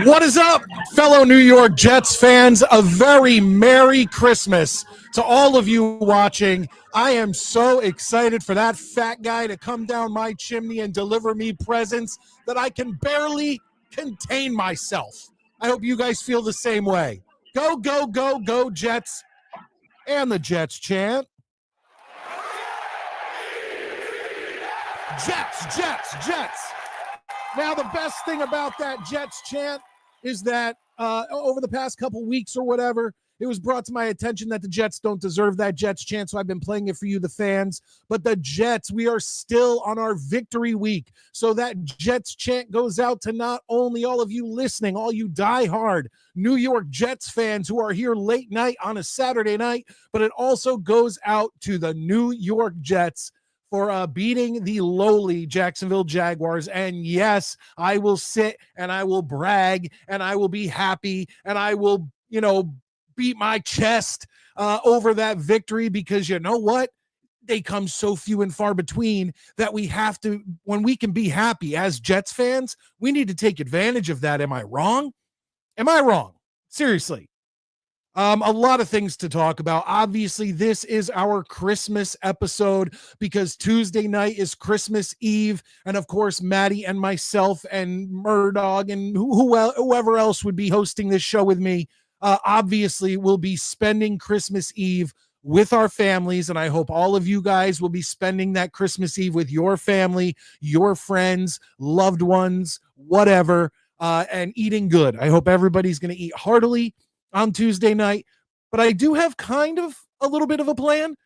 What is up, fellow New York Jets fans? A very Merry Christmas to all of you watching. I am so excited for that fat guy to come down my chimney and deliver me presents that I can barely contain myself. I hope you guys feel the same way. Go, go, go, go, Jets. And the Jets chant. Jets, Jets, Jets. Now, the best thing about that Jets chant is that over the past couple weeks or whatever, it was brought to my attention that the Jets don't deserve that Jets chant, so I've been playing it for you, the fans. But the Jets, we are still on our victory week, so that Jets chant goes out to not only all of you listening, all you diehard New York Jets fans who are here late night on a Saturday night, but it also goes out to the New York Jets for beating the lowly Jacksonville Jaguars. And yes, I will sit and I will brag and I will be happy and I will, beat my chest over that victory, because you know what? They come so few and far between that we have to, when we can be happy as Jets fans, we need to take advantage of that. Am I wrong? Am I wrong? Seriously. A lot of things to talk about. Obviously, this is our Christmas episode because Tuesday night is Christmas Eve. And of course, Maddie and myself and Murdog and whoever else would be hosting this show with me, obviously will be spending Christmas Eve with our families. And I hope all of you guys will be spending that Christmas Eve with your family, your friends, loved ones, whatever, and eating good. I hope everybody's going to eat heartily on Tuesday night, but I do have kind of a little bit of a plan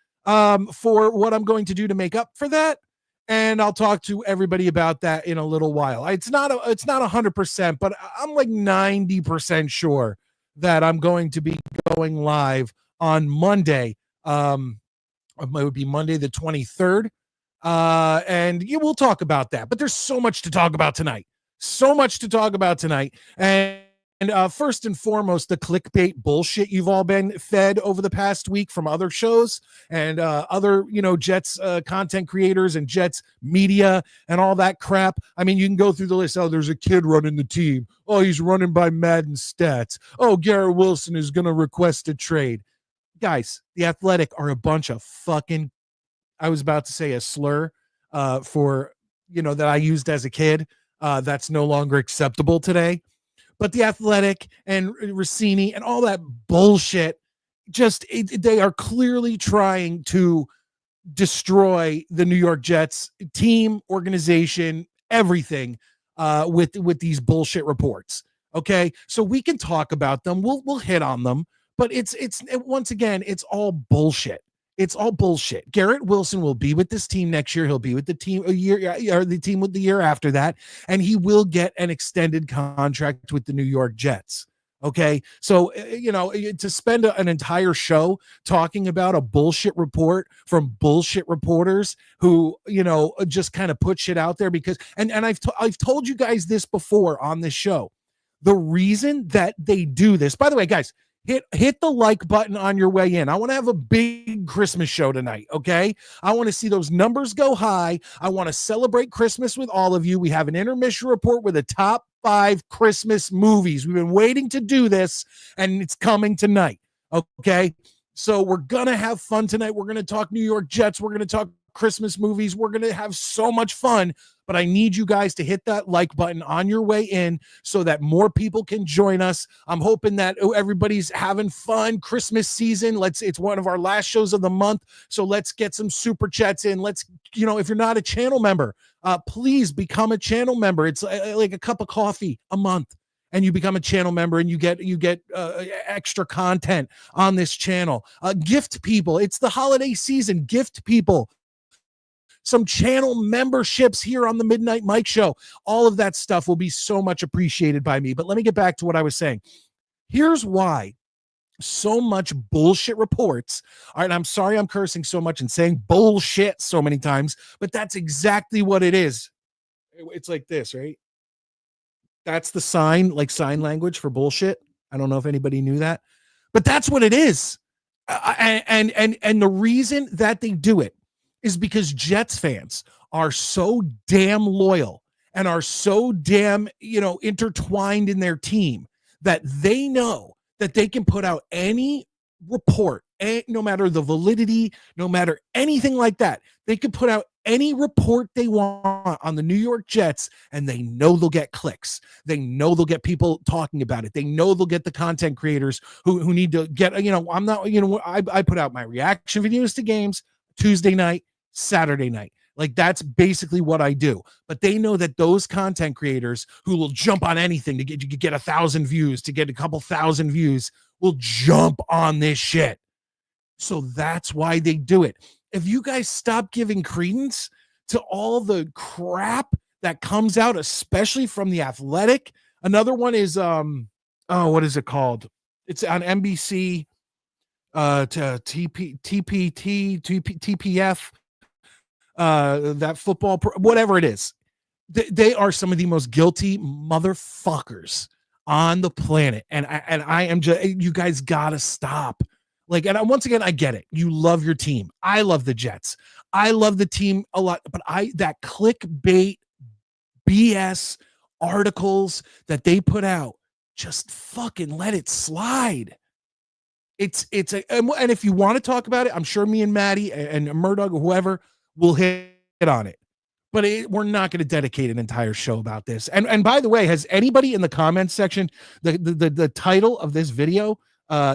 for what I'm going to do to make up for that, and I'll talk to everybody about that in a little while. It's not 100%, but I'm like 90% sure that I'm going to be going live on Monday. It would be Monday the 23rd, and we'll talk about that. But there's so much to talk about tonight. And first and foremost, the clickbait bullshit you've all been fed over the past week from other shows and other, Jets content creators and Jets media and all that crap. I mean, you can go through the list. Oh, there's a kid running the team. Oh, he's running by Madden stats. Oh, Garrett Wilson is going to request a trade. Guys, the Athletic are a bunch of fucking, I was about to say a slur for, that I used as a kid. That's no longer acceptable today. But the Athletic and Rossini and all that bullshit, they are clearly trying to destroy the New York Jets team, organization, everything with these bullshit reports. Okay, so we can talk about them. We'll hit on them, but it's once again, it's all bullshit. It's all bullshit. Garrett Wilson will be with this team next year. He'll be with the team a year, or the team with the year after that, and he will get an extended contract with the New York Jets. Okay, so to spend an entire show talking about a bullshit report from bullshit reporters who just kind of put shit out there because and I've told you guys this before on this show. The reason that they do this, by the way, guys, hit the like button on your way in. I want to have a big Christmas show tonight, okay? I want to see those numbers go high. I want to celebrate Christmas with all of you. We have an intermission report with the top 5 Christmas movies. We've been waiting to do this, and it's coming tonight, okay? So we're going to have fun tonight. We're going to talk New York Jets. We're going to talk Christmas movies. We're going to have so much fun, but I need you guys to hit that like button on your way in so that more people can join us. I'm hoping that everybody's having fun Christmas season. It's one of our last shows of the month. So let's get some super chats in. Let's, if you're not a channel member, please become a channel member. It's like a cup of coffee a month. And you become a channel member and you get extra content on this channel. Gift people. It's the holiday season. Gift people some channel memberships here on the Midnight Mike Show. All of that stuff will be so much appreciated by me. But let me get back to what I was saying. Here's why so much bullshit reports. All right, I'm sorry I'm cursing so much and saying bullshit so many times, but that's exactly what it is. It's like this, right? That's the sign language for bullshit. I don't know if anybody knew that, but that's what it is. And the reason that they do it is because Jets fans are so damn loyal and are so damn, intertwined in their team that they know that they can put out any report, no matter the validity, no matter anything like that. They can put out any report they want on the New York Jets, and they know they'll get clicks. They know they'll get people talking about it. They know they'll get the content creators who need to get, I'm not, I put out my reaction videos to games Tuesday night, Saturday night. Like, that's basically what I do. But they know that those content creators who will jump on anything to get 1,000 views, to get a couple thousand views, will jump on this shit. So that's why they do it. If you guys stop giving credence to all the crap that comes out, especially from The Athletic. Another one is what is it called? It's on NBC to TPF. That football, whatever it is, they are some of the most guilty motherfuckers on the planet, and I am just, you guys gotta stop. Like, and once again, I get it. You love your team. I love the Jets. I love the team a lot, but that clickbait BS articles that they put out, just fucking let it slide. And if you want to talk about it, I'm sure me and Maddie and Murdoch or whoever will hit on it, but we're not going to dedicate an entire show about this. And by the way, has anybody in the comments section, the title of this video,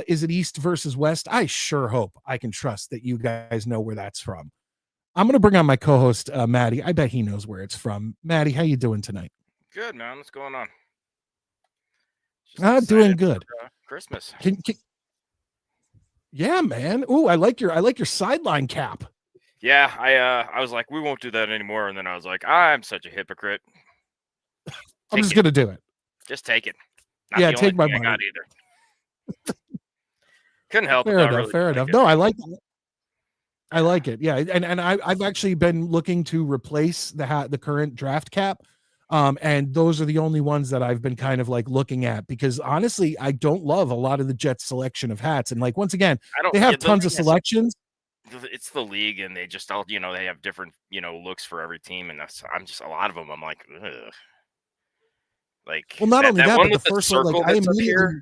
is it East versus West? I sure hope I can trust that you guys know where that's from. I'm going to bring on my co-host, Maddie. I bet he knows where it's from. Maddie, how you doing tonight? Good, man. What's going on? Doing good. For, Christmas. Yeah, man. Ooh, I like your sideline cap. Yeah, I was like, we won't do that anymore, and then I was like, I'm such a hypocrite. I'm just gonna do it. Just take it. Not take my money. I got either. Couldn't help fair it. Enough, really fair enough. No, I like it. I like it. Yeah, and I've actually been looking to replace the current draft cap. And those are the only ones that I've been kind of like looking at, because honestly, I don't love a lot of the Jets selection of hats. And like, once again, they have tons of selections. It's the league, and they just all, they have different, looks for every team. And I'm just, a lot of them, I'm like, ugh. Like, well, not only that, but the first one, like, I immediately,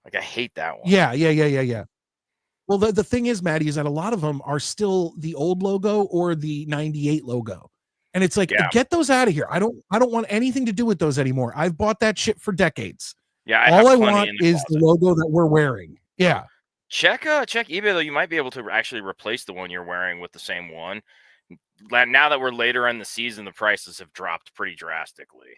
like, I hate that one. Yeah. Well, the thing is, Maddie, is that a lot of them are still the old logo or the 98 logo. And it's like, get those out of here. I don't want anything to do with those anymore. I've bought that shit for decades. Yeah. All I want is the logo that we're wearing. Yeah. Check eBay, though. You might be able to actually replace the one you're wearing with the same one. Now that we're later in the season, the prices have dropped pretty drastically.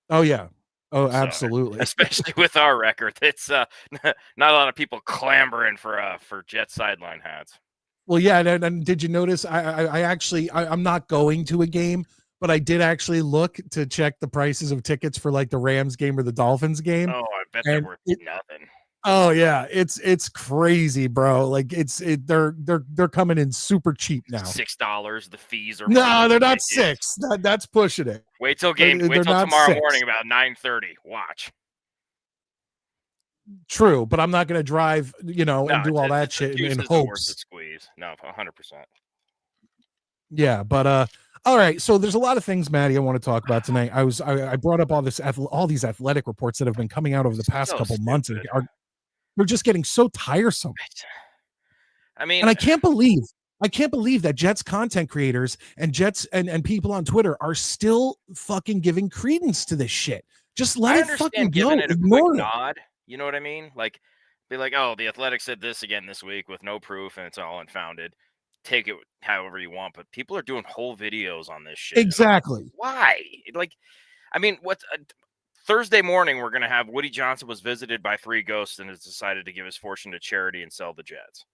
Oh, yeah. Oh, absolutely. Especially with our record. It's not a lot of people clamoring for Jet sideline hats. Well, yeah, and did you notice? I'm not going to a game, but I did actually look to check the prices of tickets for like the Rams game or the Dolphins game. Oh, I bet they're worth nothing. Oh yeah, it's crazy, bro. Like they're coming in super cheap now. $6. The fees are they're not $6. That's pushing it. Wait till tomorrow morning about 9:30. Watch. True, but I'm not going to drive, No, and do all that it's the shit juice in isn't worth the hopes. squeeze. No, 100%. Yeah, but all right. So there's a lot of things, Maddie, I want to talk about tonight. I brought up all these athletic reports that have been coming out over the past So couple months. stupid. They're just getting so tiresome. I mean, And I can't believe that Jets content creators and Jets and people on Twitter are still fucking giving credence to this shit. Just let I it fucking understand go. giving it a quick Ignore it. nod. You know what I mean? Like, be like, oh, the Athletic said this again this week with no proof and it's all unfounded. Take it however you want, but people are doing whole videos on this shit. Exactly. Why? Like, I mean, what's Thursday morning? We're gonna have Woody Johnson was visited by 3 ghosts and has decided to give his fortune to charity and sell the Jets.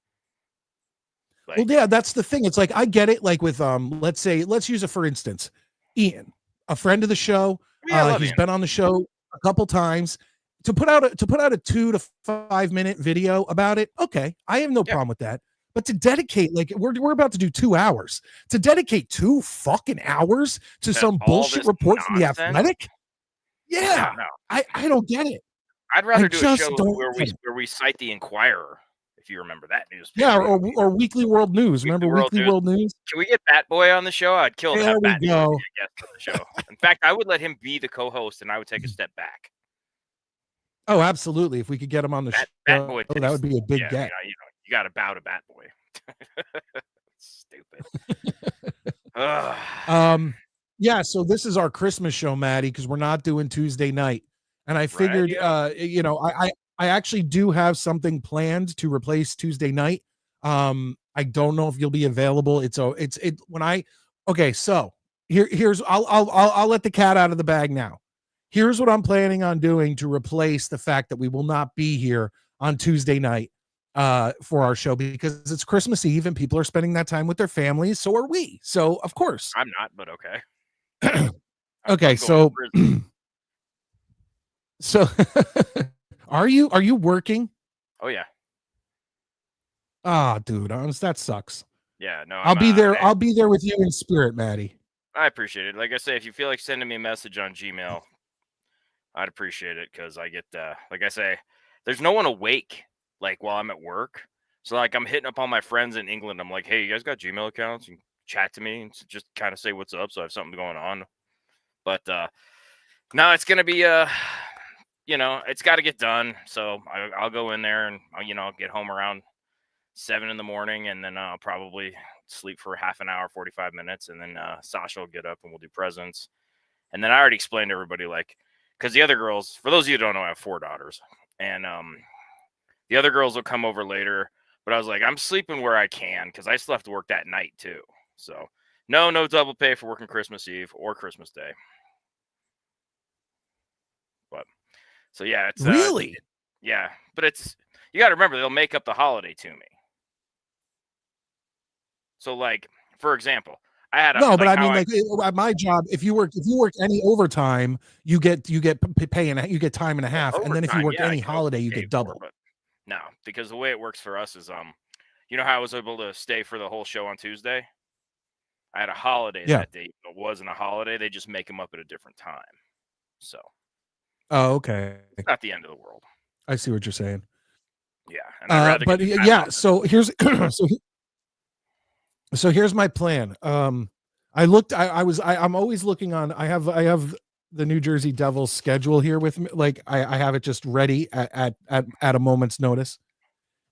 Well, Like, yeah, that's the thing. It's like I get it. Like with let's use it for instance, Ian, a friend of the show. yeah, I love He's Ian. been on the show a couple times. To put out a 2 to 5 minute video about it, okay, I have no Yeah. problem with that. But to dedicate, like we're about to do 2 hours, to dedicate 2 fucking hours to some all bullshit this report from the nonsense? Athletic, yeah, No. I don't get it. I'd rather I do a just show don't where get it. we cite the Inquirer, if you remember that newspaper. Yeah, or Weekly World News. Remember Weekly World News? Can we get Bat Boy on the show? I'd kill to There have we Bat Boy go. be a guest on the show. In fact, I would let him be the co-host, and I would take a step back. Oh, absolutely. If we could get him on the show, Bat Boy that would be a big get. You got to bow to Bat Boy. Stupid. Yeah. So this is our Christmas show, Maddie, because we're not doing Tuesday night, and I figured, I actually do have something planned to replace Tuesday night. I don't know if you'll be available. So here's I'll let the cat out of the bag now. Here's what I'm planning on doing to replace the fact that we will not be here on Tuesday night for our show, because it's Christmas Eve and people are spending that time with their families. So are we. So of course I'm not, but okay. Okay. So are you working? Oh yeah. Ah, dude, that sucks. Yeah, no, I'll be there. I'll be there with you in spirit, Maddie. I appreciate it. Like I say, if you feel like sending me a message on Gmail, I'd appreciate it, because I get, like I say, there's no one awake like while I'm at work. So like I'm hitting up all my friends in England. I'm like, hey, you guys got Gmail accounts? You can chat to me and just kind of say what's up, so I have something going on. But no, it's gonna be it's got to get done. So I'll go in there and I'll get home around 7 in the morning, and then I'll probably sleep for half an hour, 45 minutes, and then Sasha will get up and we'll do presents. And then I already explained to everybody, like, because the other girls, for those of you who don't know, I have 4 daughters, and the other girls will come over later. But I was like, I'm sleeping where I can, because I still have to work that night too. So no double pay for working Christmas Eve or Christmas Day. But so yeah, it's really, yeah, but it's, you got to remember, they'll make up the holiday to me. So like, for example, I had but I mean, like at my job, if you work any overtime, you get pay, and you get time and a half, and then if you work any holiday, you get double. But no, because the way it works for us is, you know how I was able to stay for the whole show on Tuesday? I had a holiday that day. It wasn't a holiday. They just make them up at a different time. So. Oh, okay. It's not the end of the world. I see what you're saying. Yeah, and I'd rather but yeah. So here's so here's my plan. I'm always looking on. I have the New Jersey Devils schedule here with me. Like I have it just ready at a moment's notice.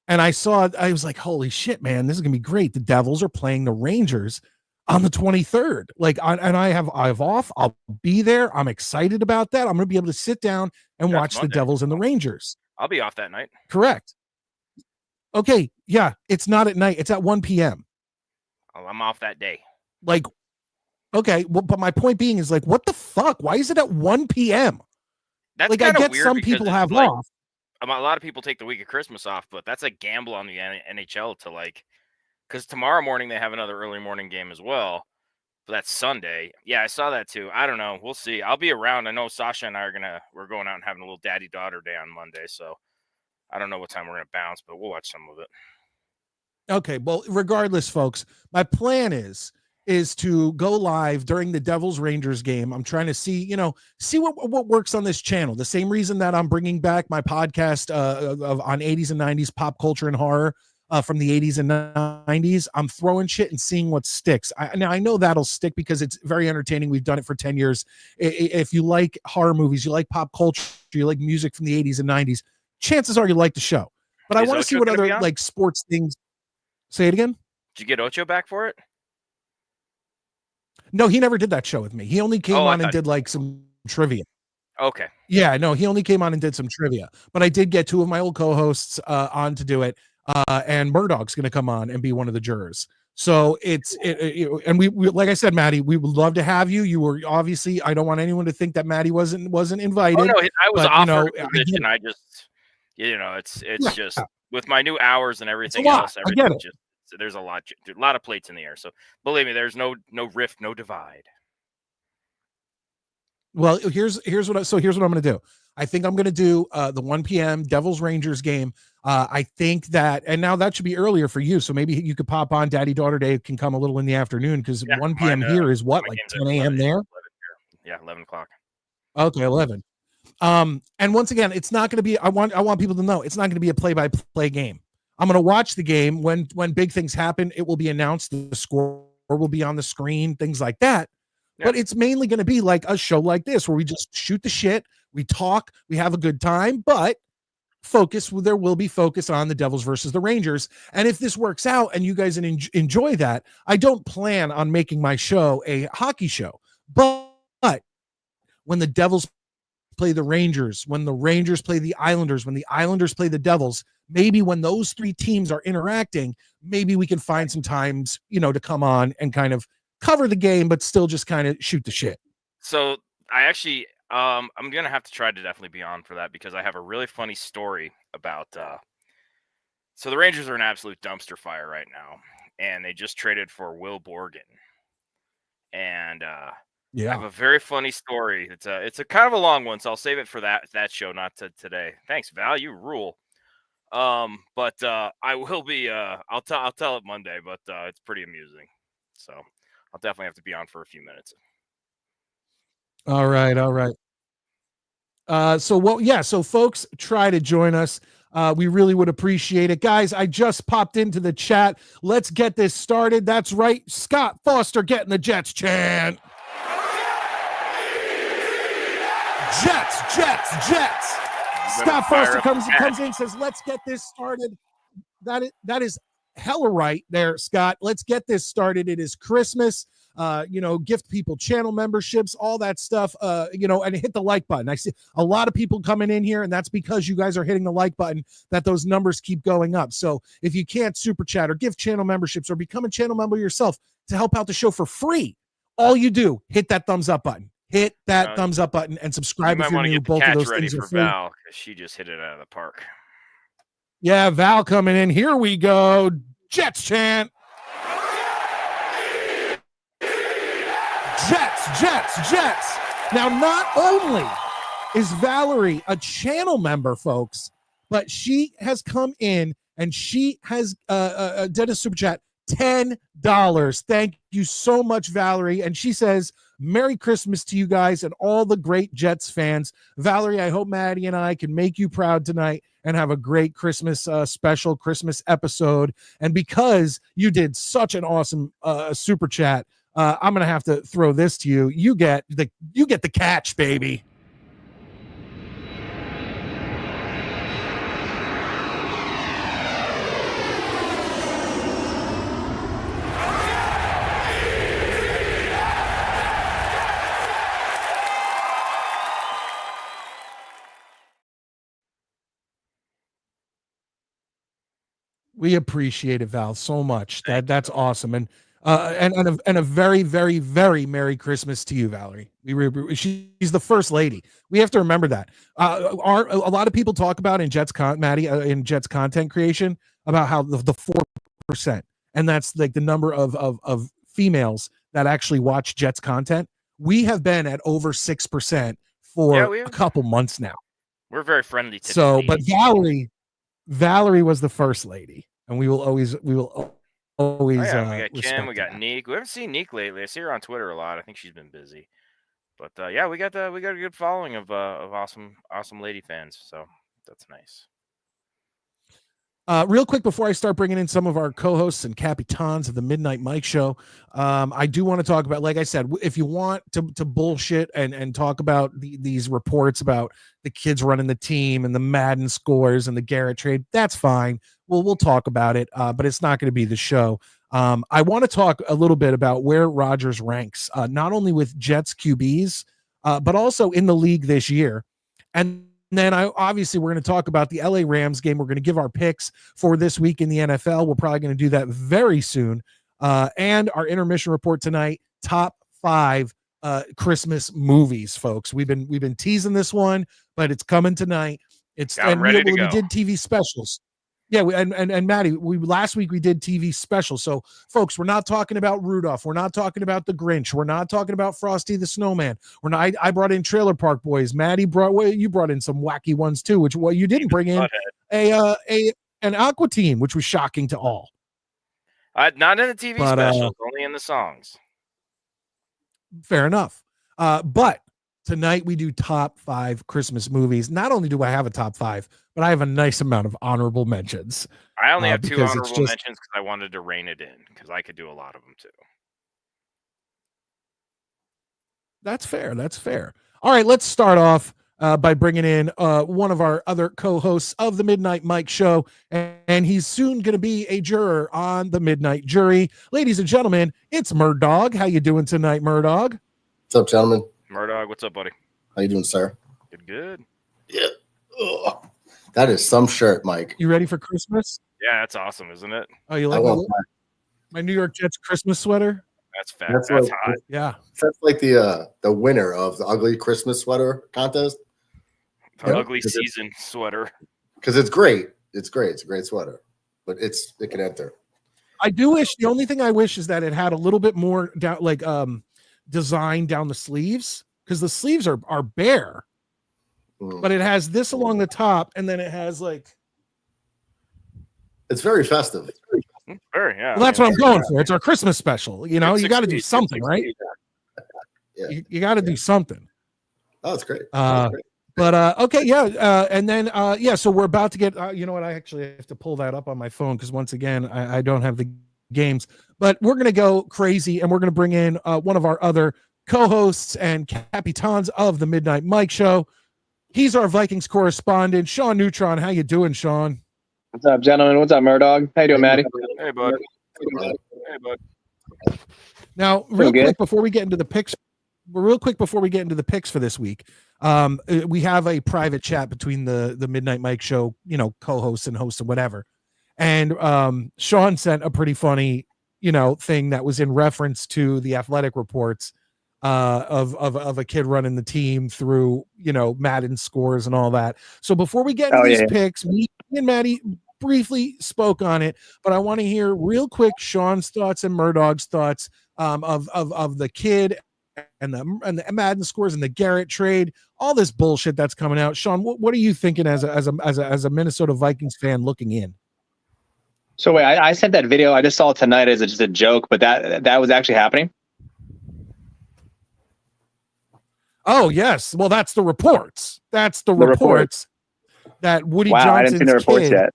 And I was like, holy shit, man, this is gonna be great. The Devils are playing the Rangers on the 23rd. Like, and I have off. I'll be there. I'm excited about that. I'm gonna be able to sit down and watch the Devils and the Rangers. I'll be off that night. Correct. Okay. Yeah, it's not at night. It's at 1 p.m. Oh, I'm off that day. Like, okay, well, but my point being is, like, what the fuck? Why is it at 1 p.m.? That's like, I get weird, some people have off. A lot of people take the week of Christmas off, but that's a gamble on the NHL to, like, because tomorrow morning they have another early morning game as well. But that's Sunday. Yeah, I saw that too. I don't know. We'll see. I'll be around. I know Sasha and I we're going out and having a little daddy-daughter day on Monday. So I don't know what time we're going to bounce, but we'll watch some of it. Okay. Well, regardless, folks, my plan is is to go live during the Devils Rangers game. I'm trying to see what works on this channel. The same reason that I'm bringing back my podcast on 80s and 90s pop culture and horror from the 80s and 90s. I'm throwing shit and seeing what sticks. Now I know that'll stick because it's very entertaining. We've done it for 10 years. If you like horror movies, you like pop culture, you like music from the 80s and 90s, chances are you like the show. But I want to see what other like sports things. Say it again. Did you get Ocho back for it? No, he never did that show with me. He only came on and did like some trivia. Okay. Yeah, no, he only came on and did some trivia. But I did get two of my old co-hosts on to do it. And Murdoch's going to come on and be one of the jurors. So and we like I said, Maddie, we would love to have you. You were obviously, I don't want anyone to think that Maddie wasn't invited. Oh no, I was offered a position. I just, it's just with my new hours and everything else. Everything just, there's a lot of plates in the air. So believe me, there's no rift, no divide. Well, here's what I'm going to do. I think I'm going to do the 1 p.m. Devils Rangers game. I think that, and now that should be earlier for you. So maybe you could pop on. Daddy Daughter Day can come a little in the afternoon because 1 p.m. here is what, like 10 a.m. there? Yeah, 11 o'clock. Okay, 11. And once again, it's not going to be. I want people to know it's not going to be a play-by-play game. I'm going to watch the game when big things happen. It will be announced. The score will be on the screen, things like that. Yeah. But it's mainly going to be like a show like this where we just shoot the shit, we talk, we have a good time, but there will be focus on the Devils versus the Rangers. And if this works out and you guys enjoy that, I don't plan on making my show a hockey show. But when the Devils play the Rangers, when the Rangers play the Islanders, when the Islanders play the Devils, maybe when those three teams are interacting, maybe we can find some times, to come on and kind of cover the game, but still just kind of shoot the shit. So I actually, I'm going to have to try to definitely be on for that because I have a really funny story about, so the Rangers are an absolute dumpster fire right now, and they just traded for Will Borgen. And, I have a very funny story. It's a kind of a long one, so I'll save it for that show, not today. Thanks, Val. You rule. But I will be. I'll tell it Monday, but it's pretty amusing. So I'll definitely have to be on for a few minutes. All right. So folks, try to join us. We really would appreciate it. Guys, I just popped into the chat. Let's get this started. That's right. Scott Foster getting the Jets chant. Jets. Scott Foster comes in, says, let's get this started. That is hella right there, Scott. Let's get this started. It is Christmas. Gift people channel memberships, all that stuff, and hit the like button. I see a lot of people coming in here, and that's because you guys are hitting the like button that those numbers keep going up. So if you can't super chat or give channel memberships or become a channel member yourself to help out the show for free, all you do, hit that thumbs up button. Hit that thumbs up button and subscribe if you're new. Both of those things are free. Val, because she just hit it out of the park. Yeah, Val coming in. Here we go. Jets chant. Jets. Now, not only is Valerie a channel member, folks, but she has come in and she has done a super chat, $10. Thank you so much, Valerie. And she says, Merry Christmas to you guys and all the great Jets fans. Valerie, I hope Maddie and I can make you proud tonight and have a great Christmas special Christmas episode. And because you did such an awesome super chat, I'm going to have to throw this to you. You get the catch, baby. We appreciate it, Val, so much. That's awesome. And a very, very, very Merry Christmas to you, Valerie. She's the first lady. We have to remember that. A lot of people talk about in Jets content creation about how the 4%, and that's like the number of females that actually watch Jets content. We have been at over 6% for a couple months now. We're very friendly. So, but Valerie was the first lady, and we will always we got Kim, respect we got that. Neek. We haven't seen Neek lately. I see her on Twitter a lot. I think she's been busy. But yeah, we got a good following of awesome lady fans. So that's nice. Real quick before I start bringing in some of our co-hosts and capitans of the Midnight Mike Show, I do want to talk about, like I said, if you want to bullshit and talk about these reports about the kids running the team and the Madden scores and the Garrett trade, that's fine. We'll talk about it, but it's not going to be the show. I want to talk a little bit about where Rodgers ranks, not only with Jets QBs, but also in the league this year. And then obviously we're going to talk about the LA Rams game. We're going to give our picks for this week in the NFL. We're probably going to do that very soon. And our intermission report tonight, top 5 Christmas movies, folks. We've been teasing this one, but it's coming tonight. Ready to go. We did TV specials. Yeah, and Maddie, last week we did TV specials. So, folks, we're not talking about Rudolph. We're not talking about the Grinch. We're not talking about Frosty the Snowman. We're not. I brought in Trailer Park Boys. Maddie you brought in some wacky ones too. Which you didn't bring in an Aqua Teen, which was shocking to all. Not in the TV specials, only in the songs. Fair enough. But tonight we do top 5 Christmas movies. Not only do I have a top 5, but I have a nice amount of honorable mentions. I only have 2 honorable mentions because I wanted to rein it in because I could do a lot of them too. That's fair. That's fair. All right, let's start off by bringing in one of our other co-hosts of the Midnight Mike Show, and he's soon going to be a juror on the Midnight Jury. Ladies and gentlemen, it's Murdog. How you doing tonight, Murdog? What's up, gentlemen? Murdog, what's up, buddy? How you doing, sir? Good. Yeah. Ugh. That is some shirt, Mike. You ready for Christmas? Yeah, that's awesome, isn't it? Oh, you like my New York Jets Christmas sweater? That's fat. That's hot. Yeah. That's like the winner of the ugly Christmas sweater contest. Ugly season sweater. Because it's great. It's great. It's a great sweater. But it can enter. I do wish, the only thing I wish is that it had a little bit more down design down the sleeves, because the sleeves are bare. But it has this along the top, and then it has it's very festive. Very, yeah. Well, that's what I'm going for. It's our Christmas special. You know, you got to do something, right? Yeah. You got to do something. Oh, it's great. But okay, yeah. And then so we're about to get you know what, I actually have to pull that up on my phone because once again I don't have the games. But we're gonna go crazy and we're gonna bring in one of our other co-hosts and capitans of the Midnight Mike Show. He's our Vikings correspondent, Sean Neutron. How you doing, Sean? What's up, gentlemen? What's up, Murdog? How you doing, Maddie? Hey, bud. Hey, bud. Now, real quick before we get into the picks for this week, we have a private chat between the Midnight Mike Show, you know, co-hosts and hosts and whatever. And Sean sent a pretty funny, you know, thing that was in reference to the athletic reports of a kid running the team through, you know, Madden scores and all that. So before we get into these picks, me and Maddie briefly spoke on it, but I want to hear real quick Sean's thoughts and Murdog's thoughts of the kid and the Madden scores and the Garrett trade, all this bullshit that's coming out. Sean, what are you thinking as a Minnesota Vikings fan looking in? So wait, I sent that video. I just saw it tonight as just a joke, but that was actually happening. Oh yes, well that's the reports. That's the reports that Woody Johnson's I didn't see the reports yet.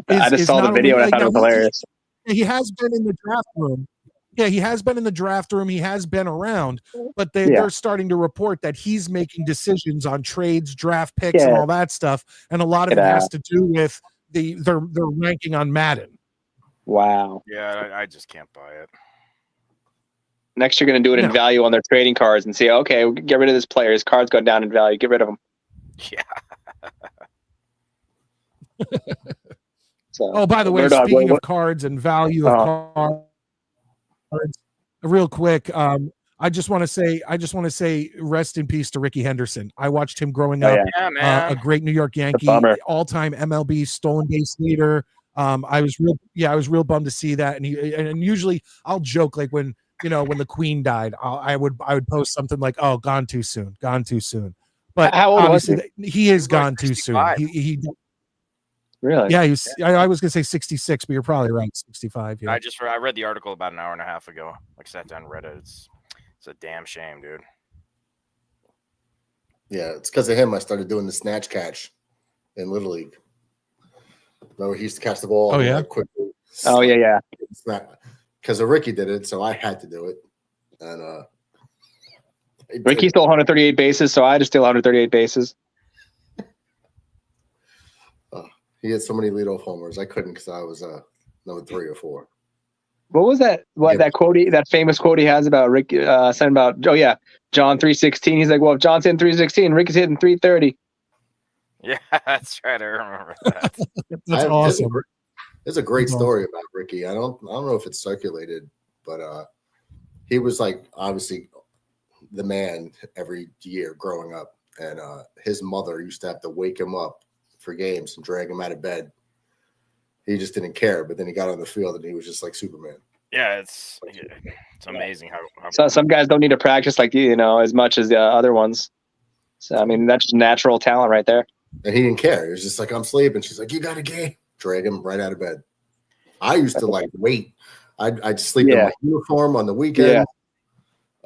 I just saw the video and I thought it was hilarious. He has been in the draft room. Yeah, he has been in the draft room. He has been around, but they're starting to report that he's making decisions on trades, draft picks, and all that stuff. And a lot of it has to do with their ranking on Madden. Wow. Yeah, I just can't buy it. Next, you're going to do it in value on their trading cards and say, okay, get rid of this player. His cards go down in value. Get rid of him. Yeah. So, oh, by the way, speaking of cards and value of cards, real quick, I just want to say rest in peace to Ricky Henderson. I watched him growing up, a great New York Yankee, all-time MLB stolen base leader. I was real bummed to see that. And usually I'll joke like when the Queen died, I would post something like, "Oh, gone too soon." But how old was he? He is gone too soon. Really? Yeah, I was gonna say 66, but you're probably right. 65. Yeah. I read the article about an hour and a half ago. Like sat down and read it. It's a damn shame, dude. Yeah, it's because of him. I started doing the snatch catch in Little League. Remember, he used to catch the ball. Oh, and yeah? like quickly. Oh yeah. Because Ricky did it, so I had to do it. And Ricky stole 138 bases, so I had to steal 138 bases. He had so many leadoff homers. I couldn't because I was number 3 or 4. What was that? That quote? That famous quote he has about Rick saying about John 3:16. He's like, well, if John's hitting 3:16, Ricky's hitting 3:30. Yeah, that's right. I remember that. That's awesome. There's a great story about Ricky. I don't know if it's circulated, but he was like obviously the man every year growing up, and his mother used to have to wake him up for games and drag him out of bed. He just didn't care, but then he got on the field and he was just like Superman. Yeah, it's amazing how So some guys don't need to practice like as much as the other ones. So I mean, that's just natural talent right there. And he didn't care. He was just like, I'm sleeping. She's like, you got a game. Drag him right out of bed. I used to like wait. I'd sleep in my uniform on the weekend. Yeah.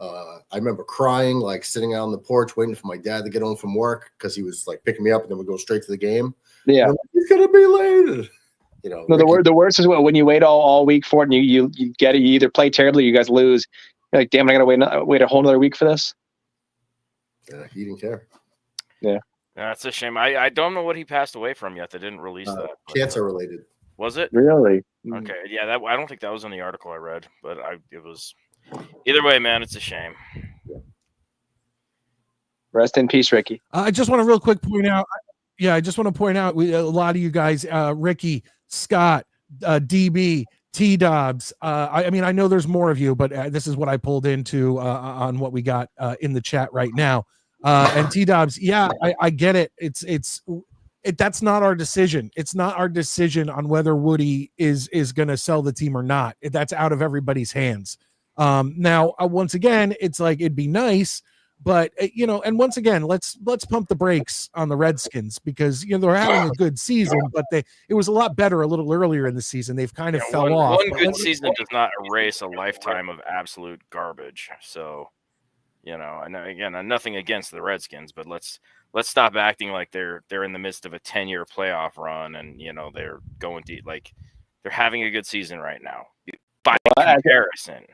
I remember crying, like sitting out on the porch waiting for my dad to get home from work because he was like picking me up and then we'd go straight to the game. Yeah. Like, he's gonna be late. No, the worst is when you wait all week for it and you get it. You either play terribly or you guys lose. You're like, damn, I gotta wait a whole another week for this. Yeah, he didn't care. Yeah. That's a shame. I don't know what he passed away from yet. They didn't release that. Cancer related. Was it? Really? Okay. Yeah, I don't think that was in the article I read, but it was. Either way, man, it's a shame. Rest in peace, Ricky. I just want to real quick point out. Yeah, I just want to point out a lot of you guys, Ricky, Scott, DB, T-Dobbs. I mean, I know there's more of you, but this is what I pulled into on what we got in the chat right now. And T-Dobbs, yeah, I get it. That's not our decision. It's not our decision on whether Woody is going to sell the team or not. That's out of everybody's hands. Now, once again, it's like it'd be nice, but and once again, let's pump the brakes on the Redskins because they're having a good season, but it was a lot better a little earlier in the season. They've kind of fell off. One good season does not erase a lifetime of absolute garbage. So, I know again, nothing against the Redskins, but let's stop acting like they're in the midst of a 10-year playoff run and they're going to they're having a good season right now. By comparison.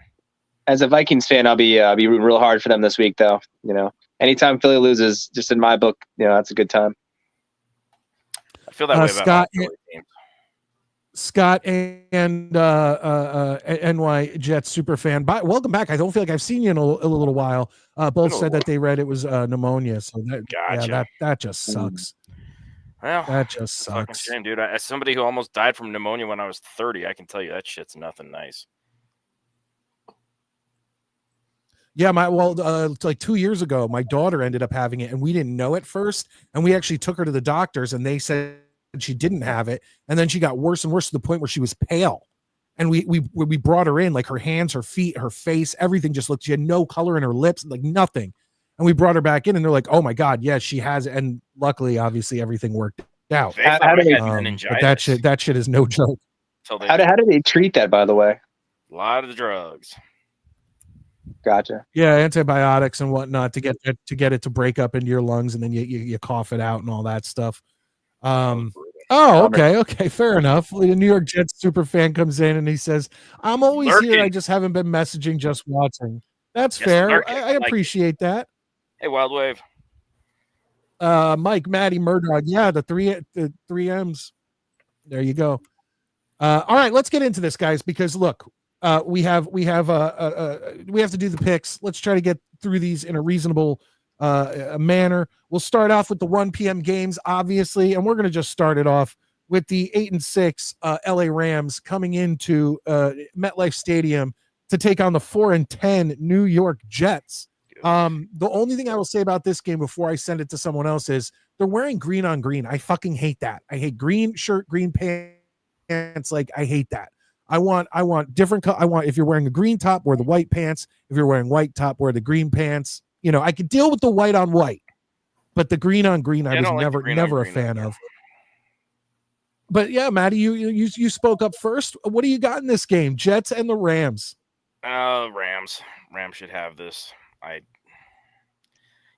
As a Vikings fan, I'll be rooting real hard for them this week, though. Anytime Philly loses, just in my book, that's a good time. I feel that way about Scott and NY Jets super fan. Welcome back. I don't feel like I've seen you in a little while. Both said that they read it was pneumonia, so that just sucks. Well, that just sucks, shame, dude. As somebody who almost died from pneumonia when I was 30, I can tell you that shit's nothing nice. Yeah, like 2 years ago, my daughter ended up having it, and we didn't know at first. And we actually took her to the doctors, and they said she didn't have it. And then she got worse and worse to the point where she was pale. And we brought her in, like her hands, her feet, her face, everything just looked. She had no color in her lips, like nothing. And we brought her back in, and they're like, "Oh my God, yes, she has it." And luckily, obviously, everything worked out. But that shit is no joke. How did they treat that, by the way? A lot of the drugs. Gotcha. Yeah, antibiotics and whatnot to get it to break up into your lungs, and then you cough it out and all that stuff. Okay, fair enough. The New York Jets super fan comes in and he says, "I'm always here. I just haven't been messaging, just watching." That's fair. I appreciate that. Hey, Wild Wave. Mike, Maddie, Murdoch. Yeah, the three M's. There you go. All right, let's get into this, guys, because look. We have to do the picks. Let's try to get through these in a reasonable manner. We'll start off with the 1 p.m. games, obviously, and we're going to just start it off with the 8-6 LA Rams coming into MetLife Stadium to take on the 4-10 New York Jets. The only thing I will say about this game before I send it to someone else is they're wearing green on green. I fucking hate that. I hate green shirt, green pants. Like, I hate that. I want different. I want, if you're wearing a green top, wear the white pants. If you're wearing white top, wear the green pants. I could deal with the white on white, but the green on green, I was never a fan of. But yeah, Matty, you spoke up first. What do you got in this game? Jets and the Rams. Rams. Rams should have this.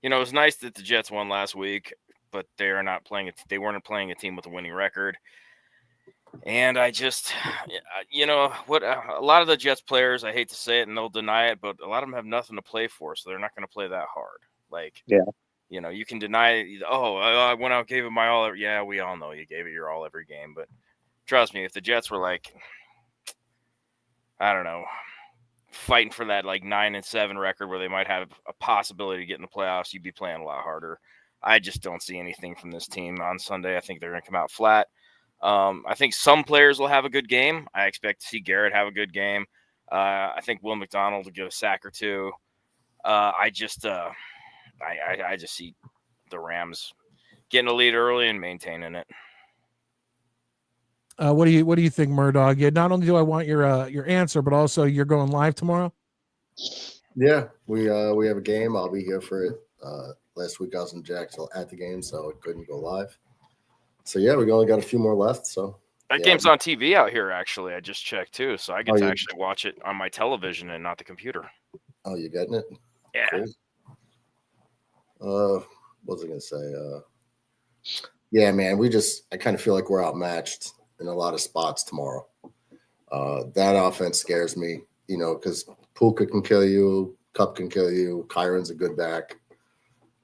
It was nice that the Jets won last week, but they weren't playing a team with a winning record. And I just, what a lot of the Jets players, I hate to say it and they'll deny it, but a lot of them have nothing to play for, so they're not going to play that hard. Like, yeah. You can deny, I went out, gave it my all. Yeah, we all know you gave it your all every game. But trust me, if the Jets were like, I don't know, fighting for that like 9-7 record where they might have a possibility to get in the playoffs, you'd be playing a lot harder. I just don't see anything from this team on Sunday. I think they're going to come out flat. I think some players will have a good game. I expect to see Garrett have a good game. I think Will McDonald will get a sack or two. I just see the Rams getting a lead early and maintaining it. What do you think, Murdoch? Yeah, not only do I want your answer, but also you're going live tomorrow. Yeah, we have a game. I'll be here for it. Last week I was in Jacksonville at the game, so it couldn't go live. So yeah, we only got a few more left. So that game's on TV out here. Actually, I just checked too, so I get to actually watch it on my television and not the computer. Oh, you getting it? Yeah. Cool. What was I gonna say? Yeah, man, I kind of feel like we're outmatched in a lot of spots tomorrow. That offense scares me, because Puka can kill you, Kupp can kill you, Kyron's a good back.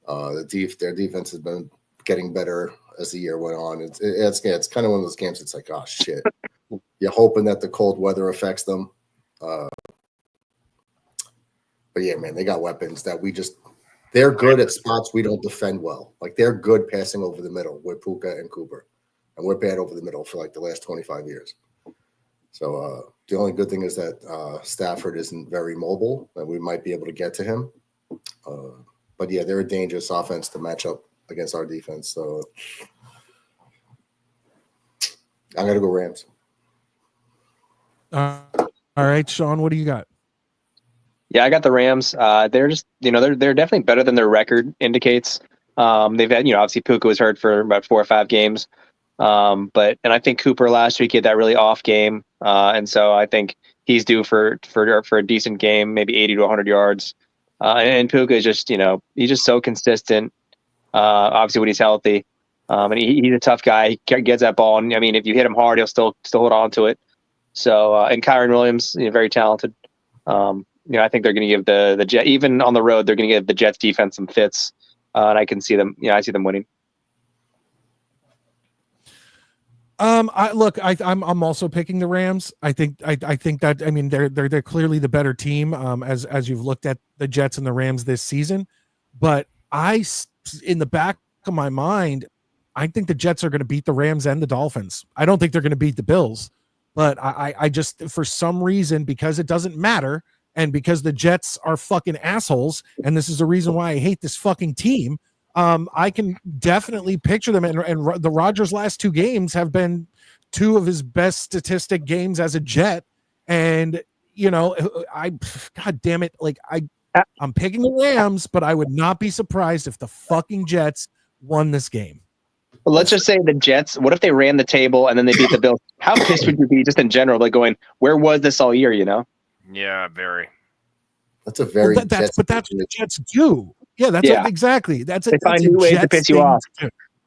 Their defense has been getting better as the year went on. It's kind of one of those games. It's like, oh shit, you're hoping that the cold weather affects them. But yeah, man, they got weapons that they're good at spots we don't defend well. Like they're good passing over the middle with Puka and Cooper, and we're bad over the middle for like the last 25 years. So the only good thing is that Stafford isn't very mobile, and we might be able to get to him. But yeah, they're a dangerous offense to match up against our defense. So I'm going to go Rams. All right, Sean, what do you got? Yeah, I got the Rams. They're just, they're definitely better than their record indicates. They've had, obviously Puka was hurt for about 4 or 5 games. And I think Cooper last week had that really off game. And so I think he's due for a decent game, maybe 80 to 100 yards. And Puka is just, he's just so consistent. Obviously when he's healthy, and he's a tough guy. He gets that ball, and I mean, if you hit him hard, he'll still hold on to it. So, and Kyron Williams, very talented. I think they're going to give the Jet, even on the road, they're going to give the Jets defense some fits, and I can see them. I see them winning. I'm also picking the Rams. I think that, I mean, they're clearly the better team, as you've looked at the Jets and the Rams this season, but in the back of my mind, I think the Jets are going to beat the Rams and the Dolphins. I don't think they're going to beat the Bills, but I just, for some reason, because it doesn't matter, and because the Jets are fucking assholes, and this is the reason why I hate this fucking team, I can definitely picture them, and the Rodgers' last 2 games have been 2 of his best statistic games as a Jet, and God damn it, like I'm picking the Rams, but I would not be surprised if the fucking Jets won this game. Well, let's just say the Jets, what if they ran the table and then they beat the Bills? How pissed would you be just in general, like going, where was this all year, Yeah, very. That's a very that's what the Jets do. Yeah, exactly. They find new ways to piss you off.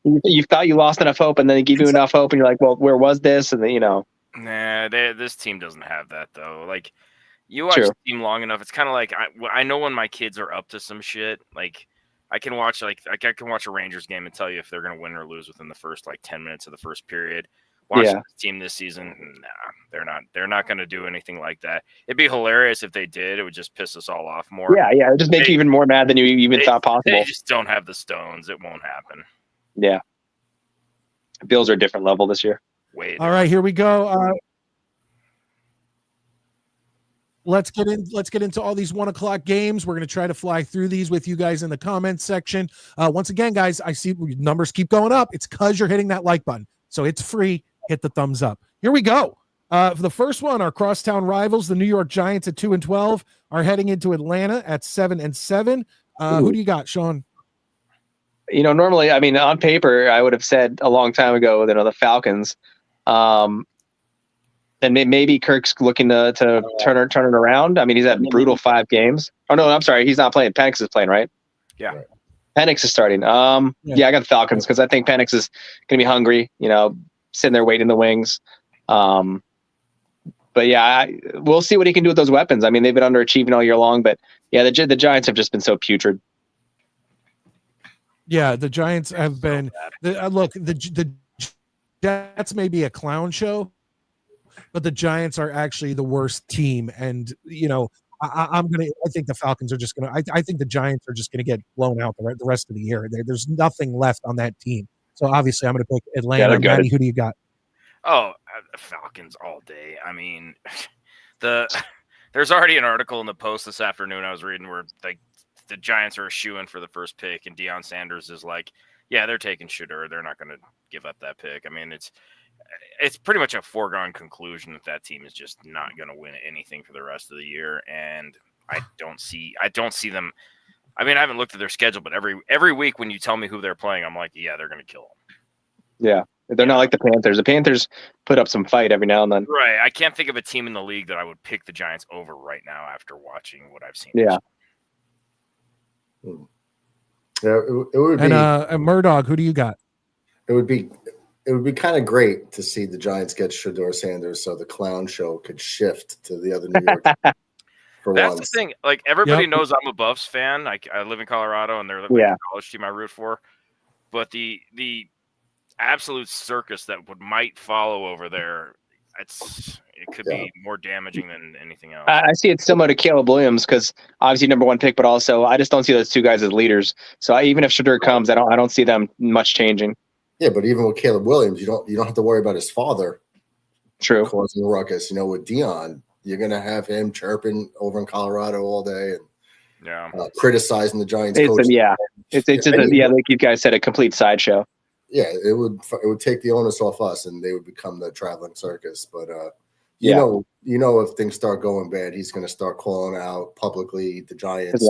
You thought you lost enough hope, and then they give you enough hope, and you're like, well, where was this? And then, Nah, this team doesn't have that, though. Like, you watch the team long enough, it's kind of like, I know when my kids are up to some shit, like, I can watch a Rangers game and tell you if they're going to win or lose within the first 10 minutes of the first period. Watching this team this season, nah, they're not going to do anything like that. It'd be hilarious if they did. It would just piss us all off more. Yeah, it would just make you even more mad than you even thought possible. They just don't have the stones. It won't happen. Yeah. Bills are a different level this year. All right, here we go. Let's get into all these 1:00 games. We're going to try to fly through these with you guys in the comments section. Once again, guys, I see numbers keep going up. It's because you're hitting that like button. So it's free. Hit the thumbs up. Here we go. For the first one, our crosstown rivals, the New York Giants at 2-12, are heading into Atlanta at 7-7. Who do you got, Sean? Normally, I mean, on paper, I would have said a long time ago, the Falcons. And maybe Kirk's looking to turn it around. I mean, he's had brutal 5 games. Oh no, I'm sorry, he's not playing. Penix is playing, right? Yeah. Right. Penix is starting. Yeah, I got the Falcons because I think Penix is going to be hungry. Sitting there waiting in the wings. But yeah, we'll see what he can do with those weapons. I mean, they've been underachieving all year long, but yeah, the Giants have just been so putrid. Yeah, the Giants have been. Look, the Jets may be a clown show, but the Giants are actually the worst team. And I think the Falcons are just gonna. I think the Giants are just gonna get blown out the rest of the year. There's nothing left on that team. So obviously, I'm gonna pick Atlanta. Yeah, Maddie, who do you got? Oh, Falcons all day. I mean, there's already an article in the Post this afternoon I was reading where the Giants are a shoo-in for the first pick, and Deion Sanders is like, yeah, they're taking Shedeur. They're not going to give up that pick. I mean, it's pretty much a foregone conclusion that team is just not going to win anything for the rest of the year, and I don't see them. I mean, I haven't looked at their schedule, but every week when you tell me who they're playing, I'm like, yeah, they're going to kill them. Yeah. They're not like the Panthers. The Panthers put up some fight every now and then. Right. I can't think of a team in the league that I would pick the Giants over right now after watching what I've seen. Yeah. Yeah, it would be. And Murdoch, who do you got? It would be kind of great to see the Giants get Shedeur Sanders so the clown show could shift to the other New York. That's the thing. Like, everybody knows I'm a Buffs fan. I live in Colorado, and they're the college team I root for. But the absolute circus that might follow over there, it could be more damaging than anything else. I see it similar to Caleb Williams because obviously number 1 pick, but also I just don't see those two guys as leaders. So even if Shedeur comes, I don't see them much changing. Yeah, but even with Caleb Williams, you don't have to worry about his father. True. Causing a ruckus. With Deion, you're gonna have him chirping over in Colorado all day and criticizing the Giants. It's like you guys said, a complete sideshow. Yeah, it would take the onus off us, and they would become the traveling circus. But you know, if things start going bad, he's going to start calling out publicly the Giants,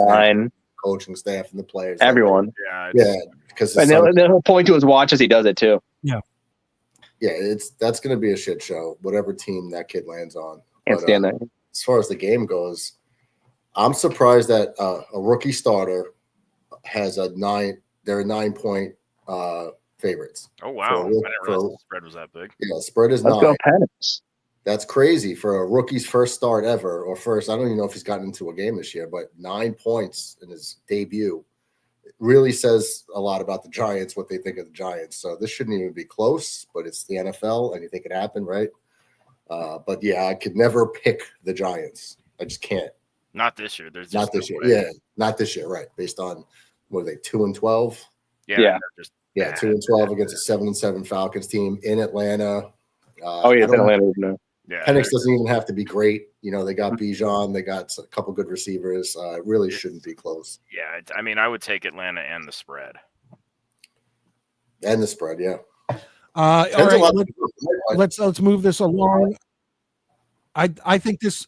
coaching staff, and the players, everyone. Because he'll point to his watch as he does it too. Yeah, that's going to be a shit show, whatever team that kid lands on. Can't stand that. As far as the game goes, I'm surprised that a rookie starter has they're a 9-point favorites. Oh wow! I didn't realize the spread was that big. Yeah, spread is 9. Let's go Penix. That's crazy for a rookie's first start ever, or first. I don't even know if he's gotten into a game this year, but 9 points in his debut. It really says a lot about the Giants, what they think of the Giants. So this shouldn't even be close, but it's the NFL. Anything could happen, right? But yeah, I could never pick the Giants. I just can't. Not this year. There's not this year. Yeah, not this year. Right? Based on what are they 2-12? Yeah. 2-12 against a 7-7 Falcons team in Atlanta. It's in Atlanta. No. Yeah, Penix doesn't even have to be great. They got Bijan. They got a couple good receivers. It really shouldn't be close. Yeah, I mean, I would take Atlanta and the spread. Yeah. All right, let's move this along. I think this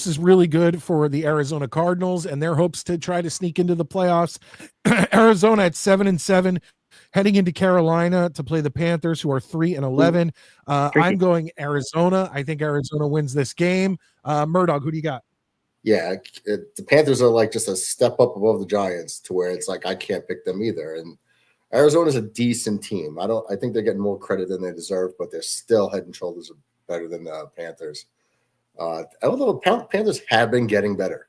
is really good for the Arizona Cardinals and their hopes to try to sneak into the playoffs. Arizona at 7-7, heading into Carolina to play the Panthers, who are 3-11. I'm going Arizona. I think Arizona wins this game. Murdoch, who do you got? Yeah, the Panthers are like just a step up above the Giants to where it's like I can't pick them either. And Arizona's a decent team. I think they're getting more credit than they deserve, but they're still head and shoulders better than the Panthers. Although the Panthers have been getting better.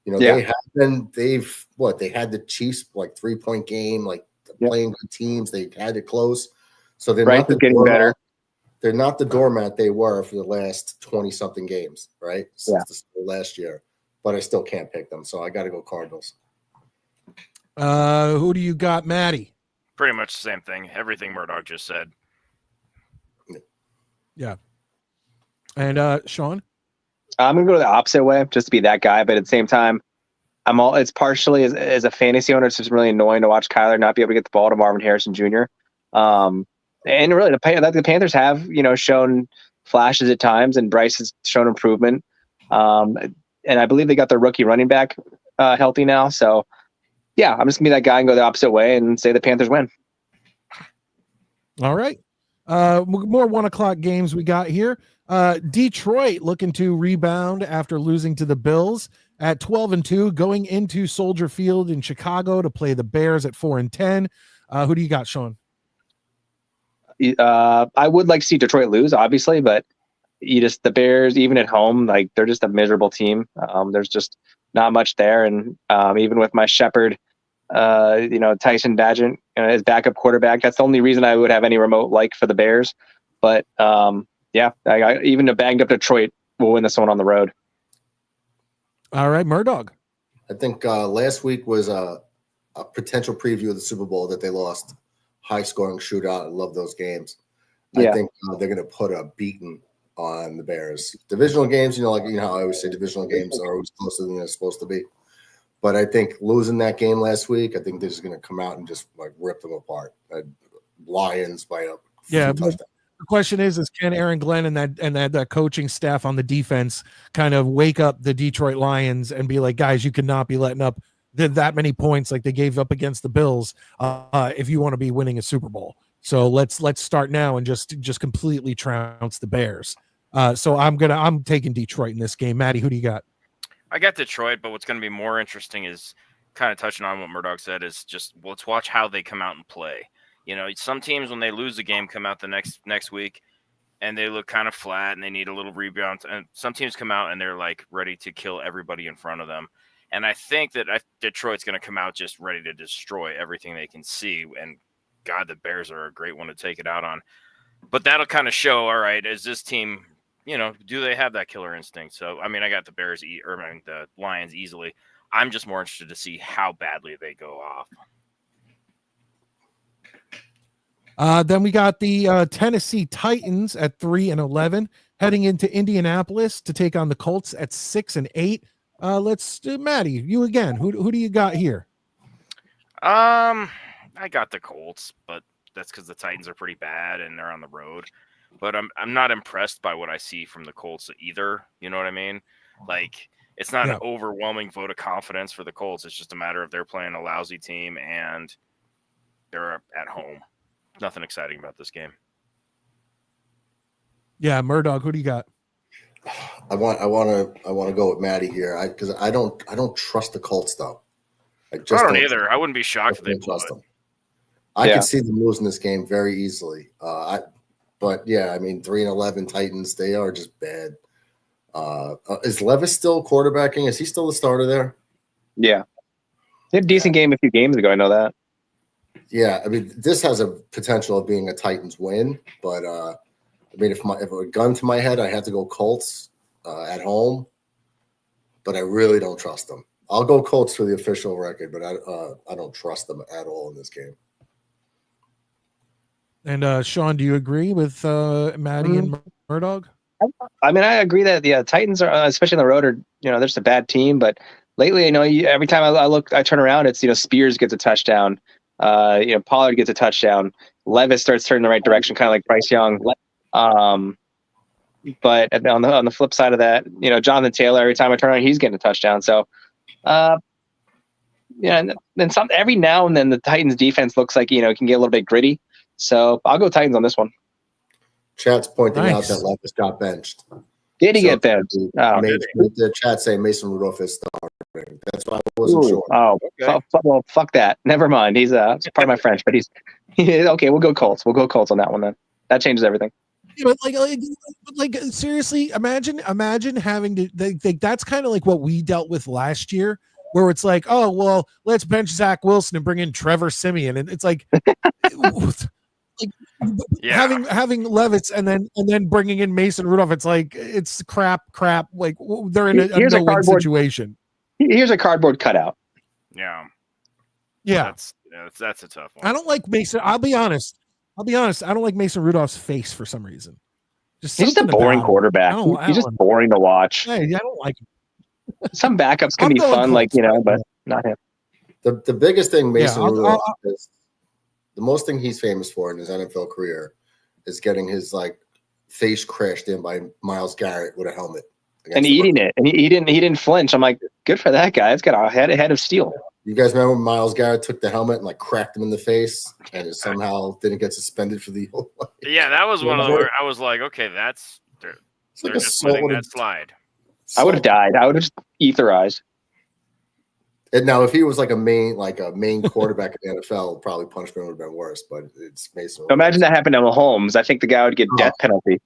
They have been. They had the Chiefs 3-point game, playing good teams. They had it close, so they're not getting better. They're not the doormat they were for the last 20-something games, right? Since the last year, but I still can't pick them, so I got to go Cardinals. Who do you got, Maddie? Pretty much the same thing. Everything Murdoch just said. Yeah. And Sean? I'm gonna go the opposite way, just to be that guy. But at the same time, it's partially as a fantasy owner, it's just really annoying to watch Kyler not be able to get the ball to Marvin Harrison Jr. And really, the Panthers have shown flashes at times, and Bryce has shown improvement. And I believe they got their rookie running back healthy now. So yeah, I'm just gonna be that guy and go the opposite way and say the Panthers win. All right. More 1:00 games we got here. Detroit looking to rebound after losing to the Bills at 12-2, going into Soldier Field in Chicago to play the Bears at 4-10. Who do you got, Sean? I would like to see Detroit lose, obviously, but the Bears, even at home, like they're just a miserable team. There's just not much there, and even with my Shepherd, Tyson Bagent, his backup quarterback, that's the only reason I would have any remote like for the Bears. But even a banged up Detroit will win this one on the road. All right, Murdoch. I think last week was a potential preview of the Super Bowl that they lost. High scoring shootout. I love those games. Yeah. I think they're going to put a beating on the Bears. Divisional games, how I always say divisional games are always closer than they're supposed to be. But I think losing that game last week, I think they're just going to come out and just like rip them apart. Lions by a touchdown. The question is can Aaron Glenn and that coaching staff on the defense kind of wake up the Detroit Lions and be like, guys, you cannot be letting up that many points like they gave up against the Bills if you want to be winning a Super Bowl. So let's start now and just completely trounce the Bears. So I'm taking Detroit in this game. Maddie, who do you got? I got Detroit, but what's going to be more interesting is kind of touching on what Murdoch said is just let's watch how they come out and play. Some teams when they lose a game come out the next week and they look kind of flat and they need a little rebound. And some teams come out and they're like ready to kill everybody in front of them. And I think that Detroit's going to come out just ready to destroy everything they can see. And God, the Bears are a great one to take it out on. But that'll kind of show, all right, is this team, do they have that killer instinct? So, I mean, I got the the Lions easily. I'm just more interested to see how badly they go off. Then we got the Tennessee Titans at 3-11, heading into Indianapolis to take on the Colts at 6-8. Let's do Maddie, you again. Who do you got here? I got the Colts, but that's because the Titans are pretty bad and they're on the road. But I'm not impressed by what I see from the Colts either. You know what I mean? Like it's not an overwhelming vote of confidence for the Colts. It's just a matter of they're playing a lousy team and they're at home. Nothing exciting about this game. Yeah, Murdoch, who do you got? I want to go with Maddie here because I don't trust the Colts though. I don't either. I wouldn't be shocked if they trust them. I could see them losing this game very easily. But yeah, I mean 3-11 Titans, they are just bad. Is Levis still quarterbacking? Is he still the starter there? Yeah, he had a decent game a few games ago. I know that. Yeah, I mean this has a potential of being a Titans win, but I mean if a gun to my head, I have to go Colts at home, but I really don't trust them. I'll go Colts for the official record, but I don't trust them at all in this game. And Sean, do you agree with Maddie and Murdoch? I mean, I agree that the Titans are, especially on the road, are they're just a bad team. But lately, every time I turn around, it's Spears gets a touchdown, Pollard gets a touchdown, Levis starts turning the right direction, kind of like Bryce Young. But on the flip side of that, Jonathan Taylor, every time I turn around, he's getting a touchdown. So, and then every now and then the Titans defense looks like it can get a little bit gritty. So I'll go Titans on this one. Chat's pointing out that Levis got benched. Did he get benched? The chat saying Mason Rudolph is starting. That's why I wasn't sure. Oh, okay. Well, fuck that. Never mind. He's part of my French, but he's okay. We'll go Colts. We'll go Colts on that one then. That changes everything. Yeah, but seriously, imagine having to. That's kind of like what we dealt with last year, where it's like, oh well, let's bench Zach Wilson and bring in Trevor Siemian, and it's like. Having Levis and then bringing in Mason Rudolph, it's like it's crap. Like they're in a no-win situation. Here's a cardboard cutout. Yeah. That's a tough one. I don't like Mason. I'll be honest. I don't like Mason Rudolph's face for some reason. He's just a boring quarterback. He's just boring to watch. Hey, I don't like him. Some backups can be fun, but not him. The biggest thing Mason Rudolph is. The most thing he's famous for in his NFL career is getting his face crashed in by Myles Garrett with a helmet and eating it, and he didn't flinch. I'm like, good for that guy. It's got a head of steel. You guys remember when Myles Garrett took the helmet and like cracked him in the face, and it somehow didn't get suspended for the whole life? Yeah, that was one of the where I was like, okay, they're like just letting that slide. I would have died. I would have just etherized. And now, if he was like a main quarterback in the NFL, probably punishment would have been worse. But it's Mason. Imagine that happened to Mahomes. I think the guy would get death penalty,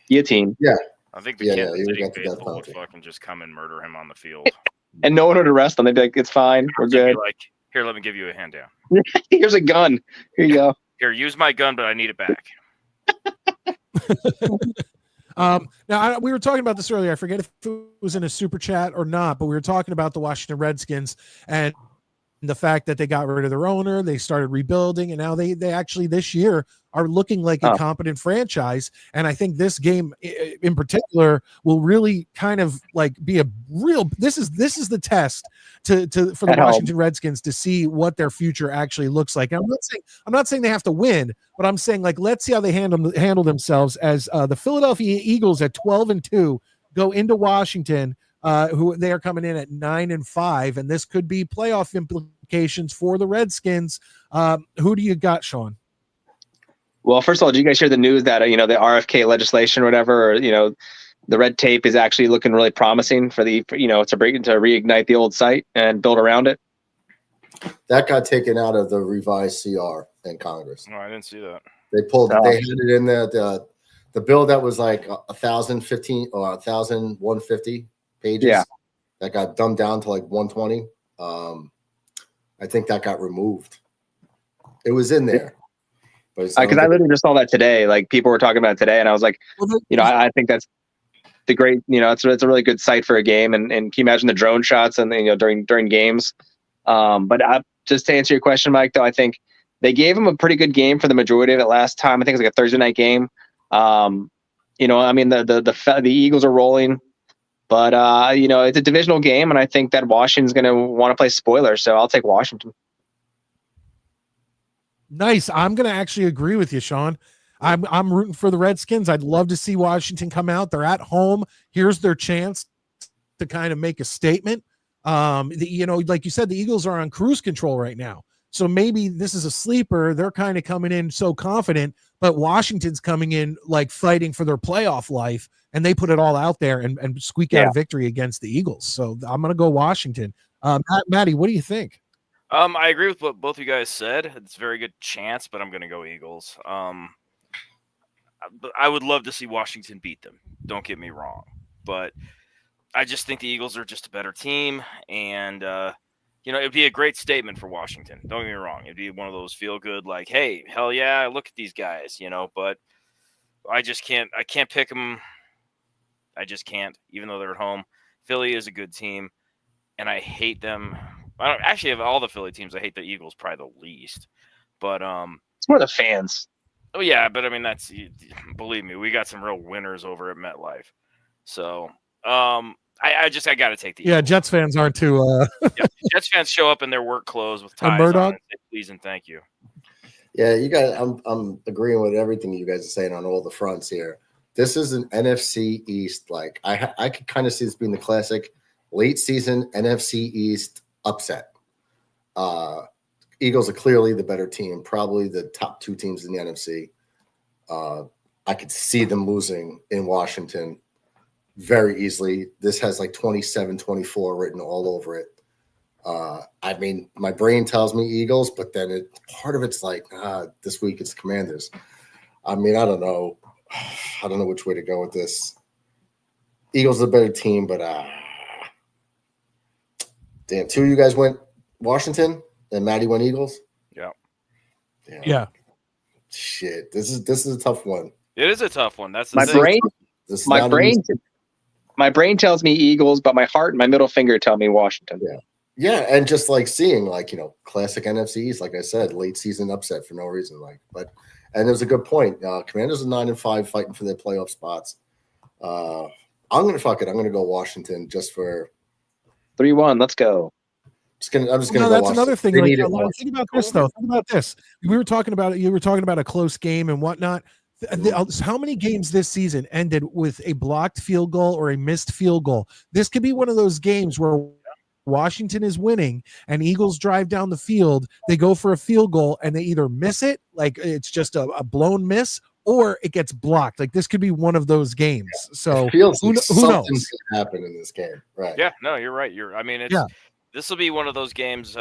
guillotine. Yeah, I think the Kansas City faithful would fucking just come and murder him on the field. And no one would arrest him. They'd be like, "It's fine, we're good." Like, here, let me give you a hand down. Here's a gun. Here you go. Here, use my gun, but I need it back. Now we were talking about this earlier. I forget if it was in a super chat or not, but we were talking about the Washington Redskins and the fact that they got rid of their owner, they started rebuilding, and now they actually this year are looking like a competent franchise. And I think this game in particular will really kind of like be a real. This is the test for the Washington Redskins to see what their future actually looks like. And I'm not saying they have to win, but I'm saying like let's see how they handle themselves as the Philadelphia Eagles at 12-2 go into Washington. Who they are coming in at 9-5, and this could be playoff implications for the Redskins. Who do you got, Sean? Well, first of all, did you guys hear the news that the RFK legislation or whatever, or the red tape is actually looking really promising to reignite the old site and build around it? That got taken out of the revised CR in Congress. No, I didn't see that. They had it in there. The bill that was like 1,015 or 1,150 pages that got dumbed down to like 120. I think that got removed. It was in there. Because I literally just saw that today. Like people were talking about it today, and I was like, I think that's the great. It's a really good site for a game. And can you imagine the drone shots and during games? But just to answer your question, Mike, though, I think they gave him a pretty good game for the majority of it last time. I think it was like a Thursday night game. The Eagles are rolling. But, it's a divisional game, and I think that Washington's going to want to play spoiler, so I'll take Washington. Nice. I'm going to actually agree with you, Sean. I'm rooting for the Redskins. I'd love to see Washington come out. They're at home. Here's their chance to kind of make a statement. Like you said, the Eagles are on cruise control right now. So maybe this is a sleeper. They're kind of coming in so confident, but Washington's coming in like fighting for their playoff life, and they put it all out there and squeak out a victory against the Eagles. So I'm going to go Washington. Maddie, what do you think? I agree with what both of you guys said. It's a very good chance, but I'm going to go Eagles. I would love to see Washington beat them. Don't get me wrong, but I just think the Eagles are just a better team, and it'd be a great statement for Washington. Don't get me wrong. It'd be one of those feel good, like, hey, hell yeah, look at these guys, but I just can't. I can't pick them. I just can't, even though they're at home. Philly is a good team, and I hate them. I don't actually have all the Philly teams. I hate the Eagles probably the least, but it's more the fans. Oh yeah, but I mean believe me, we got some real winners over at MetLife. So I got to take the Eagles. Jets fans aren't too. Jets fans show up in their work clothes with ties on and say please and thank you. Yeah, you guys. I'm agreeing with everything you guys are saying on all the fronts here. This is an NFC East. Like I could kind of see this being the classic late season NFC East upset. Eagles are clearly the better team, probably the top two teams in the NFC. I could see them losing in Washington very easily. This has like 27-24 written all over it. I mean, my brain tells me Eagles, but then part of it's like, this week it's Commanders. I mean, I don't know. I don't know which way to go with this. Eagles are a better team, but damn, two of you guys went Washington and Maddie went Eagles. Yeah. Damn. Yeah. Shit, this is a tough one. It is a tough one. That's my brain. My brain tells me Eagles, but my heart and my middle finger tell me Washington. Yeah, and just like seeing classic NFCs, like I said, late season upset for no reason. And there's a good point. Commanders are 9-5 fighting for their playoff spots. I'm gonna go Washington just for 3-1. Let's go. I'm just gonna. No, go that's Washington. another thing. Think about this though. Think about this. We were talking about it. You were talking about a close game and whatnot. How many games this season ended with a blocked field goal or a missed field goal? This could be one of those games where Washington is winning and Eagles drive down the field, they go for a field goal and they either miss it, like it's just a blown miss, or it gets blocked. Like this could be one of those games. So it feels like who something's knows? gonna happen in this game, right? Yeah, no, you're right. This will be one of those games.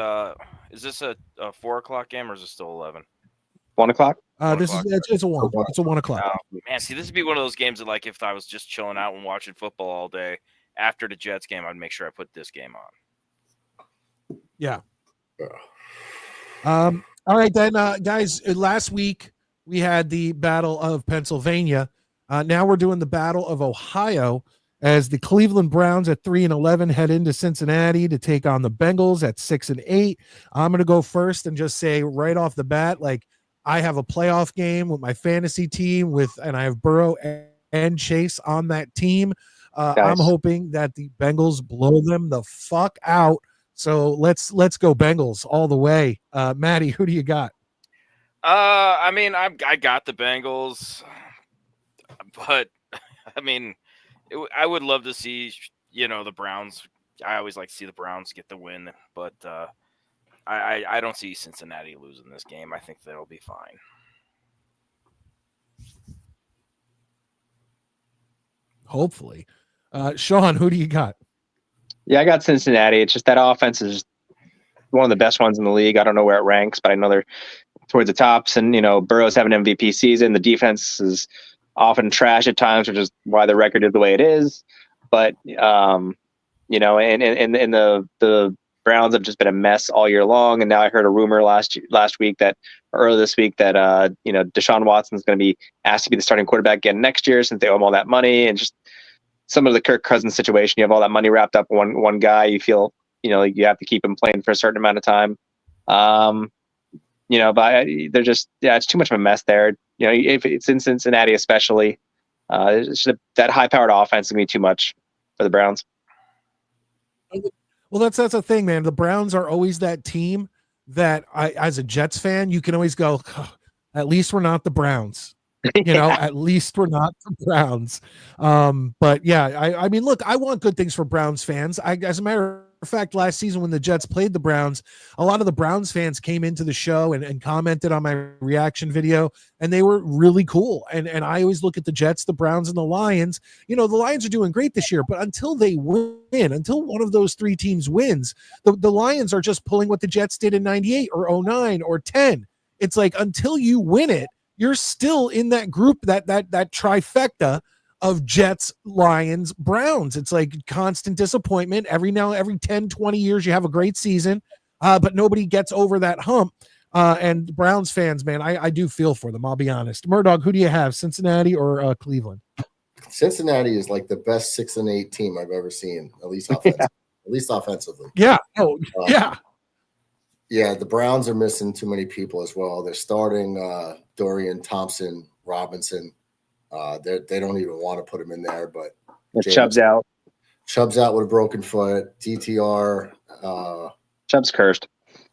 Is this a 4 o'clock game or is it still 11? 1 o'clock. It's a 1. It's a 1 o'clock. Oh, man, see, this would be one of those games that, like, if I was just chilling out and watching football all day after the Jets game, I'd make sure I put this game on. Yeah. All right, then, guys. Last week we had the Battle of Pennsylvania. Now we're doing the Battle of Ohio as the Cleveland Browns at 3-11 head into Cincinnati to take on the Bengals at 6-8. I'm going to go first and just say right off the bat, like I have a playoff game with my fantasy team and I have Burrow and Chase on that team. I'm hoping that the Bengals blow them the fuck out. So let's go Bengals all the way. Maddie, who do you got? I mean, I got the Bengals, but I mean, I would love to see, the Browns. I always like to see the Browns get the win, but I don't see Cincinnati losing this game. I think they'll be fine. Hopefully. Sean, who do you got? Yeah, I got Cincinnati. It's just that offense is one of the best ones in the league. I don't know where it ranks, but I know they're towards the tops. And, Burrow's having an MVP season. The defense is often trash at times, which is why the record is the way it is. But, and the Browns have just been a mess all year long. And now I heard a rumor earlier this week that, Deshaun Watson's going to be asked to be the starting quarterback again next year since they owe him all that money. And just some of the Kirk Cousins situation, you have all that money wrapped up in one guy. You feel, you have to keep him playing for a certain amount of time. But they're just, it's too much of a mess there. If it's in Cincinnati, especially, that high-powered offense is going to be too much for the Browns. Well, that's the thing, man. The Browns are always that team that as a Jets fan, you can always go, oh, at least we're not the Browns. At least we're not the Browns. But yeah, I mean, look, I want good things for Browns fans. As a matter of fact, last season when the Jets played the Browns, a lot of the Browns fans came into the show and commented on my reaction video, and they were really cool. And I always look at the Jets, the Browns, and the Lions. The Lions are doing great this year, but until they win, until one of those three teams wins, the Lions are just pulling what the Jets did in 98 or 09 or 10. It's like until you win it, you're still in that group, that trifecta of Jets, Lions, Browns. It's like constant disappointment. Every 10, 20 years, you have a great season, but nobody gets over that hump. And Browns fans, man, I do feel for them. I'll be honest. Murdoch, who do you have, Cincinnati or Cleveland? Cincinnati is like the best 6-8 team I've ever seen, at least offensively. Yeah. Oh, yeah. Yeah, the Browns are missing too many people as well. They're starting Dorian Thompson Robinson. They don't even want to put him in there, but Chubb's out. Chubb's out with a broken foot. DTR. Chubb's cursed.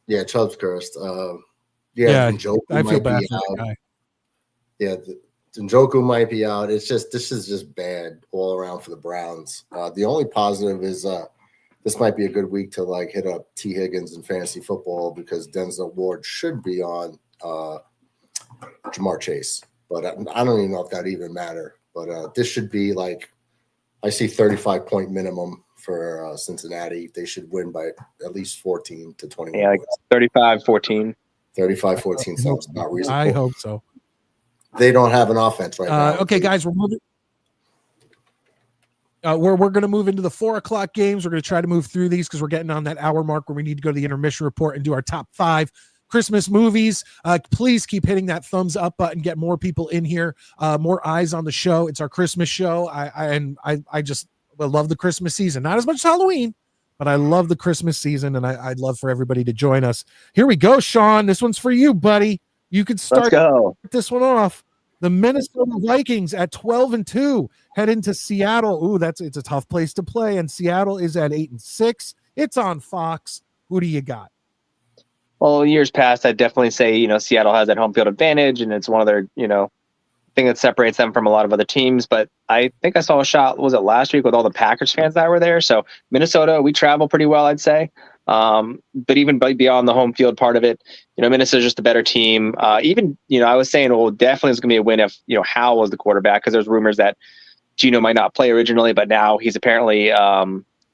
Yeah, Chubb's cursed. Njoku I feel bad for that guy. Yeah, Njoku might be out. This is just bad all around for the Browns. The only positive is this might be a good week to like hit up T. Higgins in fantasy football because Denzel Ward should be on Jamar Chase. But I don't even know if that even matter. But this should be like, I see 35-point minimum for Cincinnati. They should win by at least 14 to 21. Yeah, like 35-14. 35-14 sounds about reasonable. I hope so. They don't have an offense right now. Okay, guys, we're moving. We're going to move into the 4 o'clock games. We're going to try to move through these because we're getting on that hour mark where we need to go to the intermission report and do our top 5 Christmas movies. Please keep hitting that thumbs up button. Get more people in here, more eyes on the show. It's our Christmas show. I just love the Christmas season. Not as much as Halloween, but I love the Christmas season, and I'd love for everybody to join us. Here we go, Sean. This one's for you, buddy. You could start this one off. The Minnesota Vikings at 12-2 head into Seattle. Ooh, it's a tough place to play. And Seattle is at 8-6. It's on Fox. Who do you got? Well, years past, I'd definitely say, Seattle has that home field advantage and it's one of their, thing that separates them from a lot of other teams. But I think I saw a shot, was it last week, with all the Packers fans that were there? So Minnesota, we travel pretty well, I'd say. But even beyond the home field part of it, Minnesota's just a better team. Even, I was saying, well, definitely it's going to be a win if, Howell was the quarterback, because there's rumors that Geno might not play originally, but now he's apparently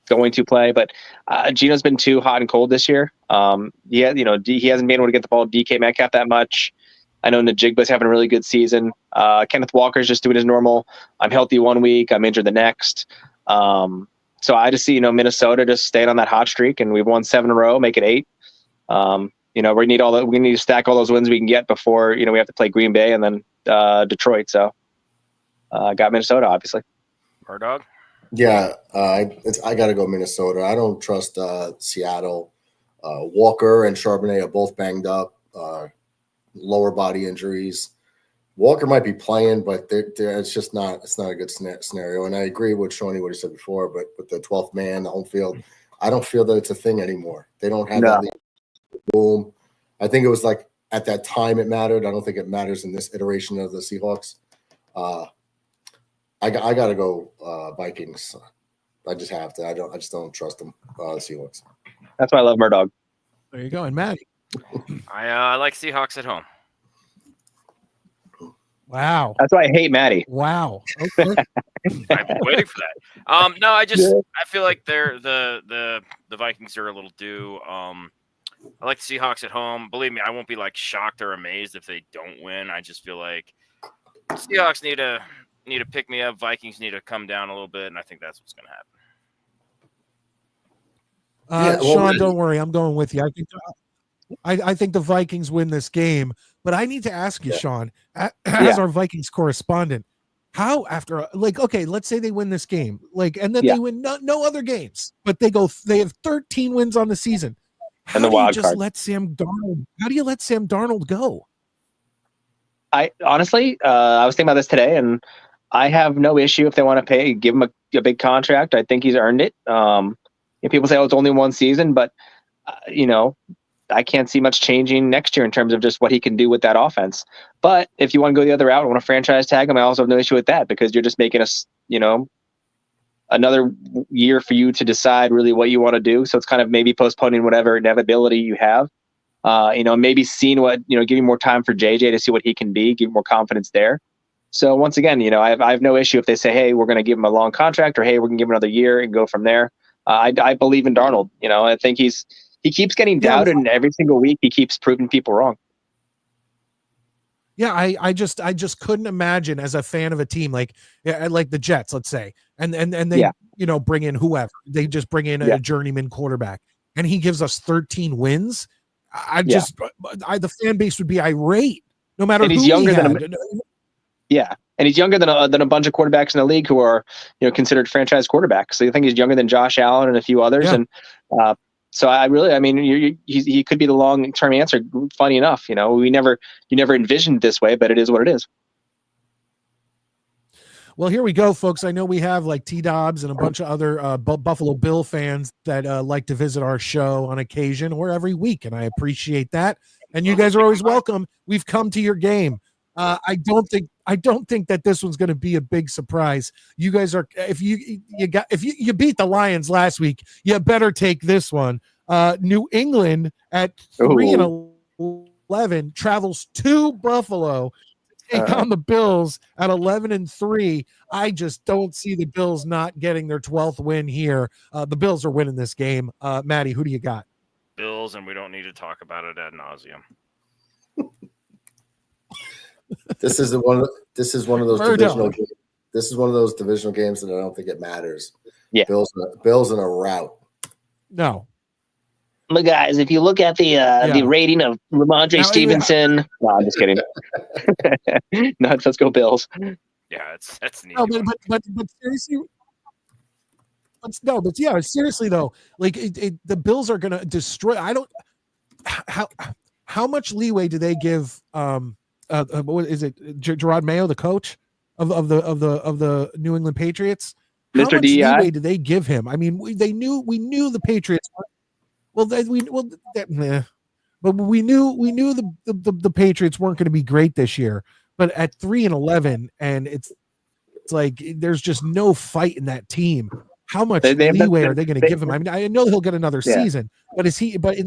going to play. But Geno's been too hot and cold this year. He hasn't been able to get the ball to DK Metcalf that much. I know Najigba's having a really good season. Kenneth Walker's just doing his normal, I'm healthy one week, I'm injured the next. So I just see, Minnesota just staying on that hot streak, and we've won 7 in a row, make it 8. We need to stack all those wins we can get before, we have to play Green Bay and then Detroit. So got Minnesota, obviously. Murdog? Yeah, I got to go Minnesota. I don't trust Seattle. Walker and Charbonnet are both banged up, lower body injuries. Walker might be playing, but it's just not. It's not a good scenario. And I agree with Shawnee what he said before. But with the 12th man, the home field, I don't feel that it's a thing anymore. They don't have that boom. I think it was like at that time it mattered. I don't think it matters in this iteration of the Seahawks. I got to go Vikings. I just have to. I just don't trust them. The Seahawks. That's why I love Murdog. There you go. And Matty. I like Seahawks at home. Wow. That's why I hate Matty. Wow. Okay. I've been waiting for that. No, I feel like the Vikings are a little due. I like the Seahawks at home. Believe me, I won't be like shocked or amazed if they don't win. I just feel like Seahawks need to pick me up. Vikings need to come down a little bit, and I think that's what's going to happen. Sean, don't worry. I'm going with you. I think the Vikings win this game, but I need to ask you, Sean, as our Vikings correspondent, how after let's say they win this game, and then they win no other games, but they have 13 wins on the season. How do you just let Sam Darnold? How do you let Sam Darnold go? I honestly, I was thinking about this today, and I have no issue if they want to give him a big contract. I think he's earned it. People say, it's only one season, but I can't see much changing next year in terms of just what he can do with that offense. But if you want to go the other route, I want to franchise tag him. I also have no issue with that, because you're just making us, another year for you to decide really what you want to do. So it's kind of maybe postponing whatever inevitability you have. Maybe seeing giving more time for JJ to see what he can be, give more confidence there. So once again, I have no issue if they say, hey, we're going to give him a long contract, or hey, we're going to give him another year and go from there. I believe in Darnold. I think he keeps getting doubted, and every single week he keeps proving people wrong. Yeah, I just couldn't imagine as a fan of a team like the Jets, let's say, and they bring in whoever. They just bring in a journeyman quarterback, and he gives us 13 wins. The fan base would be irate, no matter who younger than him. And he's younger than a bunch of quarterbacks in the league who are considered franchise quarterbnerbacks. So I think he's younger than Josh Allen and a few others, and so he could be the long-term answer. Funny enough, you never envisioned this way, but it is what it is. Well, here we go, folks. I know we have like T-Dobbs and a bunch of other Buffalo Bill fans that like to visit our show on occasion or every week, and I appreciate that. And you guys are always welcome. We've come to your game. I don't think that this one's going to be a big surprise. You guys are, if you beat the Lions last week, you better take this one. New England at 3-11 travels to Buffalo to take on the Bills at 11-3. I just don't see the Bills not getting their 12th win here. The Bills are winning this game. Matty, who do you got? Bills, and we don't need to talk about it ad nauseum. This is one of those divisional games. This is one of those divisional games that I don't think it matters. Yeah, Bills in a rout. No, but guys, if you look at the rating of Ramondre Stevenson, no, I'm just kidding. No, let's go Bills. Yeah, that's neat. No, but seriously. Seriously though, the Bills are going to destroy. How much leeway do they give? What is it? Gerard Mayo, the coach of the New England Patriots. How Mr. much DEI? leeway do they give him? I mean, we knew the Patriots. But we knew the Patriots weren't going to be great this year. but at 3-11, and it's like there's just no fight in that team. How much leeway are they going to give him? I mean, I know he'll get another season, but is he? But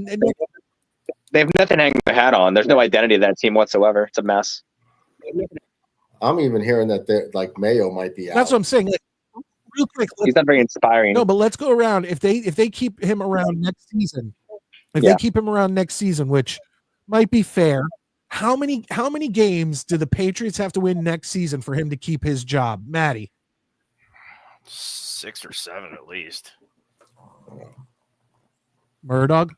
they have nothing hanging their hat on. There's no identity of that team whatsoever. It's a mess. I'm even hearing that like Mayo might be out. That's what I'm saying. Like, real quick, he's not very inspiring. No, but let's go around. If they keep him around next season, they keep him around next season, which might be fair. How many games do the Patriots have to win next season for him to keep his job, Matty? 6 or 7 at least. Murdog?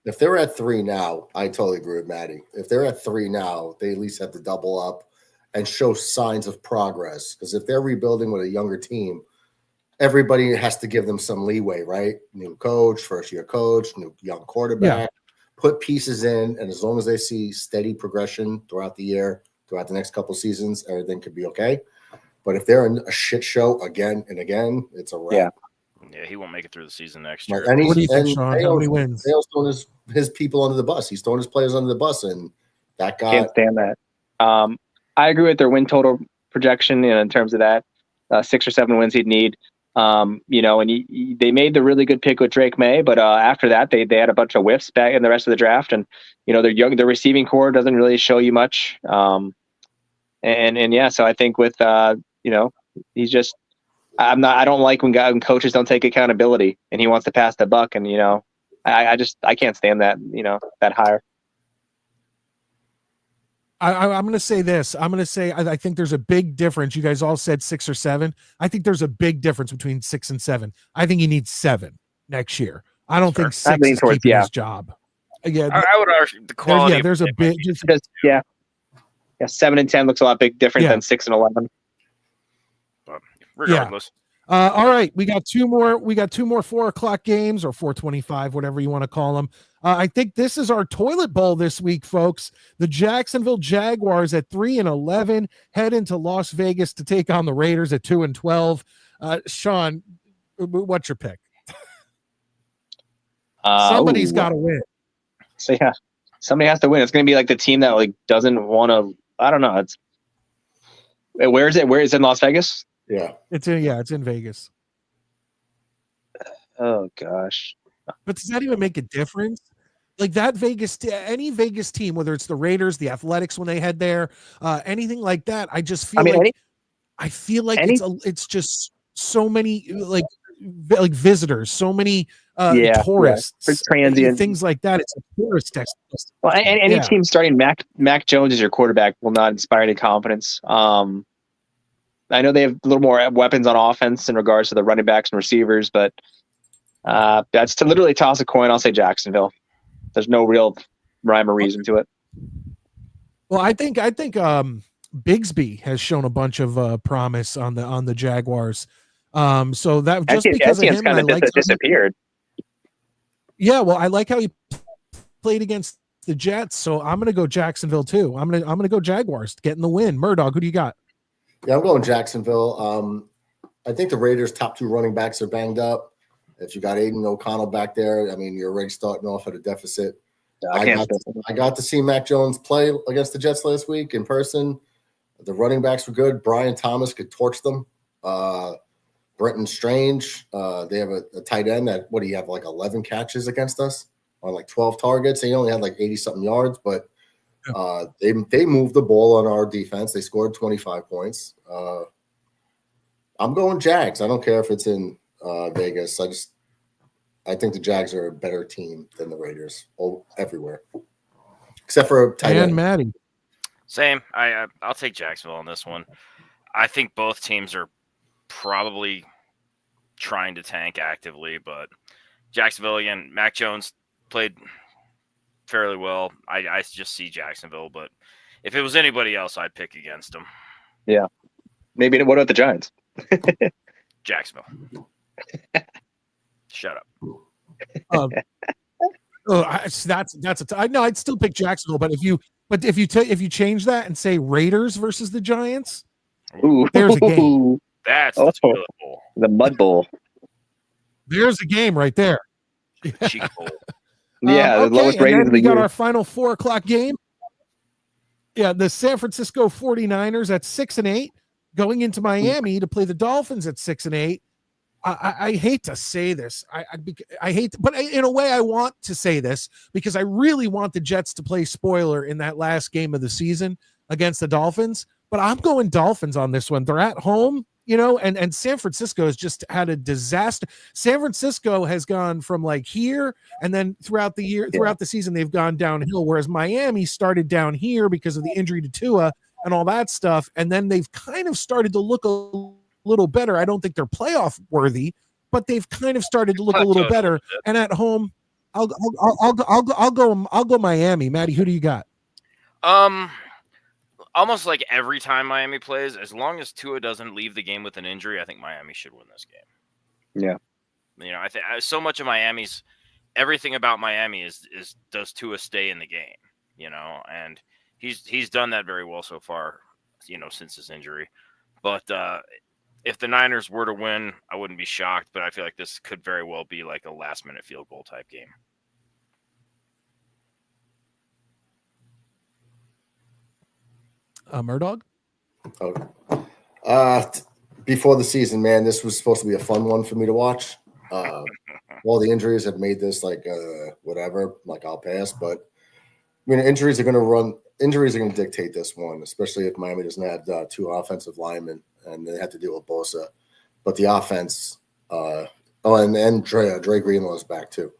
If they're at 3 now, I totally agree with Matty. If they're at 3 now, they at least have to double up and show signs of progress. Because if they're rebuilding with a younger team, everybody has to give them some leeway, right? New coach, first-year coach, new young quarterback. Put pieces in, and as long as they see steady progression throughout the year, throughout the next couple of seasons, everything could be okay. But if they're in a shit show again and again, it's a wrap. Yeah, he won't make it through the season next year. What do you think, Sean? How many wins? Dale's throwing his people under the bus. He's throwing his players under the bus, and that guy can't stand that. I agree with their win total projection in terms of that 6 or 7 wins he'd need. And they made the really good pick with Drake May, but after that they had a bunch of whiffs back in the rest of the draft, and their receiving core doesn't really show you much. So I think with he's just I don't like when coaches don't take accountability and he wants to pass the buck, and I can't stand that that hire. I'm going to say this. I'm going to say I think there's a big difference. You guys all said 6 or 7. I think there's a big difference between 6 and 7. I think he needs 7 next year. I don't think 6 is keeping his job. Yeah, I would argue the quality. There's a big. 7 and 10 looks a lot different than 6 and 11. But regardless. All right, we got 2 more. We got 2 more 4:00 games, or 4:25, whatever you want to call them. I think this is our toilet bowl this week, folks. The Jacksonville Jaguars at 3-11 head into Las Vegas to take on the Raiders at 2-12. Sean, what's your pick? Somebody's got to win. So somebody has to win. It's going to be like the team that doesn't want to. I don't know. Where is it? Where is it in Las Vegas? Yeah, it's in Vegas. Oh gosh. But does that even make a difference? Like that any Vegas team, whether it's the Raiders, the Athletics when they head there, anything like that, I just feel it's just so many like visitors, so many tourists, transient things like that. It's a tourist destination. Well, any team starting Mac Jones as your quarterback will not inspire any confidence. I know they have a little more weapons on offense in regards to the running backs and receivers, but that's to literally toss a coin. I'll say Jacksonville. There's no real rhyme or reason to it. Well, I think Bigsby has shown a bunch of promise on the Jaguars. So that just because of him, kind of disappeared. Yeah, well, I like how he played against the Jets, so I'm going to go Jacksonville too. I'm going to go Jaguars getting the win. Murdog, who do you got? Yeah, I'm going Jacksonville. I think the Raiders' top 2 running backs are banged up. If you got Aiden O'Connell back there, I mean, you're already starting off at a deficit. I got to see Mac Jones play against the Jets last week in person. The running backs were good. Brian Thomas could torch them. Brenton Strange, they have a tight end that, 11 catches against us on 12 targets. He only had 80-something yards, but they moved the ball on our defense. They scored 25 points. I'm going Jags. I don't care if it's in Vegas. I think the Jags are a better team than the Raiders everywhere, except for tight end. Matty. Same. I'll take Jacksonville on this one. I think both teams are probably trying to tank actively, but Jacksonville again. Mac Jones played fairly well. I just see Jacksonville, but if it was anybody else, I'd pick against them. Yeah, maybe. What about the Giants? Jacksonville. Shut up. I'd still pick Jacksonville, but if you change that and say Raiders versus the Giants, there's a game. That's the Mud Bowl. There's a game right there. Cheek Bowl. Yeah, the lowest rating. We got our final 4:00 game. Yeah, the San Francisco 49ers at 6-8, going into Miami to play the Dolphins at 6-8. I hate to say this. I hate, but in a way, I want to say this because I really want the Jets to play spoiler in that last game of the season against the Dolphins. But I'm going Dolphins on this one. They're at home, and San Francisco has just had a disaster. San Francisco has gone from like here, and then throughout the season, they've gone downhill. Whereas Miami started down here because of the injury to Tua and all that stuff, and then they've kind of started to look a little better. I don't think they're playoff worthy, but they've kind of started to look a little better. And at home, I'll go Miami. Maddie, who do you got? Almost like every time Miami plays, as long as Tua doesn't leave the game with an injury, I think Miami should win this game. Yeah. I think so much of Miami's everything about Miami is does Tua stay in the game, and he's done that very well so far, since his injury. But if the Niners were to win, I wouldn't be shocked, but I feel like this could very well be like a last-minute field goal type game. Murdoch? Before the season, man, this was supposed to be a fun one for me to watch. All the injuries have made this whatever, like I'll pass. But injuries are going to dictate this one, especially if Miami doesn't have two offensive linemen and they have to deal with Bosa. But the offense, and Dre Greenlaw is back too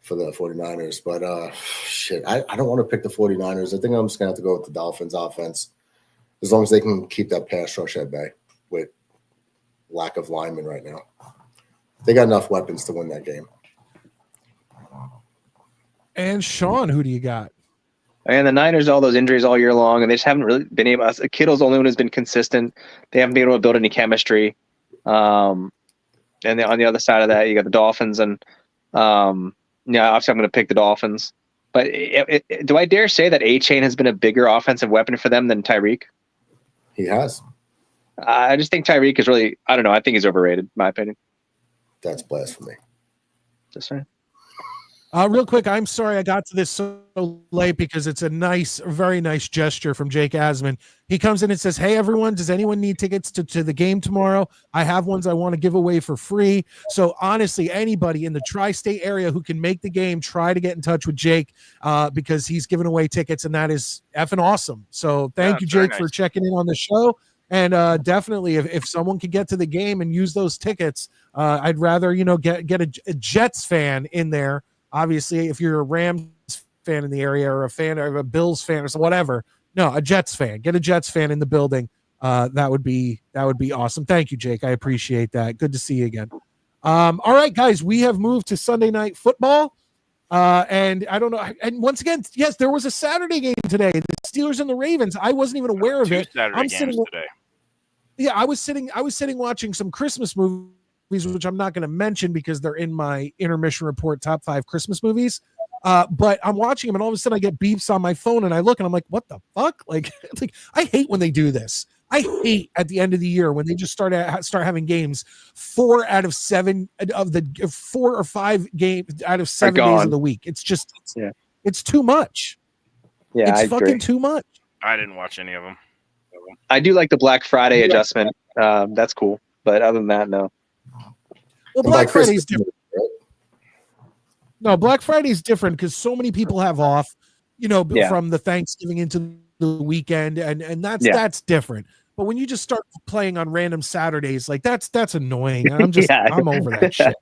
for the 49ers. But I don't want to pick the 49ers. I think I'm just going to have to go with the Dolphins offense as long as they can keep that pass rush at bay with lack of linemen right now. They got enough weapons to win that game. And Sean, who do you got? And the Niners, all those injuries all year long, and they just haven't really been able. Kittle's the only one who's been consistent. They haven't been able to build any chemistry. And on the other side of that, you got the Dolphins, and obviously I'm going to pick the Dolphins. But do I dare say that A-Chain has been a bigger offensive weapon for them than Tyreek? He has. I just think Tyreek is really. I don't know. I think he's overrated, in my opinion. That's blasphemy. Just saying. Real quick, I'm sorry I got to this so late because it's a very nice gesture from Jake Asman. He comes in and says, "Hey, everyone, does anyone need tickets to the game tomorrow? I have ones I want to give away for free." So honestly, anybody in the tri-state area who can make the game, try to get in touch with Jake because he's giving away tickets, and that is effing awesome. So thank you, Jake, for checking in on the show. And definitely, if someone can get to the game and use those tickets, I'd rather get a Jets fan in there. Obviously, if you're a Rams fan in the area or a fan or a Bills fan or whatever, no, a Jets fan. Get a Jets fan in the building. That would be awesome. Thank you, Jake. I appreciate that. Good to see you again. All right, guys, we have moved to Sunday Night Football. And I don't know. And once again, yes, there was a Saturday game today. The Steelers and the Ravens. I wasn't even aware of it. I'm sitting today. Yeah, I was sitting watching some Christmas movies, which I'm not going to mention because they're in my intermission report top 5 Christmas movies. But I'm watching them, and all of a sudden I get beeps on my phone, and I look, and I'm like, "What the fuck?" Like I hate when they do this. I hate at the end of the year when they just start having games 4 out of 7 of the 4 or 5 games out of 7 days of the week. It's just it's too much. Yeah, it's I fucking agree. Too much. I didn't watch any of them. I do like the Black Friday adjustment. That's cool. But other than that, no. Well, Black Friday's different. No, Black Friday's different because so many people have off, from the Thanksgiving into the weekend, and that's different. But when you just start playing on random Saturdays, like that's annoying. I'm over that shit.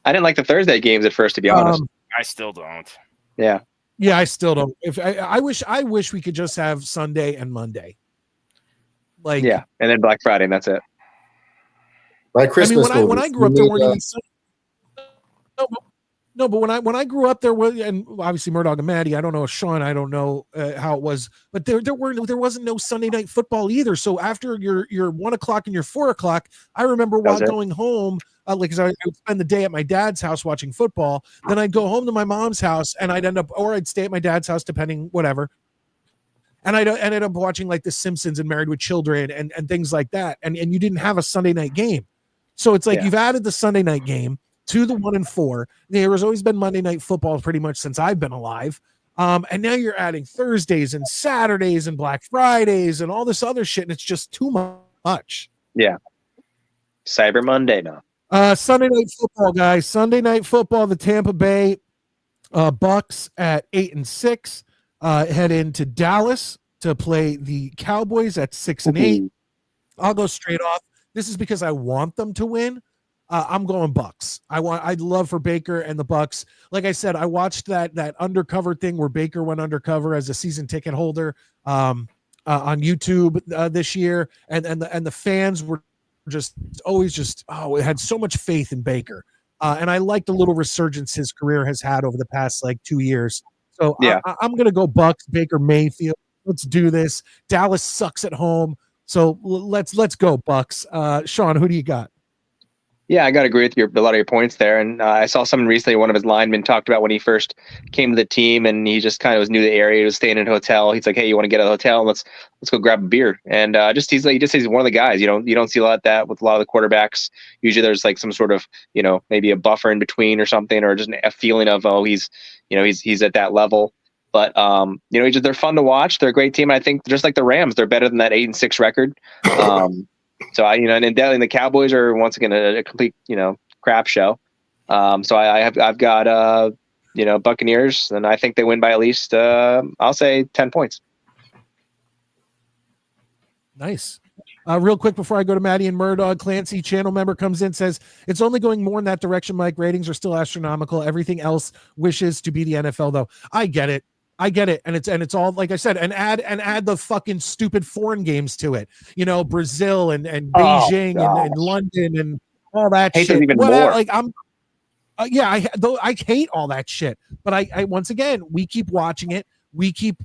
I didn't like the Thursday games at first, to be honest. I still don't. Yeah. Yeah, I still don't. I wish we could just have Sunday and Monday. And then Black Friday, and that's it. Like Christmas. When I grew up, there weren't even. No, but when I grew up, there was, and obviously Murdoch and Maddie. I don't know Sean. I don't know how it was, but there wasn't no Sunday Night Football either. So after your 1 o'clock and your 4 o'clock, I remember going home. Because I would spend the day at my dad's house watching football. Then I'd go home to my mom's house, and I'd stay at my dad's house, depending, whatever. And I ended up watching like The Simpsons and Married with Children and things like that. And you didn't have a Sunday night game. So it's like you've added the Sunday night game to the 1 and 4. There has always been Monday Night Football pretty much since I've been alive. And now you're adding Thursdays and Saturdays and Black Fridays and all this other shit, and it's just too much. Yeah. Cyber Monday now. Sunday night football, guys. Sunday night football. The Tampa Bay Bucks at 8-6 head into Dallas to play the Cowboys at 6-8. I'll go straight off. This is because I want them to win. I'm going Bucks. I'd love for Baker and the Bucks. Like I said, I watched that undercover thing where Baker went undercover as a season ticket holder on YouTube this year, and the fans were just always it had so much faith in Baker, and I like the little resurgence his career has had over the past 2 years. So yeah, I'm gonna go Bucks. Baker Mayfield. Let's do this. Dallas sucks at home, so let's go Bucks. Sean, who do you got? Yeah, I got to agree with a lot of your points there. And I saw someone recently, one of his linemen talked about when he first came to the team and he just kind of was new to the area. He was staying in a hotel. He's like, hey, you want to get out of the hotel? Let's go grab a beer. And he's one of the guys. You don't see a lot of that with a lot of the quarterbacks. Usually there's some sort of, maybe a buffer in between or something, or just a feeling of, he's at that level. But they're fun to watch. They're a great team. I think just like the Rams, they're better than that 8-6 record. So and the Cowboys are once again a complete, crap show. So I've got Buccaneers, and I think they win by at least I'll say 10 points. Nice. Real quick before I go to Maddie and Murdoch, Clancy, channel member, comes in, says it's only going more in that direction, Mike. Ratings are still astronomical. Everything else wishes to be the NFL, though. I get it. And it's all, like I said, and add the fucking stupid foreign games to it. Brazil and Beijing and London and all that shit. Even more. I hate all that shit. But I once again, we keep watching it. We keep,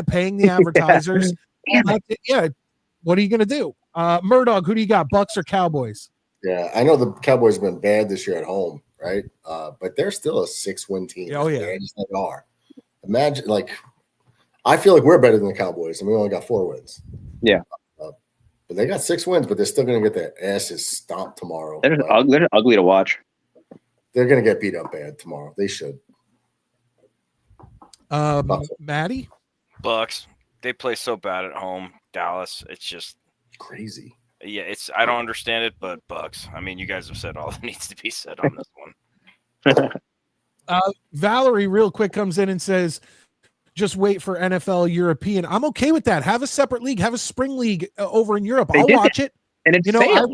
paying the advertisers. Yeah. What are you gonna do? Murdoch, who do you got? Bucks or Cowboys? Yeah, I know the Cowboys have been bad this year at home, right? But they're still a 6-win team. Oh yeah, as they are. Imagine, I feel like we're better than the Cowboys, and we only got 4 wins. Yeah, but they got 6 wins, but they're still going to get their asses stomped tomorrow. They're ugly to watch. They're going to get beat up bad tomorrow. They should. Maddie? Bucks. They play so bad at home. Dallas, it's just crazy. Yeah, I don't understand it, but Bucks. I mean, you guys have said all that needs to be said on this one. Valerie, real quick, comes in and says, just wait for NFL European. I'm okay with that. Have a separate league. Have a spring league over in Europe. I'll watch it. And it's failed.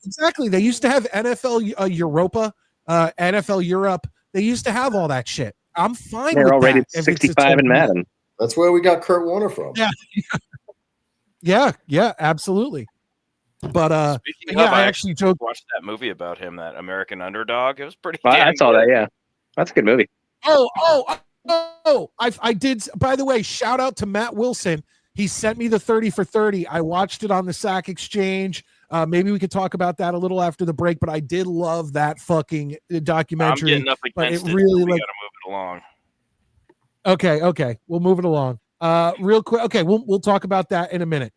Exactly. They used to have NFL Europa, NFL Europe. They used to have all that shit. I'm fine with that. They're already 65 in Madden. That's where we got Kurt Warner from. Yeah. Yeah, absolutely. But I actually watched that movie about him, that American Underdog. It was pretty. I saw that. Yeah, that's a good movie. I did. By the way, shout out to Matt Wilson. He sent me the 30 for 30. I watched it on the Sack Exchange. Maybe we could talk about that a little after the break. But I did love that fucking documentary. I'm getting up against it. Really, we gotta move it along. Okay, we'll move it along. Real quick. Okay, we'll talk about that in a minute.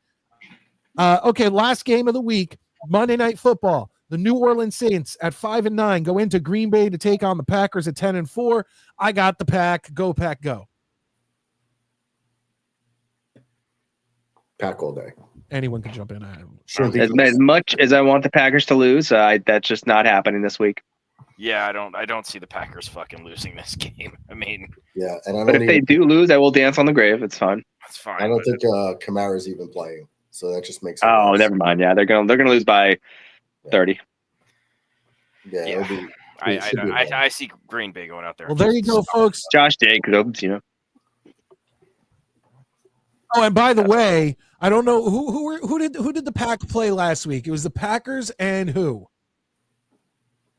Okay, last game of the week, Monday Night Football. The New Orleans Saints at 5-9 go into Green Bay to take on the Packers at 10-4. I got the Pack. Go Pack, go. Pack all day. Anyone can jump in. As much as I want the Packers to lose, that's just not happening this week. Yeah, I don't see the Packers fucking losing this game. I mean, yeah, but if they do lose, I will dance on the grave. It's fine. That's fine. I don't think Kamara's even playing, so that just makes. Oh, never mind. Yeah, they're gonna lose by 30. Yeah. I see Green Bay going out there. Well, there you go, folks. Josh Jacobs, Oh, and by the way, I don't know who did the Pack play last week. It was the Packers and who?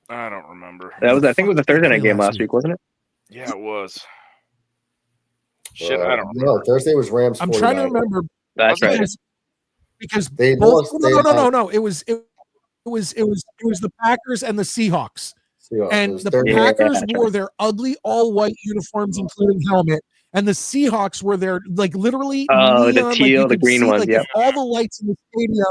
I don't remember. I think it was the Thursday night game last week, wasn't it? Yeah, it was. Shit, I don't remember. No, Thursday was Rams. I'm trying to remember. That's right. Because they both, lost. No. It was the Packers and the Seahawks. And the Packers wore their ugly all white uniforms, including helmet, and the Seahawks were their literally neon, the teal, the green ones. Yeah, if all the lights in the stadium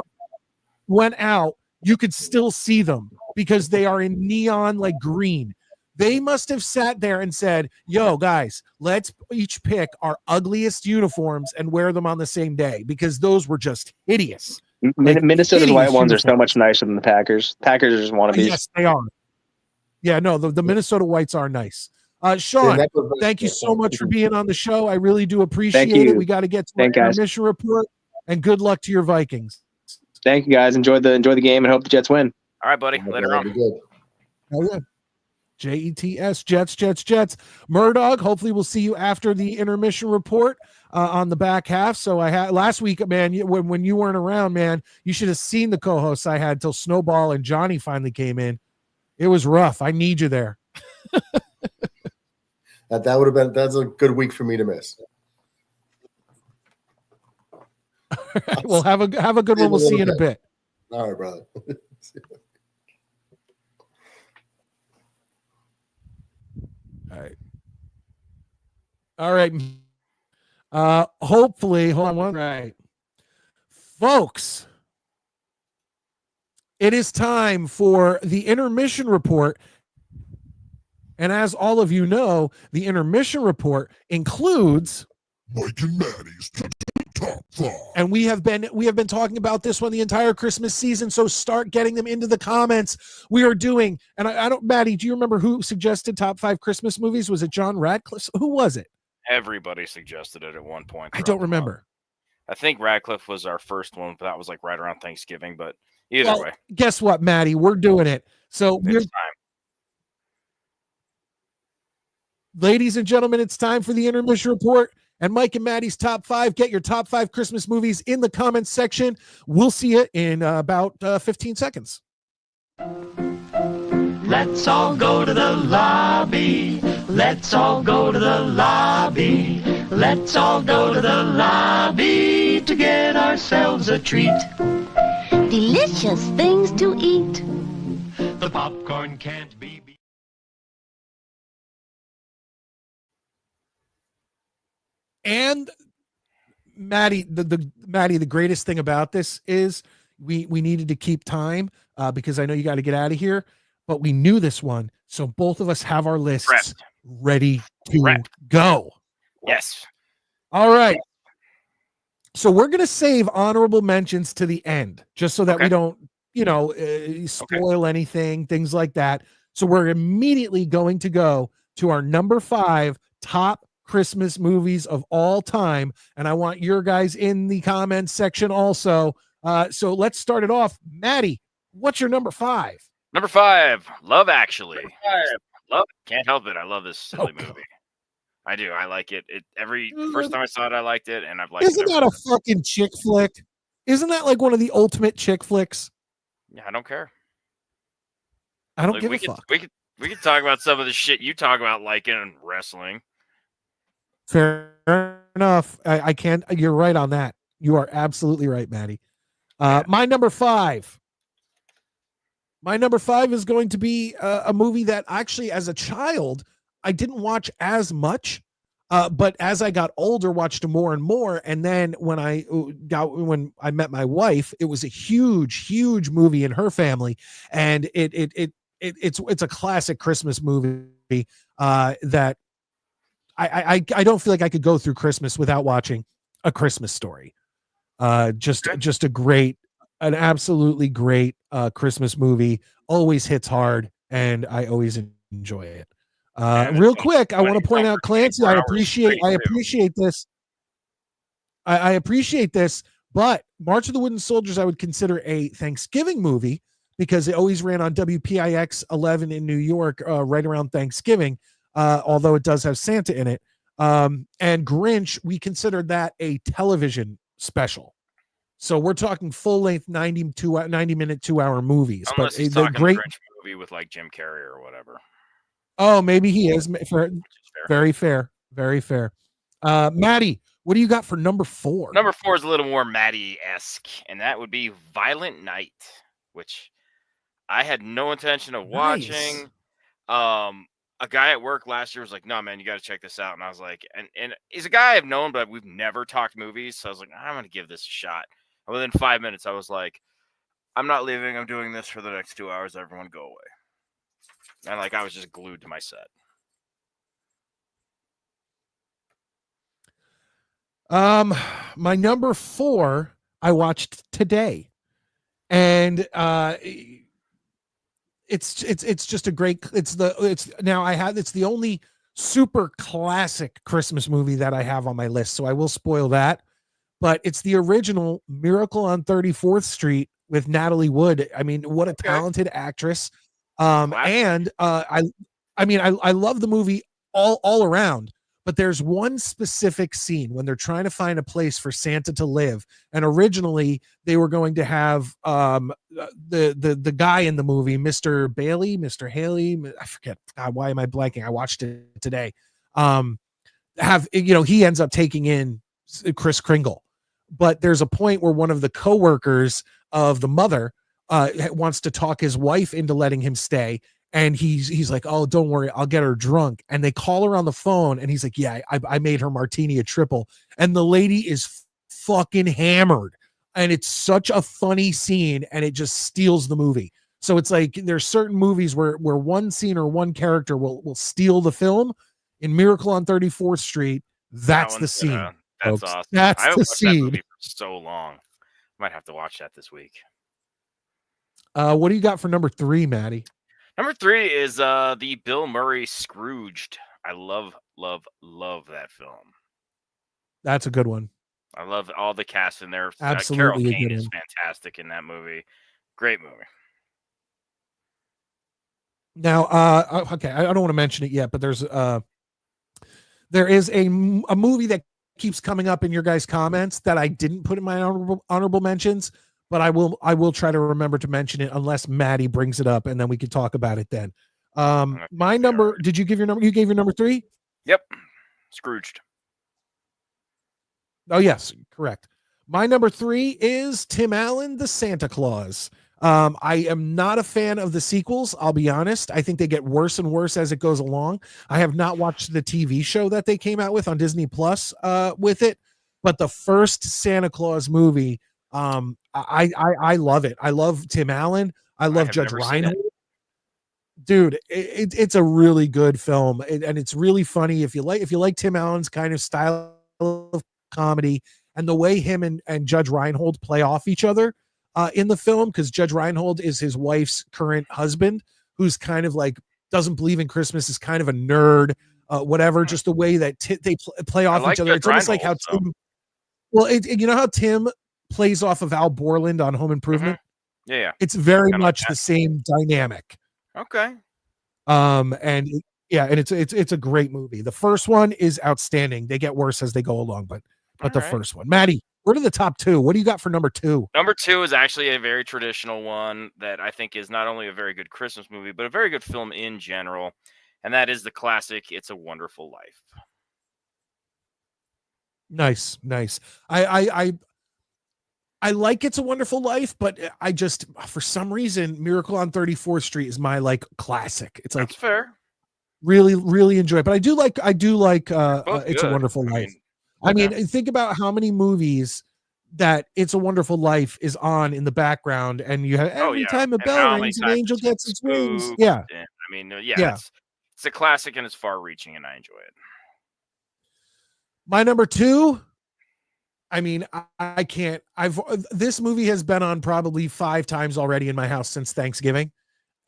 went out, you could still see them because they are in neon green. They must have sat there and said, yo, guys, let's each pick our ugliest uniforms and wear them on the same day, because those were just hideous. Like, Minnesota's white ones are so uniforms. much nicer than the Packers. Packers are just wannabes. Yes, they are. Yeah, no, the Minnesota whites are nice. Sean, thank you so much for being on the show. I really do appreciate it. We got to get to our intermission report, and good luck to your Vikings. Thank you, guys. Enjoy the game and hope the Jets win. All right, buddy. Later on. Oh, yeah. Jets, Jets. Murdoch, hopefully we'll see you after the intermission report on the back half. So I had last week, man, when you weren't around, man, you should have seen the co-hosts I had till Snowball and Johnny finally came in. It was rough. I need you there. That would have been, that's a good week for me to miss. Right, well, have a good one. We'll see you in a bit. All right, brother. All right. Hopefully, hold on one right. Folks, it is time for the intermission report. And as all of you know, the intermission report includes Mike and Maddie's top 5. And we have been talking about this one the entire Christmas season. So start getting them into the comments. We are doing, and I don't, Maddie, do you remember who suggested top 5 Christmas movies? Was it John Radcliffe? Who was it? Everybody suggested it at one point. I don't remember. I think Radcliffe was our first one, but that was like right around Thanksgiving. But either way, guess what, Maddie? We're doing it. So it's time. Ladies and gentlemen, it's time for the intermission report and Mike and Maddie's top 5. Get your top 5 Christmas movies in the comments section. We'll see you in about 15 seconds. Let's all go to the lobby. Let's all go to the lobby. Let's all go to the lobby to get ourselves a treat. Delicious things to eat. The popcorn can't be beat. And Maddie, the greatest thing about this is we needed to keep time because I know you got to get out of here, but we knew this one. So both of us have our lists ready to go. Yes. All right. So we're going to save honorable mentions to the end, just so that we don't, spoil anything, things like that. So we're immediately going to go to our number 5 top Christmas movies of all time. And I want your guys in the comments section also. So let's start it off. Maddie, what's your number 5? Number 5, Love Actually. Can't help it. I love this silly movie. I do. I like it. First time I saw it, I liked it, and I've liked it. Isn't that a fucking chick flick? Isn't that like one of the ultimate chick flicks? Yeah, I don't care. I don't give a fuck. We could talk about some of the shit you talk about liking and wrestling. Fair enough. I can't. You're right on that. You are absolutely right, Maddie. My number 5. My number 5 is going to be a movie that actually, as a child, I didn't watch as much, but as I got older, watched more and more. And then when I met my wife, it was a huge, huge movie in her family, and it's a classic Christmas movie that I don't feel like I could go through Christmas without watching A Christmas Story. Just an absolutely great Christmas movie. Always hits hard, and I always enjoy it. Real quick, I want to point out, Clancy, I appreciate this. I appreciate this, but March of the Wooden Soldiers I would consider a Thanksgiving movie because it always ran on WPIX 11 in New York right around Thanksgiving, although it does have Santa in it. And Grinch, we considered that a television special. So we're talking full-length 90-minute, 2-hour movies. Unless he's talking a Grinch movie with like Jim Carrey or whatever. Oh, maybe he is. Very fair. Very fair. Maddie, what do you got for number 4? Number 4 is a little more Maddie-esque, and that would be Violent Night, which I had no intention of watching. A guy at work last year was like, "No, man, you got to check this out." And I was like, and he's a guy I've known, but we've never talked movies. So I was like, I'm going to give this a shot. And within 5 minutes, I was like, I'm not leaving. I'm doing this for the next 2 hours. Everyone go away. And like I was just glued to my set. My number 4 I watched today, and it's just a great. It's the only super classic Christmas movie that I have on my list, so I will spoil that. But it's the original Miracle on 34th Street with Natalie Wood. I mean, what a talented actress. And I love the movie all around. But there's one specific scene when they're trying to find a place for Santa to live. And originally they were going to have the guy in the movie, Mr. Bailey, Mr. Haley, I forget. God, why am I blanking? I watched it today. He ends up taking in Kris Kringle. But there's a point where one of the coworkers of the mother wants to talk his wife into letting him stay. And he's like, oh, don't worry, I'll get her drunk. And they call her on the phone, and he's like, yeah, I made her martini a triple. And the lady is fucking hammered. And it's such a funny scene, and it just steals the movie. So it's like there's certain movies where one scene or one character will steal the film. In Miracle on 34th Street, that's the scene. That's folks. awesome. That's I haven't the watched that scene. movie for so long. Might have to watch that this week. What do you got for number 3, Maddie? Number 3 is the Bill Murray Scrooged. I love that film. That's a good one. I love all the cast in there. Absolutely, Carol a Kane good is one. fantastic in that movie. Great movie. Now, okay, I don't want to mention it yet, but there is a movie that keeps coming up in your guys' comments that I didn't put in my honorable mentions, but I will try to remember to mention it unless Maddie brings it up, and then we can talk about it then. My number, did you give your number? You gave your number 3? Yep. Scrooged. Oh, yes, correct. My number 3 is Tim Allen, the Santa Claus. I am not a fan of the sequels. I'll be honest. I think they get worse and worse as it goes along. I have not watched the TV show that they came out with on Disney Plus with it, but the first Santa Claus movie, I love it. I love Tim Allen. I love Judge Reinhold. Dude, it's a really good film, and it's really funny if you like Tim Allen's kind of style of comedy and the way him and Judge Reinhold play off each other in the film, because Judge Reinhold is his wife's current husband, who's kind of like doesn't believe in Christmas, is kind of a nerd, whatever. Just the way that they play off each other. It's almost like how Tim. Well, you know how Tim plays off of Al Borland on Home Improvement. Mm-hmm. Yeah. It's very much the same dynamic. Okay. And it's a great movie. The first one is outstanding. They get worse as they go along, but the first one. Maddie, we're to the top 2. What do you got for number 2? Number 2 is actually a very traditional one that I think is not only a very good Christmas movie, but a very good film in general. And that is the classic It's a Wonderful Life. Nice. I like It's a Wonderful Life, but I just, for some reason, Miracle on 34th Street is my like classic. It's like that's fair. Really, really enjoy it. But I do like It's a Wonderful Life. I mean, think about how many movies that It's a Wonderful Life is on in the background, and you have every time a bell rings, an angel gets its wings. Yeah. And, I mean, it's a classic and it's far reaching, and I enjoy it. My number 2, I mean, I can't. This movie has been on probably 5 times already in my house since Thanksgiving,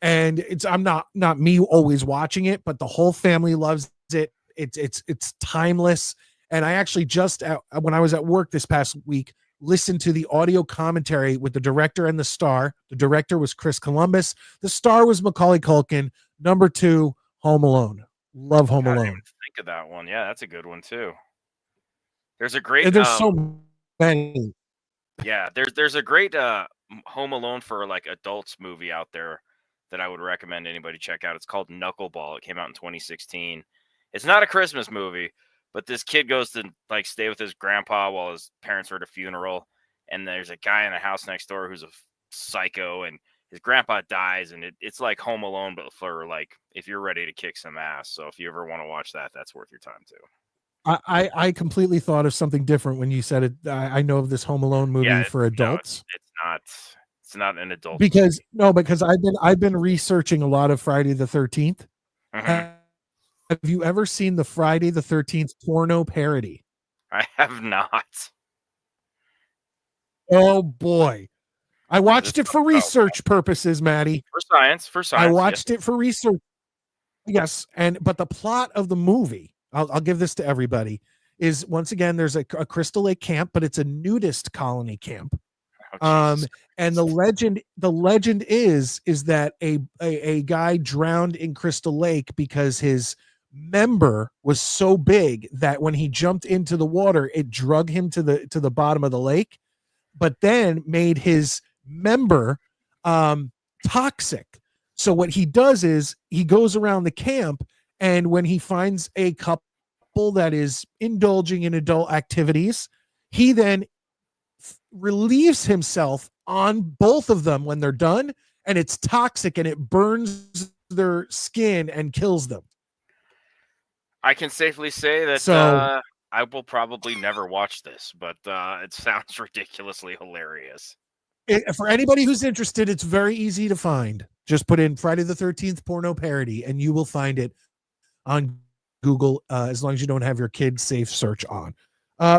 and I'm not me always watching it, but the whole family loves it. It's timeless. And I actually just when I was at work this past week, listened to the audio commentary with the director and the star. The director was Chris Columbus. The star was Macaulay Culkin. Number 2, Home Alone. Love Home Alone. I didn't think of that one. Yeah, that's a good one too. There's a great. There's so many. Yeah, there's a great Home Alone for like adults movie out there that I would recommend anybody check out. It's called Knuckleball. It came out in 2016. It's not a Christmas movie, but this kid goes to like stay with his grandpa while his parents are at a funeral, and there's a guy in the house next door who's a psycho, and his grandpa dies, and it's like Home Alone, but for like if you're ready to kick some ass. So if you ever want to watch that, that's worth your time too. I completely thought of something different when you said it. I know of this Home Alone movie for adults. No, it's It's not an adult because I've been researching a lot of Friday the 13th. movie. Have you ever seen the Friday the 13th porno parody? I have not. Oh boy. I watched this it for about? research purposes, Maddie. For science. I watched it for research. Yes, but the plot of the movie, I'll give this to everybody, is once again there's a Crystal Lake camp, but it's a nudist colony camp. And the legend is that a guy drowned in Crystal Lake because his member was so big that when he jumped into the water, it drug him to the bottom of the lake, but then made his member toxic. So what he does is he goes around the camp, and when he finds a couple that is indulging in adult activities, he then relieves himself on both of them when they're done, and it's toxic and it burns their skin and kills them. I can safely say that So- I will probably never watch this, but it sounds ridiculously hilarious. For anybody who's interested, it's very easy to find. Just put in Friday the 13th porno parody and you will find it on Google, as long as you don't have your kid safe search on.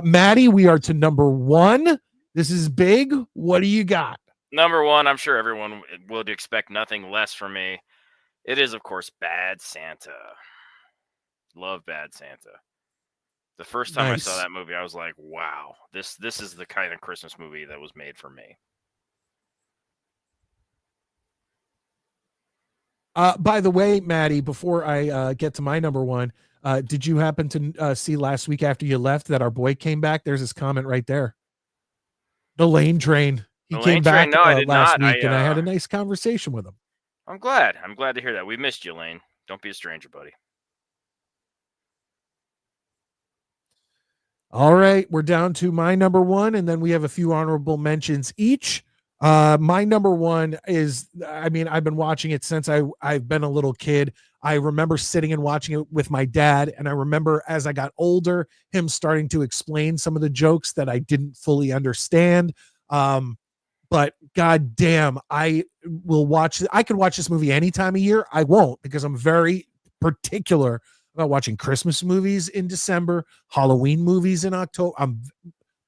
Maddie, we are to number 1. This is big. What do you got? Number 1, I'm sure everyone would expect nothing less from me. It is, of course, Bad Santa. Love Bad Santa. The first time Nice. I saw that movie, I was like, wow, this is the kind of Christmas movie that was made for me. By the way, Maddie, before I get to my number 1, did you happen to see last week after you left that our boy came back? There's his comment right there. The Lane Train. He The came Lane back Train? No, I did last not. week, and I had a nice conversation with him. I'm glad. I'm glad to hear that. We missed you, Lane. Don't be a stranger, buddy. All right, we're down to my number 1, and then we have a few honorable mentions each. My number 1 is, I mean, I've been watching it since I've been a little kid. I remember sitting and watching it with my dad, and I remember as I got older, him starting to explain some of the jokes that I didn't fully understand. But god damn, I will watch. I could watch this movie any time of year. I won't, because I'm very particular about watching Christmas movies in December, Halloween movies in October.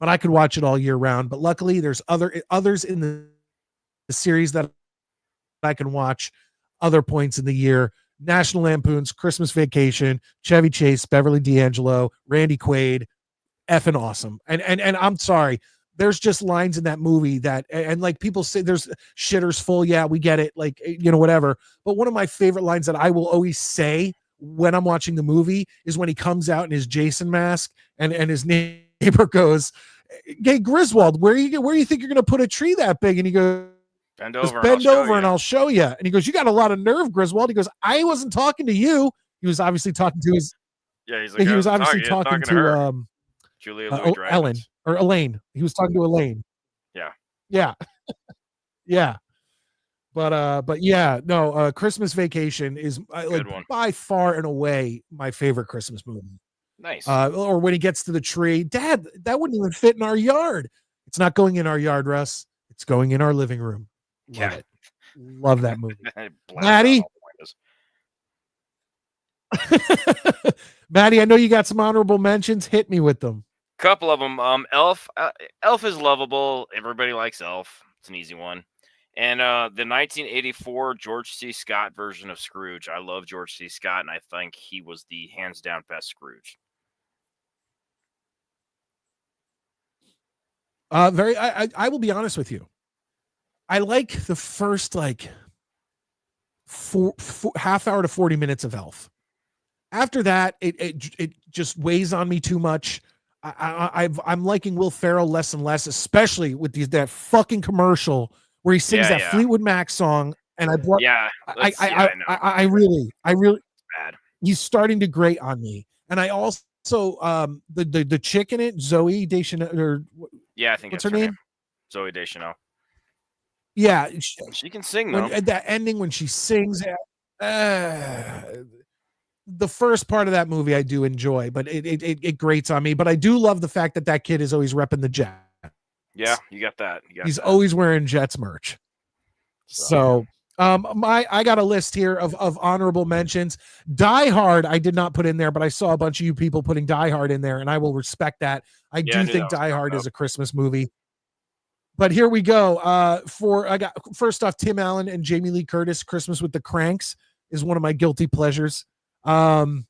But I could watch it all year round. But luckily, there's others in the series that I can watch other points in the year. National Lampoon's Christmas Vacation, Chevy Chase, Beverly D'Angelo, Randy Quaid, effing awesome. And I'm sorry, there's just lines in that movie that, and like people say, there's shitters full. Yeah, we get it. Like, you know, whatever. But one of my favorite lines that I will always say when I'm watching the movie is when he comes out in his Jason mask and his neighbor goes, "Hey, Griswold, where you think you're going to put a tree that big?" And he goes, Bend "Just over, bend over and I'll show you." And he goes, "You got a lot of nerve, Griswold." He goes, "I wasn't talking to you." He was obviously talking to his. Yeah, he's like, He was "I obviously talking to her." Julia Louis Ellen or Elaine. He was talking to Elaine. Yeah. Yeah. Yeah. But yeah, no, Christmas Vacation is like one. by far and away my favorite Christmas movie. Nice. Or when he gets to the tree, Dad, that wouldn't even fit in our yard. It's not going in our yard, Russ. It's going in our living room. Love it. Love that movie. Maddie? Maddie, I know you got some honorable mentions. Hit me with them. Couple of them. Elf. Elf is lovable. Everybody likes Elf. It's an easy one. And the 1984 George C. Scott version of Scrooge. I love George C. Scott, and I think he was the hands down best Scrooge. I will be honest with you. I like the first like half hour to 40 minutes of Elf. After that, it just weighs on me too much. I'm liking Will Ferrell less and less, especially with that fucking commercial where he sings that Fleetwood Mac song. And I brought, I really, bad. He's starting to grate on me. And I also, the chick in it, Zoe Deschanel, or yeah, I think what's that's her name? Zoe Deschanel. Yeah, she can sing though. At that ending when she sings, the first part of that movie I do enjoy, but it grates on me. But I do love the fact that kid is always repping the Jets. Yeah, you got that. He's always wearing Jets merch. So I got a list here of honorable mentions. Die Hard I did not put in there, but I saw a bunch of you people putting Die Hard in there, and I will respect that. I do think Die Hard is a Christmas movie. But here we go. I got first off, Tim Allen and Jamie Lee Curtis, Christmas with the Cranks is one of my guilty pleasures. Home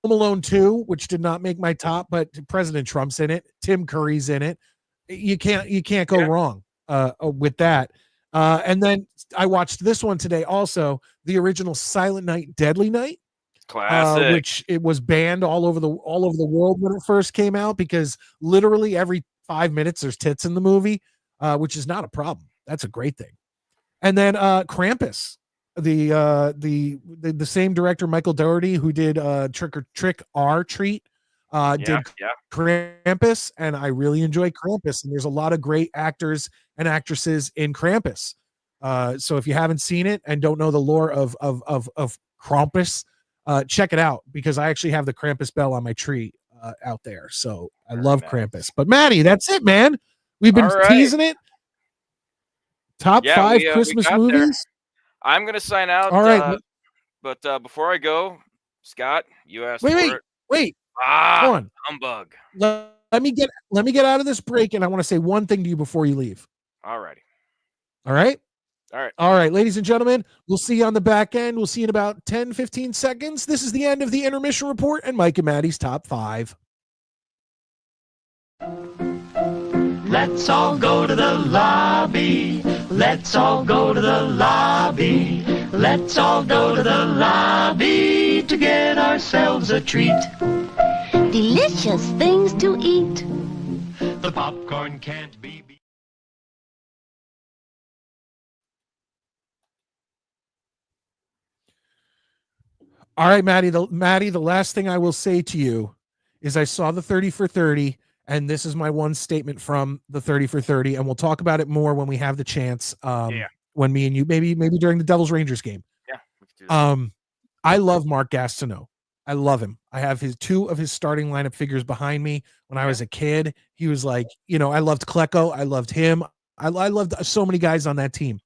Alone 2, which did not make my top, but President Trump's in it. Tim Curry's in it. You can't go wrong with that. And then I watched this one today also, the original Silent Night, Deadly Night. Classic. Which it was banned all over the world when it first came out, because literally every 5 minutes there's tits in the movie, which is not a problem. That's a great thing. And then Krampus, the same director, Michael Dougherty, who did Trick or Treat, did Krampus, and I really enjoy Krampus. And there's a lot of great actors and actresses in Krampus. So if you haven't seen it and don't know the lore of Krampus, check it out, because I actually have the Krampus bell on my tree out there. So I love Krampus. But Maddie, that's it, man. We've been teasing it. Top 5 Christmas movies. There. I'm gonna sign out. All right, but before I go, Scott, you asked. Wait. Hold on. Humbug. Let me get out of this break, and I want to say one thing to you before you leave. All righty. All right. All right, ladies and gentlemen, we'll see you on the back end. We'll see you in about 10, 15 seconds. This is the end of the intermission report and Mike and Maddie's top 5. Let's all go to the lobby. Let's all go to the lobby. Let's all go to the lobby to get ourselves a treat. Delicious things to eat. The popcorn can't be beat. All right, Maddie, the last thing I will say to you is I saw the 30 for 30, and this is my one statement from the 30 for 30, and we'll talk about it more when we have the chance. When me and you, maybe during the Devils Rangers game. Yeah. We can do that. I love Mark Gastineau. I love him. I have two of his starting lineup figures behind me. When I was a kid, he was like, I loved Klecko. I loved him. I loved so many guys on that team.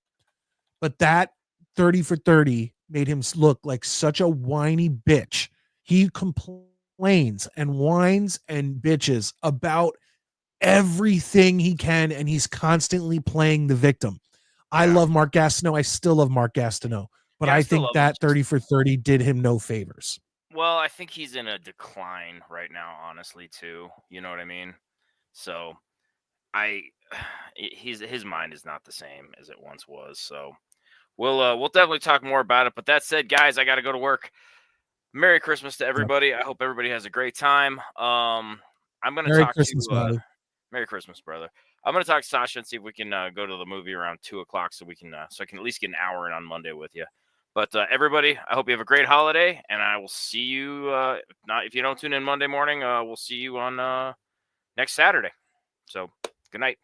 But that 30 for 30 made him look like such a whiny bitch. He complains and whines and bitches about everything he can, and he's constantly playing the victim. I love Mark Gastineau. I still love Mark Gastineau, but I think that 30 for 30 did him no favors. Well, I think he's in a decline right now, honestly, too. You know what I mean? So his mind is not the same as it once was. So we'll definitely talk more about it. But that said, guys, I got to go to work. Merry Christmas to everybody. I hope everybody has a great time. I'm going to talk to Merry Christmas, brother. I'm going to talk to Sasha and see if we can go to the movie around 2:00 so we can so I can at least get an hour in on Monday with you. But everybody, I hope you have a great holiday, and I will see you. If you don't tune in Monday morning, we'll see you on next Saturday. So good night.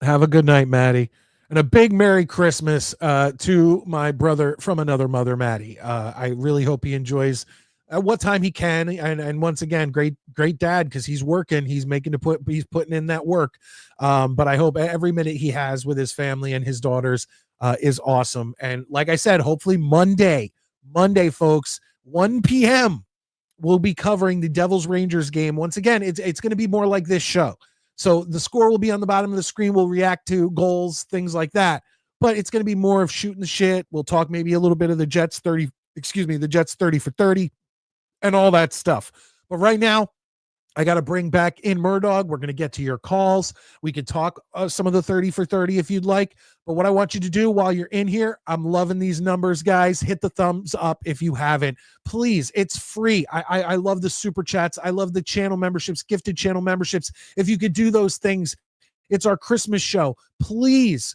Have a good night, Maddie. And a big Merry Christmas to my brother from another mother, Maddie. I really hope he enjoys at what time he can. And once again, great dad, because he's working. He's he's putting in that work. But I hope every minute he has with his family and his daughters is awesome. And like I said, hopefully Monday, folks, 1 p.m. we'll be covering the Devils Rangers game. Once again, it's going to be more like this show. So the score will be on the bottom of the screen. We'll react to goals, things like that. But it's going to be more of shooting the shit. We'll talk maybe a little bit of the Jets 30 for 30 and all that stuff. But right now, I got to bring back in Murdog. We're going to get to your calls. We could talk some of the 30 for 30 if you'd like. But what I want you to do while you're in here, I'm loving these numbers, guys. Hit the thumbs up if you haven't. Please, it's free. I love the super chats. I love the channel memberships, gifted channel memberships. If you could do those things, it's our Christmas show. Please,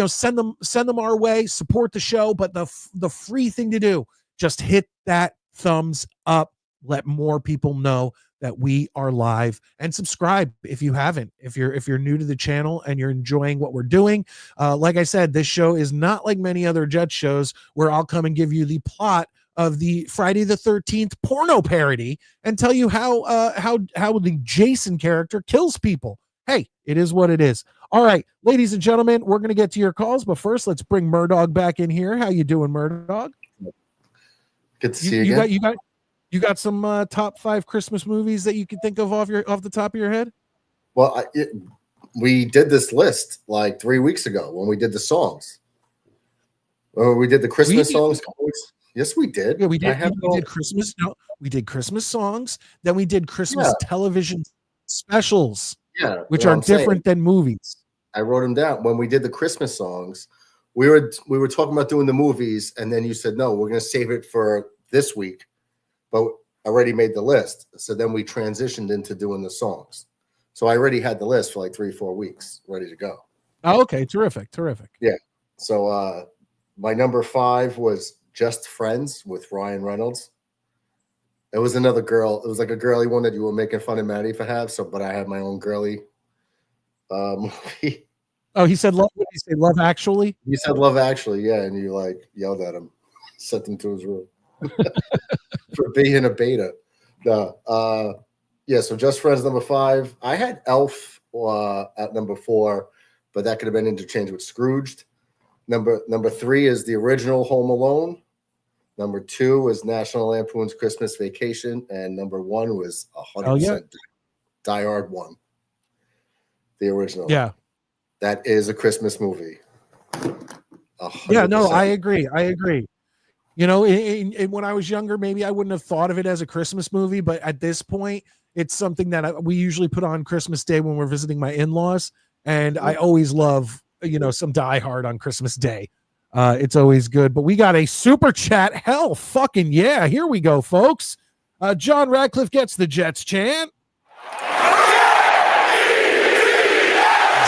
send them our way. Support the show. But the free thing to do, just hit that thumbs up. Let more people know that we are live, and subscribe if you haven't. If you're new to the channel and you're enjoying what we're doing, like I said, this show is not like many other Jets shows where I'll come and give you the plot of the Friday the 13th porno parody and tell you how the Jason character kills people. hey, it is what it is. All right, ladies and gentlemen, we're going to get to your calls, but first, let's bring Murdog back in here. How you doing, Murdog? Good to see you again. You got some top 5 Christmas movies that you can think of off the top of your head? Well, we did this list like 3 weeks ago when we did the songs. We did the Christmas songs. Yes, we did. Yeah, we did. We did Christmas. No, we did Christmas songs. Then we did Christmas television specials. Yeah, which are different than movies. I wrote them down when we did the Christmas songs. We were talking about doing the movies, and then you said no, we're going to save it for this week. But I already made the list, so then we transitioned into doing the songs. So I already had the list for like 3-4 weeks ready to go. Oh, okay, terrific. Yeah. So my number 5 was Just Friends with Ryan Reynolds. It was another girl. It was like a girly one that you were making fun of Maddie for have. But I had my own girly movie. Oh, he said love. What did he say? Love Actually. He said Love Actually, yeah, and you like yelled at him, sent him to his room for being a beta. No, yeah. So Just Friends number 5. I had Elf at number 4, but that could have been interchanged with Scrooged. Number 3 is the original Home Alone. Number 2 is National Lampoon's Christmas Vacation, and number 1 was 100% Die Hard 1, the original. Yeah, that is a Christmas movie. 100%. Yeah, no, I agree. You know, when I was younger, maybe I wouldn't have thought of it as a Christmas movie, but at this point, it's something that we usually put on Christmas Day when we're visiting my in-laws, and I always love, some Die Hard on Christmas Day. It's always good. But we got a super chat. Hell fucking yeah. Here we go, folks. John Radcliffe gets the Jets chant.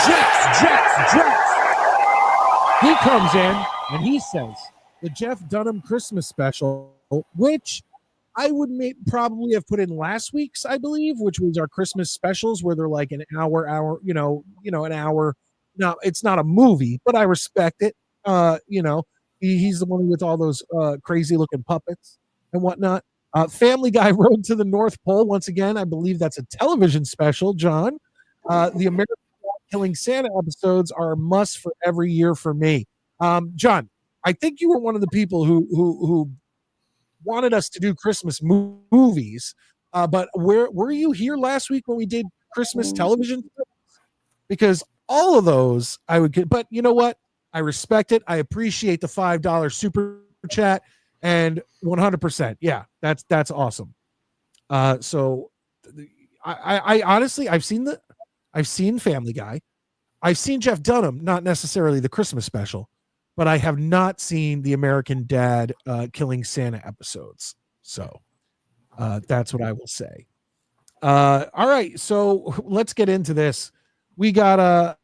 Jets. He comes in and he says the Jeff Dunham Christmas special, which I would probably have put in last week's, I believe, which was our Christmas specials where they're like an hour, an hour. No, it's not a movie, but I respect it. He's the one with all those crazy looking puppets and whatnot. Family Guy Road to the North Pole. Once again, I believe that's a television special, John. The American Killing Santa episodes are a must for every year for me. John, I think you were one of the people who wanted us to do Christmas movies, but were you here last week when we did Christmas television? Because all of those I would get, but you know what? I respect it. I appreciate the $5 super chat, and 100%. Yeah, that's awesome. So I honestly, I've seen Family Guy. I've seen Jeff Dunham, not necessarily the Christmas special, but I have not seen the American Dad Killing Santa episodes. So that's what I will say. All right, so let's get into this. We got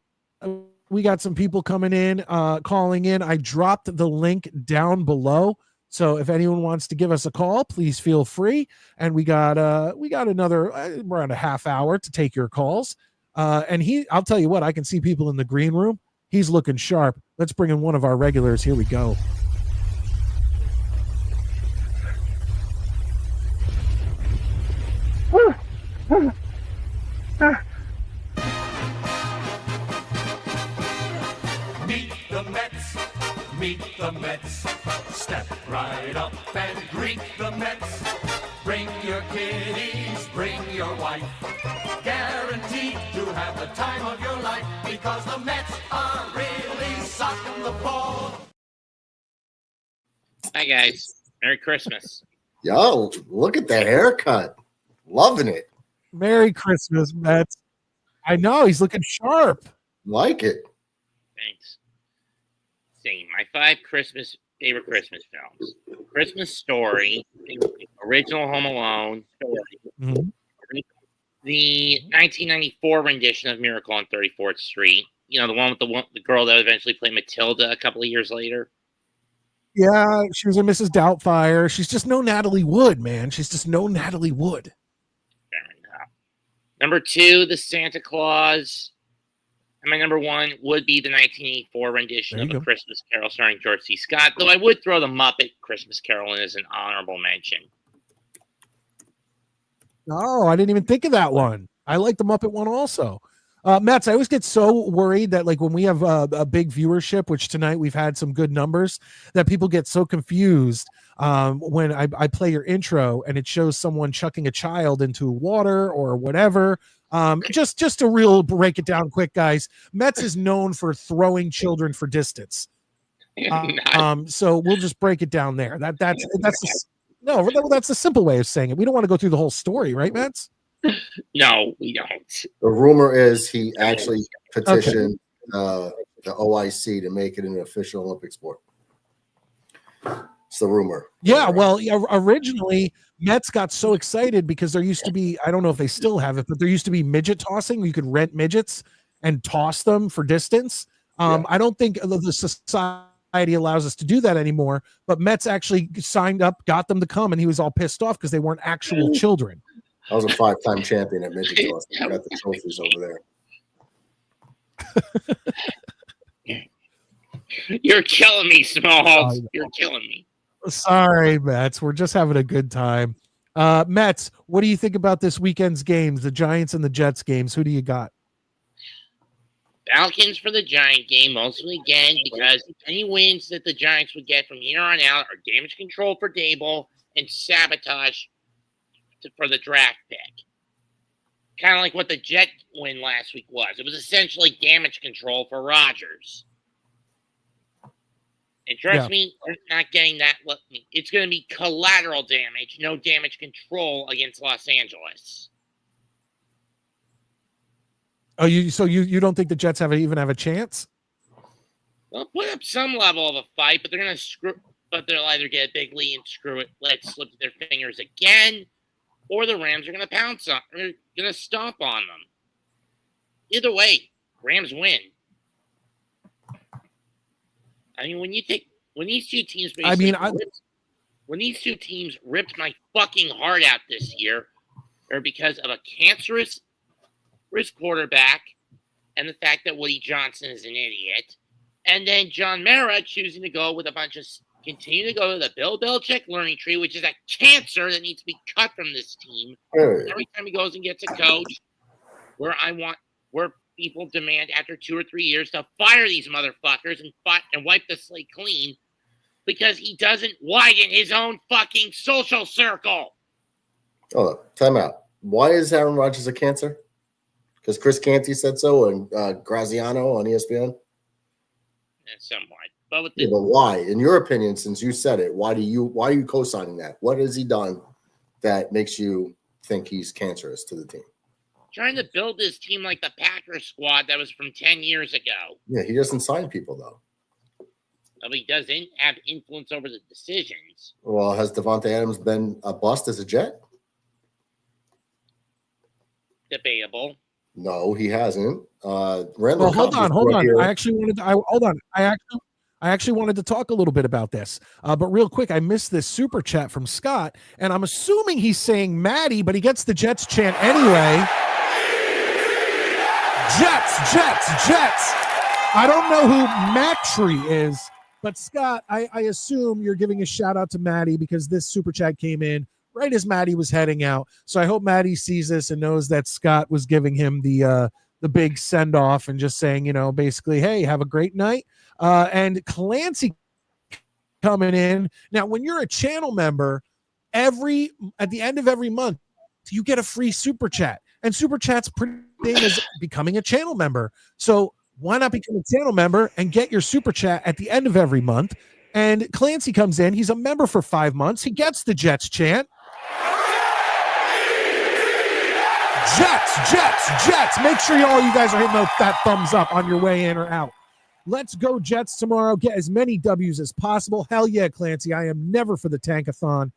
some people coming in, calling in. I dropped the link down below. So if anyone wants to give us a call, please feel free. And we got another around a half hour to take your calls. And I'll tell you what, I can see people in the green room. He's looking sharp. Let's bring in one of our regulars. Here we go. Meet the Mets. Step right up and greet the Mets. Bring your kiddies, bring your wife. Guaranteed to have the time of your life because the Mets are really sucking the ball. Hi, guys. Merry Christmas. Yo, look at the haircut. Loving it. Merry Christmas, Mets. I know, he's looking sharp. Like it. Thanks. See, my 5 favorite Christmas films. Christmas Story, original Home Alone story, the 1994 rendition of Miracle on 34th Street, the one with the girl that eventually played Matilda a couple of years later. Yeah, she was a Mrs. Doubtfire. She's just no Natalie Wood, man. She's just no Natalie Wood. Fair enough. Number 2, The Santa Claus. And my number 1 would be the 1984 rendition of A Christmas Carol starring George C. Scott, though I would throw the Muppet Christmas Carol in as an honorable mention. Oh, I didn't even think of that one. I like the Muppet one also. Mets, I always get so worried that like when we have a big viewership, which tonight we've had some good numbers, that people get so confused when I play your intro and it shows someone chucking a child into water or whatever. Just to real break it down quick, guys. Mets is known for throwing children for distance. So we'll just break it down there. That's the simple way of saying it. We don't want to go through the whole story, right, Mets? No, we don't. The rumor is he actually petitioned the OIC to make it an official Olympic sport. It's the rumor. Yeah, well, originally Mets got so excited because there used to be, I don't know if they still have it, but there used to be midget tossing. You could rent midgets and toss them for distance. I don't think the society allows us to do that anymore, but Mets actually signed up, got them to come, and he was all pissed off because they weren't actual children. I was a 5-time champion at midget tossing. I got the trophies over there. You're killing me, Smalls. You're killing me. Sorry, Mets. We're just having a good time. Mets, what do you think about this weekend's games, the Giants and the Jets games? Who do you got? Falcons for the Giant game, mostly again, because any wins that the Giants would get from here on out are damage control for Dable and sabotage for the draft pick. Kind of like what the Jet win last week was. It was essentially damage control for Rodgers. And trust me, we're not getting that. It's going to be collateral damage, no damage control against Los Angeles. Oh, you don't think the Jets even have a chance? They'll put up some level of a fight, but they're going to screw. But they'll either get a big lead and screw it, let it slip through their fingers again, or the Rams are going to pounce on, or going to stomp on them. Either way, Rams win. I mean, when these two teams ripped my fucking heart out this year, or because of a cancerous risk quarterback and the fact that Woody Johnson is an idiot, and then John Mara choosing to go with continue to go to the Bill Belichick learning tree, which is a cancer that needs to be cut from this team. Every time he goes and gets a coach, where people demand after 2 or 3 years to fire these motherfuckers and wipe the slate clean because he doesn't widen his own fucking social circle. Oh, time out. Why is Aaron Rodgers a cancer? Because Chris Canty said so and Graziano on ESPN? Somewhat. But why? In your opinion, since you said it, why are you co-signing that? What has he done that makes you think he's cancerous to the team? Trying to build this team like the Packers squad that was from 10 years ago. Yeah, he doesn't sign people, though. But he doesn't have influence over the decisions. Well, has Devontae Adams been a bust as a Jet? Debatable. No, he hasn't. Hold on. I actually wanted to talk a little bit about this, but real quick, I missed this super chat from Scott, and I'm assuming he's saying Maddie, but he gets the Jets chant anyway. Jets, Jets, Jets. I don't know who Matry is, but Scott, I assume you're giving a shout out to Maddie because this super chat came in right as Maddie was heading out. So I hope Maddie sees this and knows that Scott was giving him the big send off and just saying, basically, hey, have a great night. And Clancy coming in. Now, when you're a channel member, at the end of every month, you get a free super chat. And super chat's pretty same as becoming a channel member. So why not become a channel member and get your super chat at the end of every month? And Clancy comes in. He's a member for 5 months. He gets the Jets chant. Jets, Jets, Jets. Make sure all you guys are hitting that thumbs up on your way in or out. Let's go Jets tomorrow. Get as many W's as possible. Hell yeah, Clancy. I am never for the tankathon.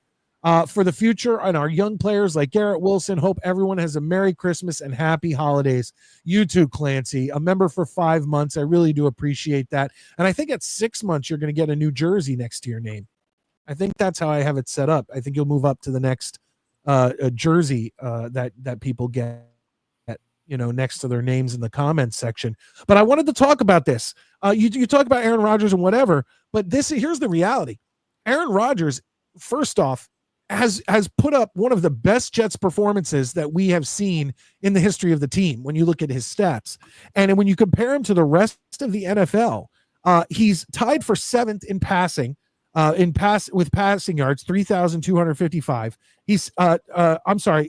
For the future and our young players like Garrett Wilson, hope everyone has a Merry Christmas and Happy Holidays. You too, Clancy. A member for 5 months. I really do appreciate that. And I think at 6 months, you're going to get a new jersey next to your name. I think that's how I have it set up. I think you'll move up to the next jersey that people get, next to their names in the comments section. But I wanted to talk about this. You talk about Aaron Rodgers and whatever, but here's the reality. Aaron Rodgers, first off, has put up one of the best Jets performances that we have seen in the history of the team when you look at his stats. And when you compare him to the rest of the NFL, he's tied for 7th in passing, with passing yards, 3,255. He's 11th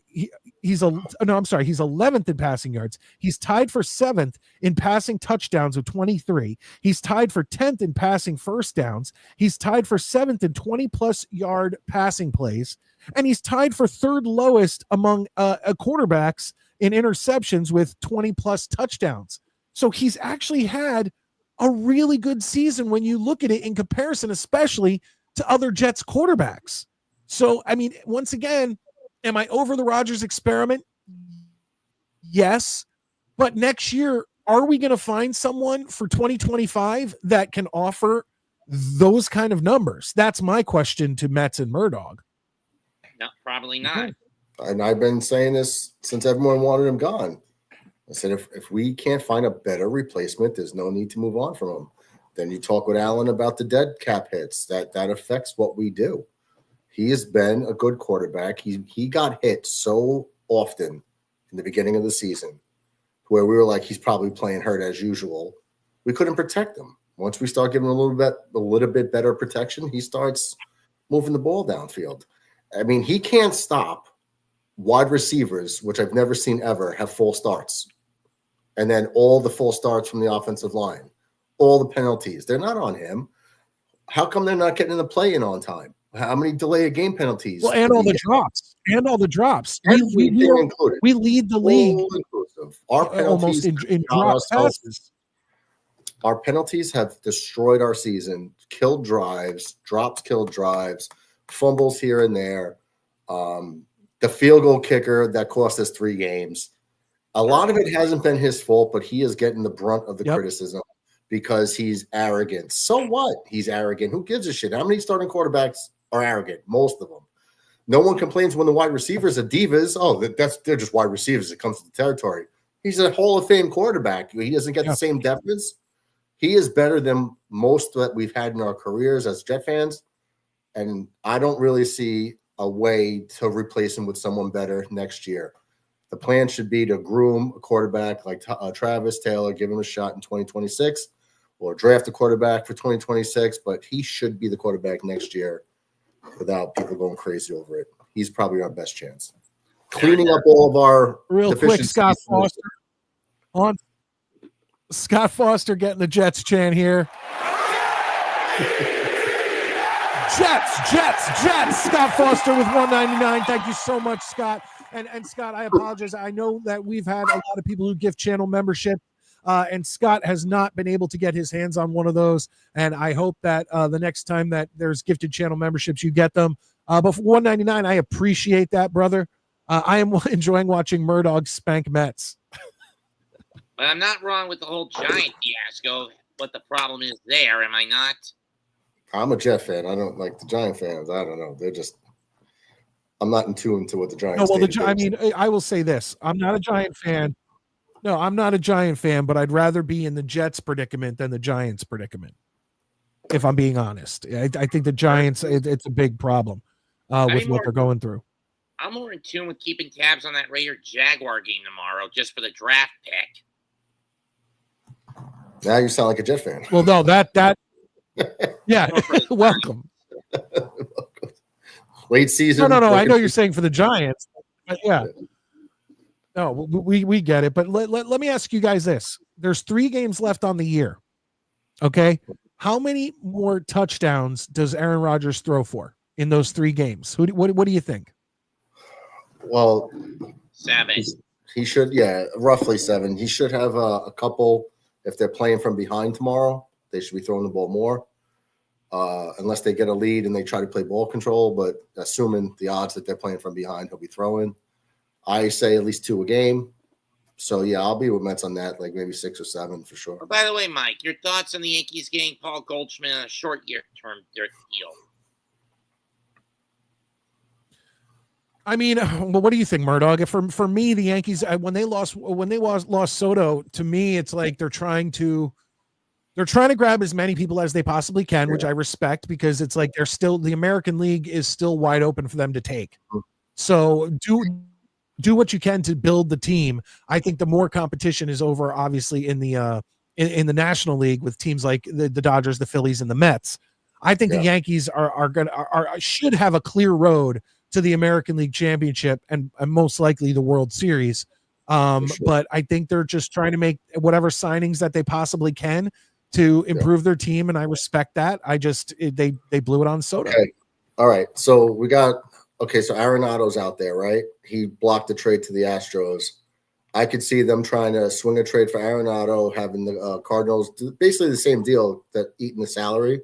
in passing yards. He's tied for 7th in passing touchdowns with 23. He's tied for 10th in passing first downs. He's tied for 7th in 20+ yard passing plays, and he's tied for 3rd lowest among quarterbacks in interceptions with 20+ touchdowns. So he's actually had a really good season when you look at it in comparison, especially to other Jets quarterbacks. So, I mean, once again, am I over the Rodgers experiment? Yes. But next year, are we going to find someone for 2025 that can offer those kind of numbers? That's my question to Metz and Murdoch. No, probably not. And I've been saying this since everyone wanted him gone. I said, if we can't find a better replacement, there's no need to move on from him. Then you talk with Alan about the dead cap hits. That affects what we do. He has been a good quarterback. He got hit so often in the beginning of the season where we were like, he's probably playing hurt as usual. We couldn't protect him. Once we start giving him a little bit better protection, he starts moving the ball downfield. I mean, he can't stop wide receivers, which I've never seen ever, have full starts. And then all the full starts from the offensive line, all the penalties. They're not on him. How come they're not getting the play in on time? How many delay of game penalties? Well, and all the drops. We lead the league. Our penalties almost in drop passes. Our penalties have destroyed our season, killed drives, killed drives, fumbles here and there. The field goal kicker that cost us 3 games. A lot of it hasn't been his fault, but he is getting the brunt of the criticism because he's arrogant. So what? He's arrogant. Who gives a shit? How many starting quarterbacks are arrogant? Most of them. No one complains when the wide receivers are divas. Oh, they're just wide receivers. It comes to the territory. He's a Hall of Fame quarterback. He doesn't get the same deference. He is better than most that we've had in our careers as Jet fans, and I don't really see a way to replace him with someone better next year. The plan should be to groom a quarterback like Travis Taylor, give him a shot in 2026, or draft a quarterback for 2026, but he should be the quarterback next year without people going crazy over it. He's probably our best chance. Cleaning up all of our real quick, Scott Foster getting the Jets chant here. Jets. Scott Foster with $1.99. Thank you so much, Scott. And Scott, I apologize. I know that we've had a lot of people who give channel membership, and Scott has not been able to get his hands on one of those. And I hope that the next time that there's gifted channel memberships, you get them. But for $1.99, I appreciate that, brother. I am enjoying watching Murdoch spank Mets. But I'm not wrong with the whole Giant fiasco. What the problem is there, am I not? I'm a Jet fan. I don't like the Giant fans. I don't know. They're just – I'm not in tune to what the Giants I will say this. I'm not a Giant fan. No, I'm not a Giant fan, but I'd rather be in the Jets predicament than the Giants predicament, if I'm being honest. I think the Giants, it's a big problem with what they're going through. I'm more in tune with keeping tabs on that Raider-Jaguar game tomorrow just for the draft pick. Now you sound like a Jet fan. Well, no, that yeah, welcome. Late season. No. I know you're saying for the Giants. But yeah. No, we get it. But let me ask you guys this. There's 3 games left on the year. Okay. How many more touchdowns does Aaron Rodgers throw for in those 3 games? What do you think? Well, 7. He should, roughly 7. He should have a couple. If they're playing from behind tomorrow, they should be throwing the ball more. Unless they get a lead and they try to play ball control, but assuming the odds that they're playing from behind, he'll be throwing. I say at least 2 a game. So, yeah, I'll be with Mets on that, like maybe 6 or 7 for sure. Oh, by the way, Mike, your thoughts on the Yankees getting Paul Goldschmidt on a short-term deal? I mean, well, what do you think, Murdoch? For me, the Yankees, when they lost Soto, to me, it's like they're trying to they're trying to grab as many people as they possibly can, which I respect, because it's like they're still, the American League is still wide open for them to take. So do what you can to build the team. I think the more competition is over, obviously, in the National League with teams like the Dodgers, the Phillies, and the Mets. I think the Yankees should have a clear road to the American League Championship and most likely the World Series. But I think they're just trying to make whatever signings that they possibly can to improve their team, and I respect that. They blew it on Soto. Okay. All right. So so Arenado's out there, right? He blocked the trade to the Astros. I could see them trying to swing a trade for Arenado, having the Cardinals do basically the same deal, that eating the salary,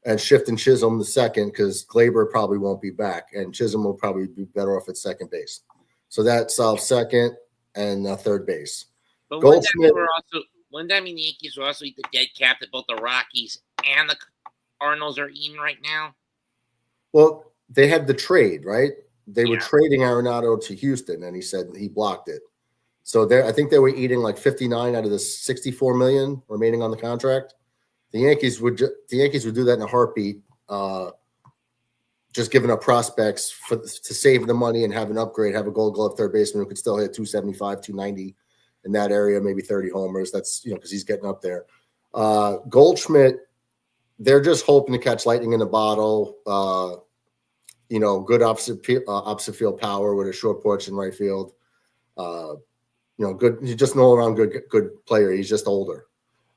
and shifting Chisholm to second, because Glaber probably won't be back, and Chisholm will probably be better off at second base. So that solves second and third base. But wouldn't that mean the Yankees will also eat the dead cap that both the Rockies and the Cardinals are eating right now? Well, they had the trade, right? They were trading Arenado to Houston, and he said he blocked it. So I think they were eating like 59 out of the 64 million remaining on the contract. The Yankees would do that in a heartbeat, just giving up prospects to save the money and have an upgrade, have a Gold Glove third baseman who could still hit 275, 290 in that area, maybe 30 homers. That's, because he's getting up there. Goldschmidt, they're just hoping to catch lightning in a bottle. Good opposite field power with a short porch in right field. Good. He's just an all-around good player. He's just older.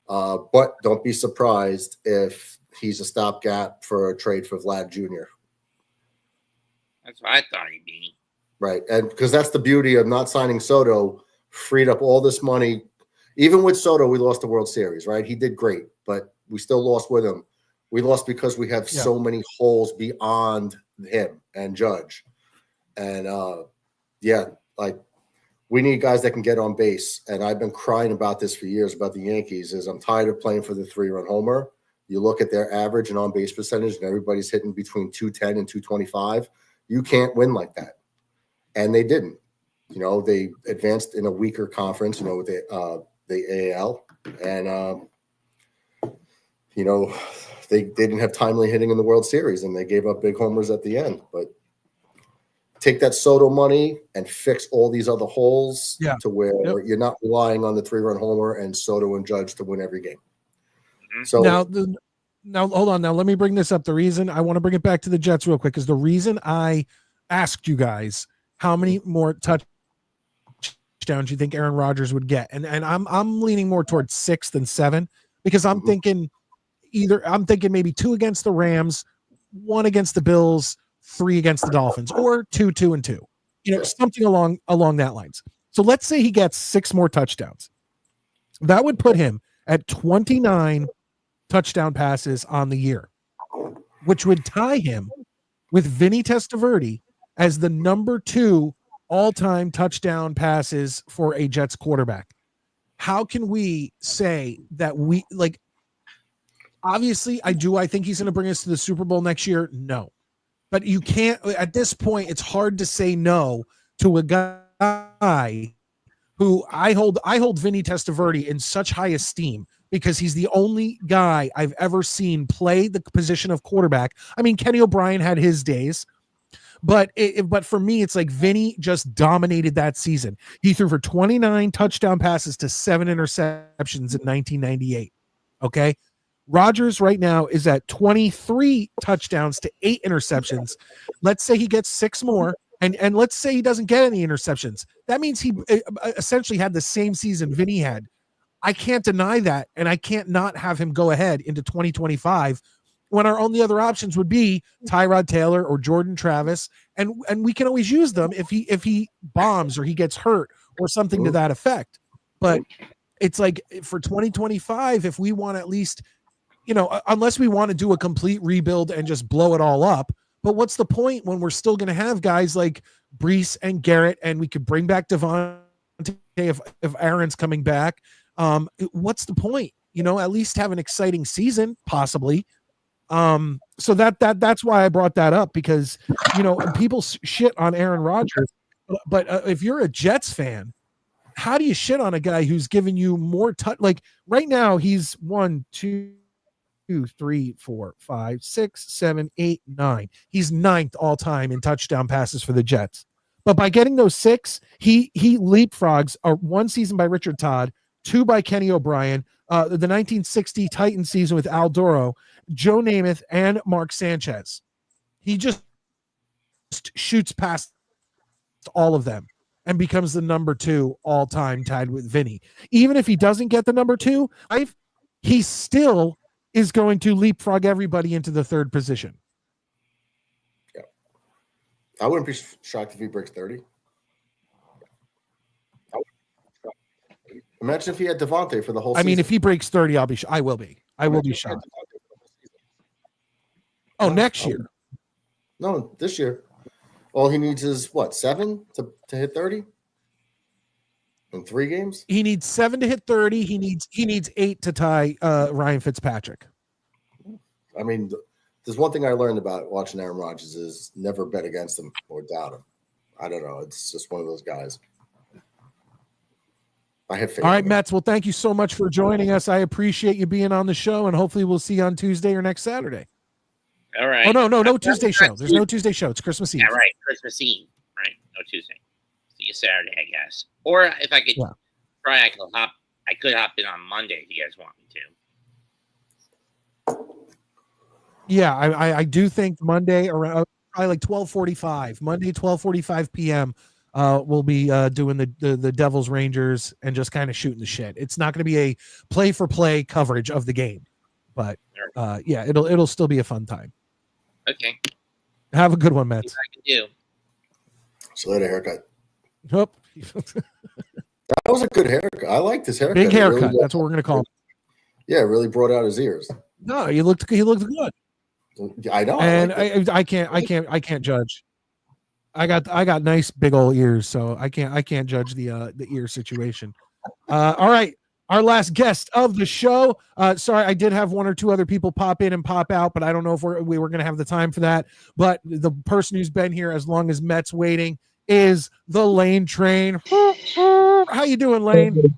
But don't be surprised if he's a stopgap for a trade for Vlad Jr. That's what I thought he'd be. Right. And because that's the beauty of not signing Soto, freed up all this money. Even with Soto, we lost the World Series, right? He did great, but we still lost with him. We lost because we have so many holes beyond him and Judge. And we need guys that can get on base. And I've been crying about this for years about the Yankees, is I'm tired of playing for the 3-run homer. You look at their average and on base percentage, and everybody's hitting between 210 and 225. You can't win like that. And they didn't. They advanced in a weaker conference, with the AL. And, they didn't have timely hitting in the World Series, and they gave up big homers at the end. But take that Soto money and fix all these other holes to where you're not relying on the 3-run homer and Soto and Judge to win every game. So now hold on. Now let me bring this up. The reason I want to bring it back to the Jets real quick is the reason I asked you guys how many more touchdowns you think Aaron Rodgers would get, and I'm leaning more towards 6 than 7, because I'm thinking maybe 2 against the Rams, 1 against the Bills, 3 against the Dolphins, or 2, 2, and 2. Something along that lines. So let's say he gets 6 more touchdowns. That would put him at 29 touchdown passes on the year, which would tie him with Vinny Testaverde as the number 2 all-time touchdown passes for a Jets quarterback. How can we say that obviously I think he's going to bring us to the Super Bowl next year? No. But you can't, at this point, it's hard to say no to a guy who I hold Vinny Testaverde in such high esteem, because he's the only guy I've ever seen play the position of quarterback. I mean, Kenny O'Brien had his days, but for me, it's like Vinny just dominated that season. He threw for 29 touchdown passes to 7 interceptions in 1998. Okay. Rodgers right now is at 23 touchdowns to 8 interceptions. Let's say he gets 6 more, and let's say he doesn't get any interceptions. That means he essentially had the same season Vinny had. I can't deny that, and I can't not have him go ahead into 2025 when our only other options would be Tyrod Taylor or Jordan Travis, and we can always use them if he bombs or he gets hurt or something to that effect. But it's like for 2025, if we want at least, unless we want to do a complete rebuild and just blow it all up. But what's the point when we're still going to have guys like Brees and Garrett, and we could bring back Devontae if Aaron's coming back? What's the point? At least have an exciting season, possibly. So that's why I brought that up, because people shit on Aaron Rodgers, but if you're a Jets fan, how do you shit on a guy who's giving you more touch? Like right now, he's 1, 2, 3, 4, 5, 6, 7, 8, 9. He's 9th all time in touchdown passes for the Jets. But by getting those 6, he leapfrogs 1 season by Richard Todd, 2 by Kenny O'Brien, the 1960 Titans season with Al Doro, Joe Namath, and Mark Sanchez. He just shoots past all of them and becomes the number 2 all time, tied with Vinny. Even if he doesn't get the number 2, he still is going to leapfrog everybody into the 3rd position. Yeah. I wouldn't be shocked if he breaks 30. Imagine if he had Devontae for the whole season. I mean, if he breaks 30, I will be. I will be shocked. Oh, next year. No, this year. All he needs is what, 7 to hit 30 in 3 games? He needs 7 to hit 30. He needs 8 to tie Ryan Fitzpatrick. I mean, there's one thing I learned about watching Aaron Rodgers is never bet against him or doubt him. I don't know. It's just one of those guys. I have faith. All right, Mets. Well, thank you so much for joining us. I appreciate you being on the show, and hopefully we'll see you on Tuesday or next Saturday. All right. Oh, no Tuesday show. There's no Tuesday show. It's Christmas Eve. Yeah, right. Christmas Eve. Right. No Tuesday. See you Saturday, I guess. Or if I could try, I could hop in on Monday if you guys want me to. Yeah, I do think Monday around probably like 12:45. Monday, 12:45 p.m. We'll be doing the Devils Rangers and just kind of shooting the shit. It's not going to be a play-for-play coverage of the game, but yeah, it'll still be a fun time. Okay. Have a good one, Mets. I can do. So later haircut. Nope. That was a good haircut. I liked his haircut. Big haircut. Really, that's what we're gonna call it. Yeah, it really brought out his ears. No, he looked good. I know. And I can't judge. I got nice big old ears, so I can't judge the ear situation. All right. Our last guest of the show. Sorry, I did have 1 or 2 other people pop in and pop out, but I don't know if we were going to have the time for that. But the person who's been here as long as Mets waiting is the Lane Train. How you doing, Lane?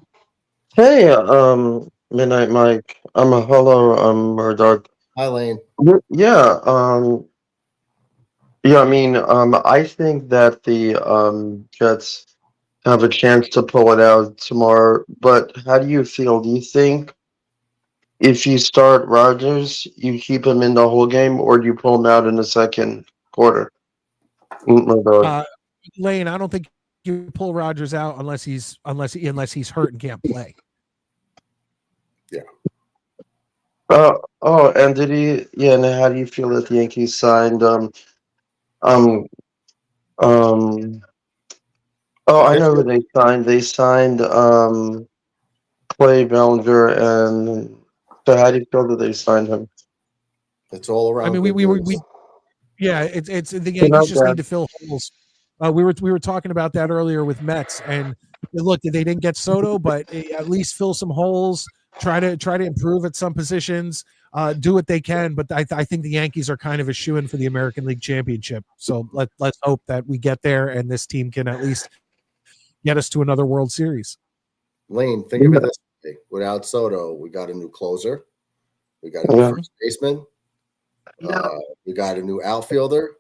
Hey, Midnight Mike. Hello, Murdoch. Hi, Lane. Yeah, I mean, I think that the Jets have a chance to pull it out tomorrow. But how do you feel? Do you think if you start Rodgers, you keep him in the whole game, or do you pull him out in the second quarter? Lane, I don't think you pull Rodgers out unless he's hurt and can't play. Yeah. And did he? Yeah. And how do you feel that the Yankees signed? I know who they signed. They signed Clay Bellinger, and so how do you feel that they signed him? It's all around. I mean, it's the Yankees just need to fill holes. We were talking about that earlier with Mets, and look, they didn't get Soto, but at least fill some holes. Try to improve at some positions. Do what they can, but I think the Yankees are kind of a shoo-in for the American League Championship. So let's hope that we get there, and this team can at least get us to another World Series. Lane, think of it this way: without Soto, we got a new closer, we got a new first baseman, we got a new outfielder.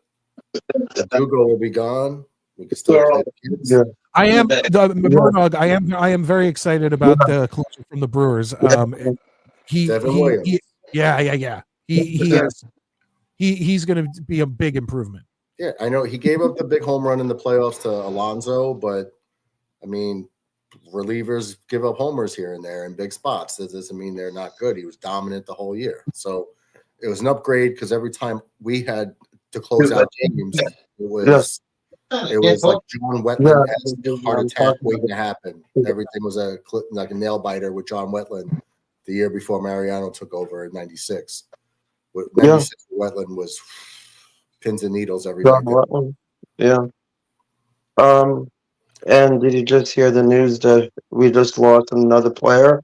Dugo will be gone. We can still play the kids. Yeah. I am Murdoch. I am very excited about the closer from the Brewers. Devin Williams. He's going to be a big improvement. Yeah, I know he gave up the big home run in the playoffs to Alonso, but I mean, relievers give up homers here and there in big spots. That doesn't mean they're not good. He was dominant the whole year, so it was an upgrade because every time we had to close out games, it was like John Wetland has a heart attack waiting to happen. Everything was like a nail biter with John Wetland the year before Mariano took over in '96. Wetland was pins and needles every day. Yeah. And did you just hear the news that we just lost another player?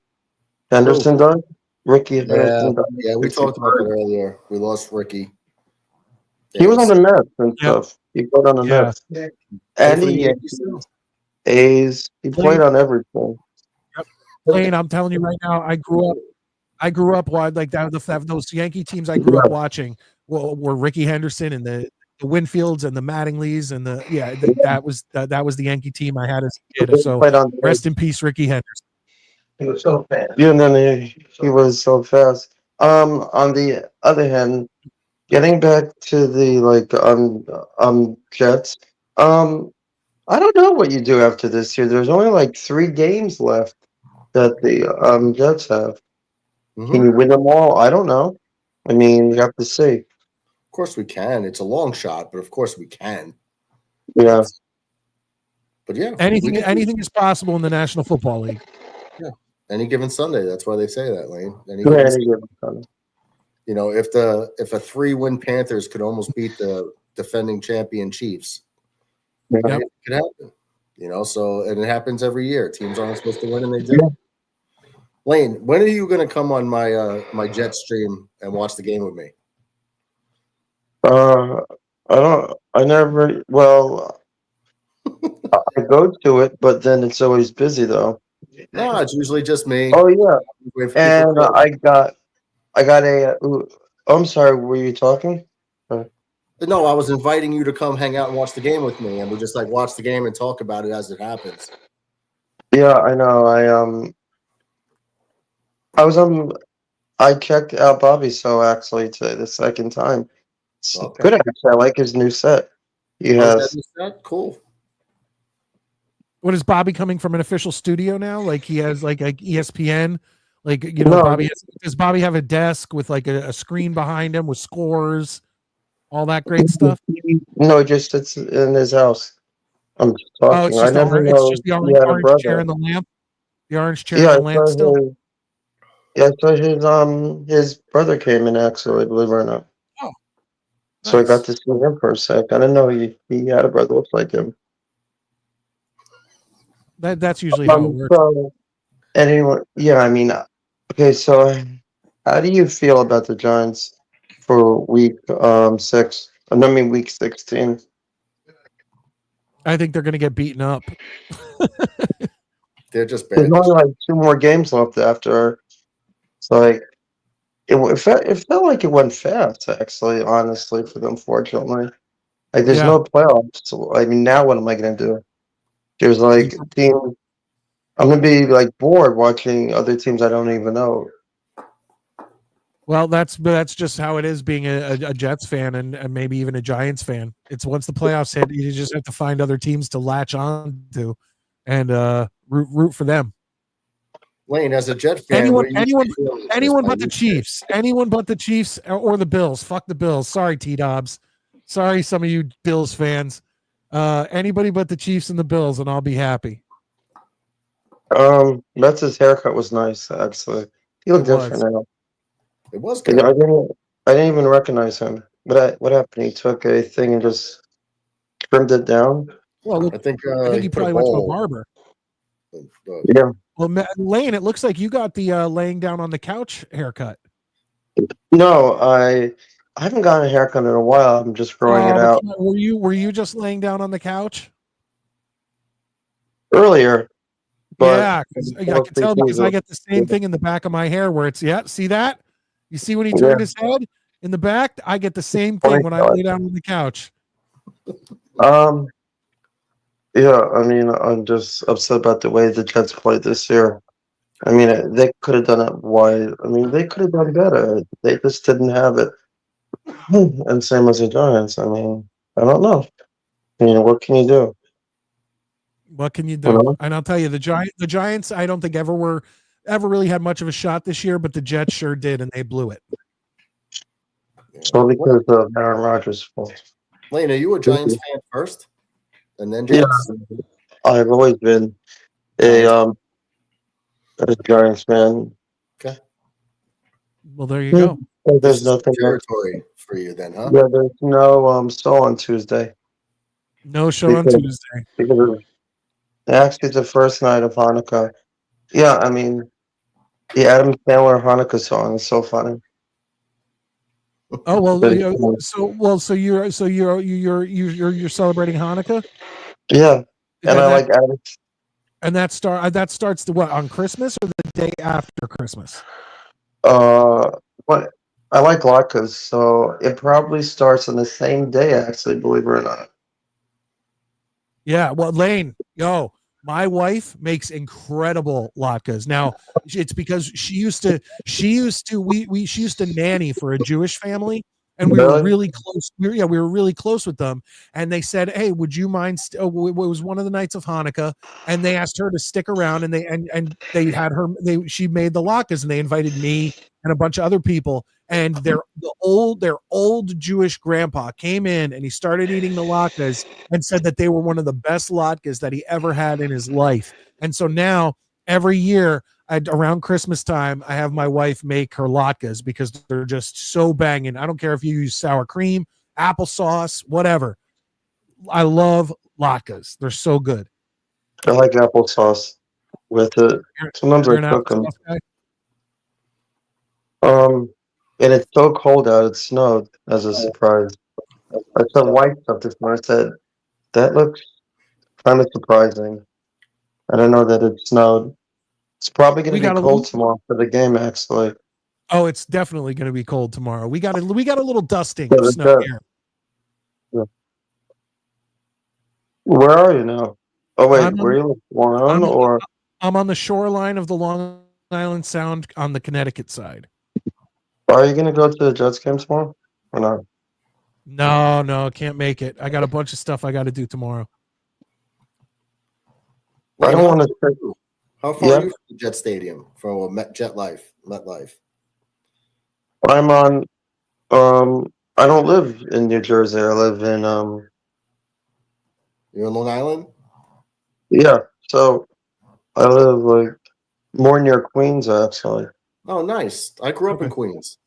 Henderson died? Ricky Henderson died. Yeah, we talked about it earlier. We lost Ricky. He was on the Mets and stuff. He got on the Mets. And A's. He played on everything. Lane, I'm telling you right now, I grew up like that. Those Yankee teams I grew up watching were Ricky Henderson and the Winfields and the Mattingleys and that was the Yankee team I had as a kid. So rest in peace, Ricky Henderson. He was so fast. Yeah, and then he was so fast. On the other hand, getting back to the Jets, I don't know what you do after this year. There's only like 3 games left that the Jets have. Can you win them all? I don't know. I mean, you have to see. Of course we can. It's a long shot, but of course we can. Yeah. But yeah, anything is possible in the National Football League. Yeah. Any given Sunday. That's why they say that, Lane. Any given Sunday. You know, if a 3-win Panthers could almost beat the defending champion Chiefs, it could happen. You know, and it happens every year. Teams aren't supposed to win, and they do. Yeah. Lane, when are you going to come on my Jets stream and watch the game with me? I never. Well, I go to it, but then it's always busy though. No, it's usually just me. Oh yeah, and I got a. I'm sorry. Were you talking? No, I was inviting you to come hang out and watch the game with me, and we just like watch the game and talk about it as it happens. Yeah, I know. I checked out Bobby So actually today the second time. It's good actually. I like his new set. He has cool. What is Bobby coming from an official studio now? Like he has like ESPN. Like Bobby does Bobby have a desk with like a screen behind him with scores, all that great stuff? No, just it's in his house. I'm just talking. Oh, it's just the orange chair and the lamp. The orange chair and the lamp still. Yeah, so his brother came in actually, believe it or not. Oh, nice. So I got to see him for a sec. I didn't know he had a brother looks like him. That's usually how it works. So, anyway, yeah, I mean, okay. So, how do you feel about the Giants for week 6? I mean, week 16. I think they're going to get beaten up. They're just bad. There's only like 2 more games left after. So like it felt like it went fast, actually, honestly, for them, fortunately. Like there's no playoffs. So, I mean, now what am I gonna do? There's like teams I'm gonna be like bored watching other teams I don't even know. Well, that's just how it is being a Jets fan and maybe even a Giants fan. It's once the playoffs hit, you just have to find other teams to latch on to and root for them. Lane, as a Jet fan, anyone but the Chiefs. Anyone but the Chiefs or the Bills. Fuck the Bills. Sorry, T-Dobbs. Sorry, some of you Bills fans. Anybody but the Chiefs and the Bills, and I'll be happy. Metz's haircut was nice, actually. He looked different now. It was good. I didn't even recognize him. What happened? He took a thing and just trimmed it down. Well, I think he probably went to a barber. Yeah. Well, Lane, it looks like you got the laying down on the couch haircut. No, I haven't gotten a haircut in a while. I'm just growing it out. Were you just laying down on the couch earlier? But yeah, I can tell because I get the same thing in the back of my hair where it's see that? You see when he turned his head in the back? I get the same thing when I lay down on the couch. Yeah, I mean, I'm just upset about the way the Jets played this year. I mean, they could have done it wide. I mean, they could have done better. They just didn't have it. And same as the Giants. I mean, I don't know. I mean, what can you do? What can you do? And I'll tell you, the Giants, I don't think ever really had much of a shot this year, but the Jets sure did, and they blew it. So because of Aaron Rodgers' fault. Lane, are you a Giants fan first? And then Jets? Yeah, I've always been a Giants fan. Okay. Well, there you go. There's nothing territory for you then, huh? Yeah, there's no show on Tuesday. No show on Tuesday. Because actually, the first night of Hanukkah. Yeah, I mean, the Adam Sandler Hanukkah song is so funny. Oh well, so you're celebrating Hanukkah? Yeah. And I like Alex. And that starts what, on Christmas or the day after Christmas? What I like latkes, so it probably starts on the same day. Actually, believe it or not. Yeah. Well, Lane, my wife makes incredible latkes. Now, it's because she used to nanny for a Jewish family, and we were Really? really close. We were really close with them, and they said, "Hey, would you mind?" It was one of the nights of Hanukkah, and they asked her to stick around, and they had her. She made the latkes, and they invited me and a bunch of other people. And their old Jewish grandpa came in, and he started eating the latkes and said that they were one of the best latkes that he ever had in his life. And so now every year around Christmas time, I have my wife make her latkes because they're just so banging. I don't care if you use sour cream, applesauce, whatever. I love latkes. They're so good. I like applesauce with it. Sometimes I cook them. And it's so cold out. It snowed as a surprise. I saw white stuff this morning. I said, that looks kind of surprising. I don't know that it snowed. It's probably going to be cold tomorrow for the game, actually. Oh, it's definitely going to be cold tomorrow. We got a little dusting of snow here. Yeah. Where are you now? Oh, wait, where are you? I'm on the shoreline of the Long Island Sound on the Connecticut side. Are you going to go to the Jets game tomorrow or not? No, can't make it. I got a bunch of stuff I got to do tomorrow. I don't want to. How far are you from the Jet Stadium for MetLife? I'm on. I don't live in New Jersey. I live in. You're in Long Island. Yeah, so I live like more near Queens, actually. Oh, nice. I grew up in Queens.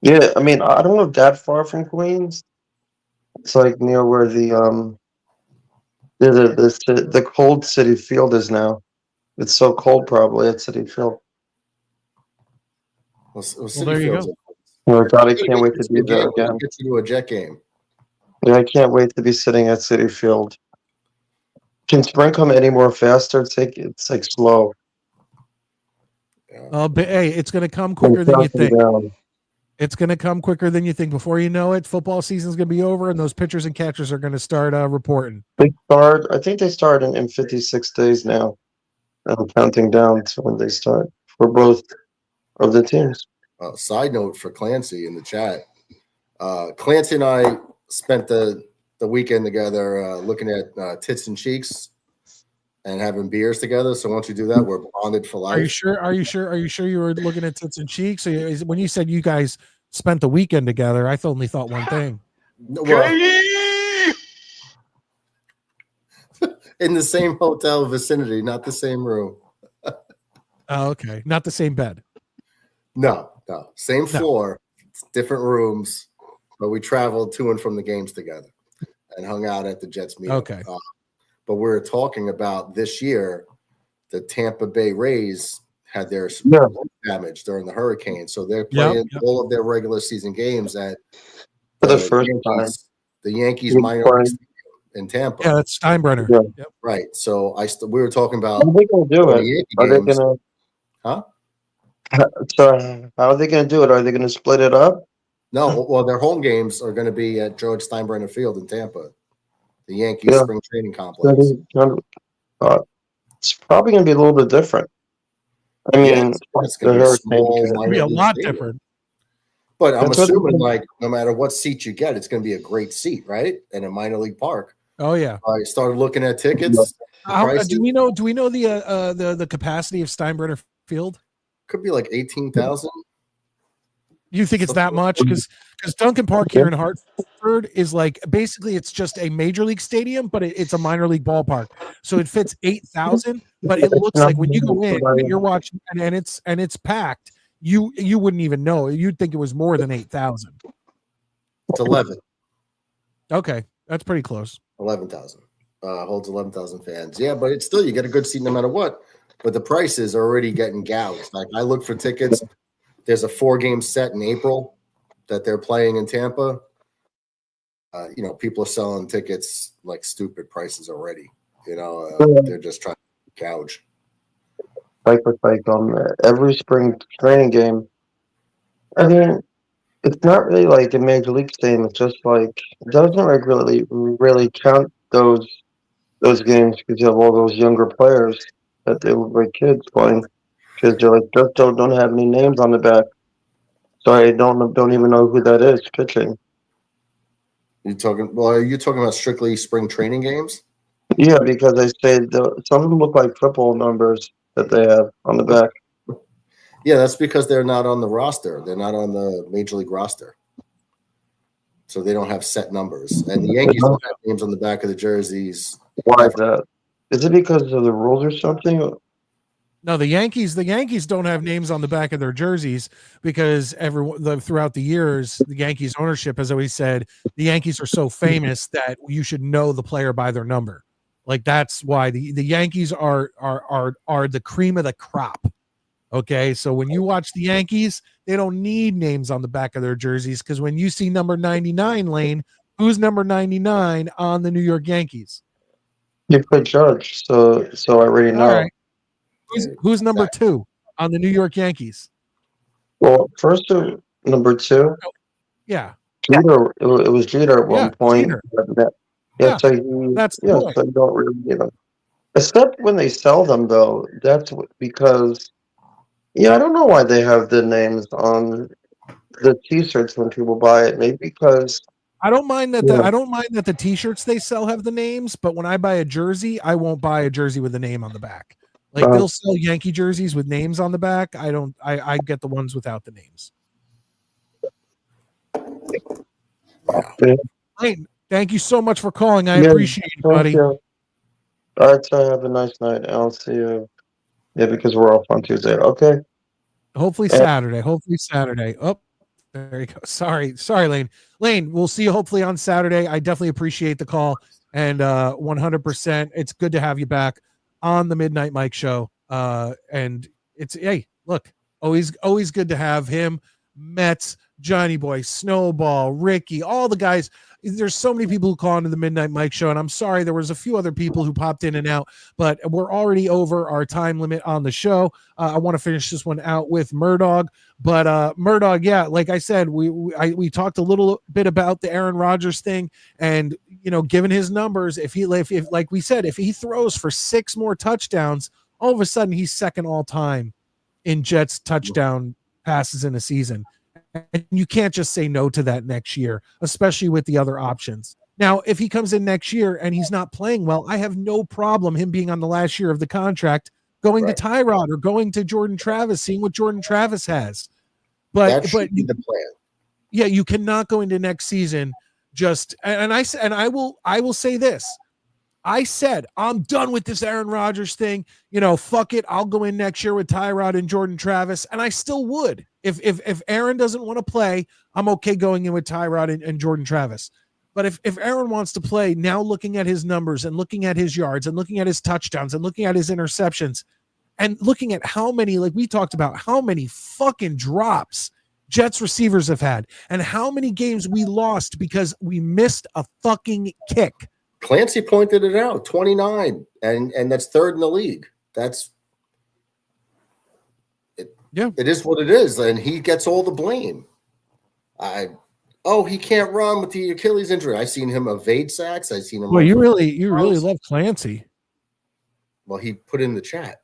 Yeah, I mean, I don't live that far from Queens. It's like near where the cold City Field is now. It's so cold, probably at City Field. Well, there you go. Oh God, I can't wait to be there again. Get you to a Jet game. Yeah, I can't wait to be sitting at City Field. Can spring come any more faster? It's like slow. But hey, it's going to come quicker than you think. It's going to come quicker than you think. Before you know it, football season's going to be over, and those pitchers and catchers are going to start reporting. I think they start in 56 days now. I'm counting down to when they start for both of the teams. Side note for Clancy in the chat. Clancy and I spent the weekend together looking at Tits and Cheeks and having beers together. So once you do that, we're bonded for life. Are you sure you were looking at Tits and Cheeks? So when you said you guys spent the weekend together, I only thought one thing. In the same hotel vicinity, not the same room. Oh, okay. Not the same bed. No. Same floor, different rooms, but we traveled to and from the games together and hung out at the Jets meeting. Okay. But we're talking about this year, the Tampa Bay Rays had their damage during the hurricane. So they're playing all of their regular season games at for the first time. The Yankees minor league in Tampa. Yeah, that's Steinbrenner. Yeah. Yep. Right. So we were talking about how are they going to do it? Are they going to? Huh? So how are they going to do it? Are they going to split it up? No. Well, their home games are going to be at George Steinbrenner Field in Tampa, the Yankees spring training complex. It's probably going to be a little bit different. I mean, it's going to be a lot different. But I'm assuming, like, no matter what seat you get, it's going to be a great seat, right? In a minor league park. Oh yeah. I started looking at tickets. Do we know the capacity of Steinbrenner Field? Could be like 18,000. You think it's that much? Because Duncan Park here in Hartford is like basically it's just a major league stadium, but it's a minor league ballpark. So it fits 8,000, but it looks like when you go in and you're watching and it's packed, you wouldn't even know. You'd think it was more than 8,000. It's 11. Okay, that's pretty close. 11,000. Holds 11,000 fans. Yeah, but it's still you get a good seat no matter what. But the prices are already getting gouged. Like I look for tickets. There's a 4-game set in April that they're playing in Tampa. People are selling tickets like stupid prices already. They're just trying to gouge. Like every spring training game. I mean, it's not really like a major league game. It's just like it doesn't like really count those games because you have all those younger players that they were like kids playing because they're like just don't have any names on the back, so I don't even know who that is pitching. Are you talking about strictly spring training games? Yeah, because they say some of them look like triple numbers that they have on the back. Yeah, that's because they're not on the roster. They're not on the major league roster. So they don't have set numbers. And the Yankees don't have names on the back of the jerseys. Why is that? Is it because of the rules or something? No, the Yankees don't have names on the back of their jerseys because throughout the years, the Yankees ownership has always said the Yankees are so famous that you should know the player by their number. Like that's why the Yankees are the cream of the crop. Okay, so when you watch the Yankees, they don't need names on the back of their jerseys because when you see number 99, Lane, who's number 99 on the New York Yankees? You put Judge, so I already know. All right. Who's number 2 on the New York Yankees? Well, first number 2. Yeah. Jeter. It was Jeter at one point. Jeter. Yeah, so that's the point. So you don't really, except when they sell them, though. That's because, I don't know why they have the names on the T-shirts when people buy it. Maybe because I don't mind that. I don't mind that the T-shirts they sell have the names, but when I buy a jersey, I won't buy a jersey with a name on the back. Like they'll sell Yankee jerseys with names on the back. I don't. I get the ones without the names. Hey, thank you so much for calling. I appreciate it, buddy. You. All right, so have a nice night. I'll see you. Yeah, because we're off on Tuesday. Okay. Hopefully Saturday. Oh, there you go. Sorry, Lane. Lane, we'll see you hopefully on Saturday. I definitely appreciate the call, and 100%. It's good to have you back on the Midnight Mike Show. And it's look, always good to have him, Mets, Johnny Boy, Snowball, Ricky, all the guys. There's so many people who call into the Midnight Mike Show, and I'm sorry there was a few other people who popped in and out, but we're already over our time limit on the show. I want to finish this one out with Murdog, but Murdog, like I said, we talked a little bit about the Aaron Rodgers thing, and given his numbers, if like we said, if he throws for 6 more touchdowns, all of a sudden he's second all time in Jets touchdown passes in a season. And you can't just say no to that next year, especially with the other options. Now, if he comes in next year and he's not playing well, I have no problem him being on the last year of the contract, going to Tyrod or going to Jordan Travis, seeing what Jordan Travis has. But that should be the plan. Yeah, you cannot go into next season I will say this. I said, I'm done with this Aaron Rodgers thing. Fuck it. I'll go in next year with Tyrod and Jordan Travis. And I still would. If Aaron doesn't want to play, I'm okay going in with Tyrod and Jordan Travis. But if Aaron wants to play, now looking at his numbers and looking at his yards and looking at his touchdowns and looking at his interceptions and looking at how many, like we talked about, how many fucking drops Jets receivers have had and how many games we lost because we missed a fucking kick. Clancy pointed it out, 29, and that's third in the league. That's it. Yeah, it is what it is, and he gets all the blame. He can't run with the Achilles injury. I've seen him evade sacks. I've seen him. Well, you really love Clancy. Well, he put in the chat.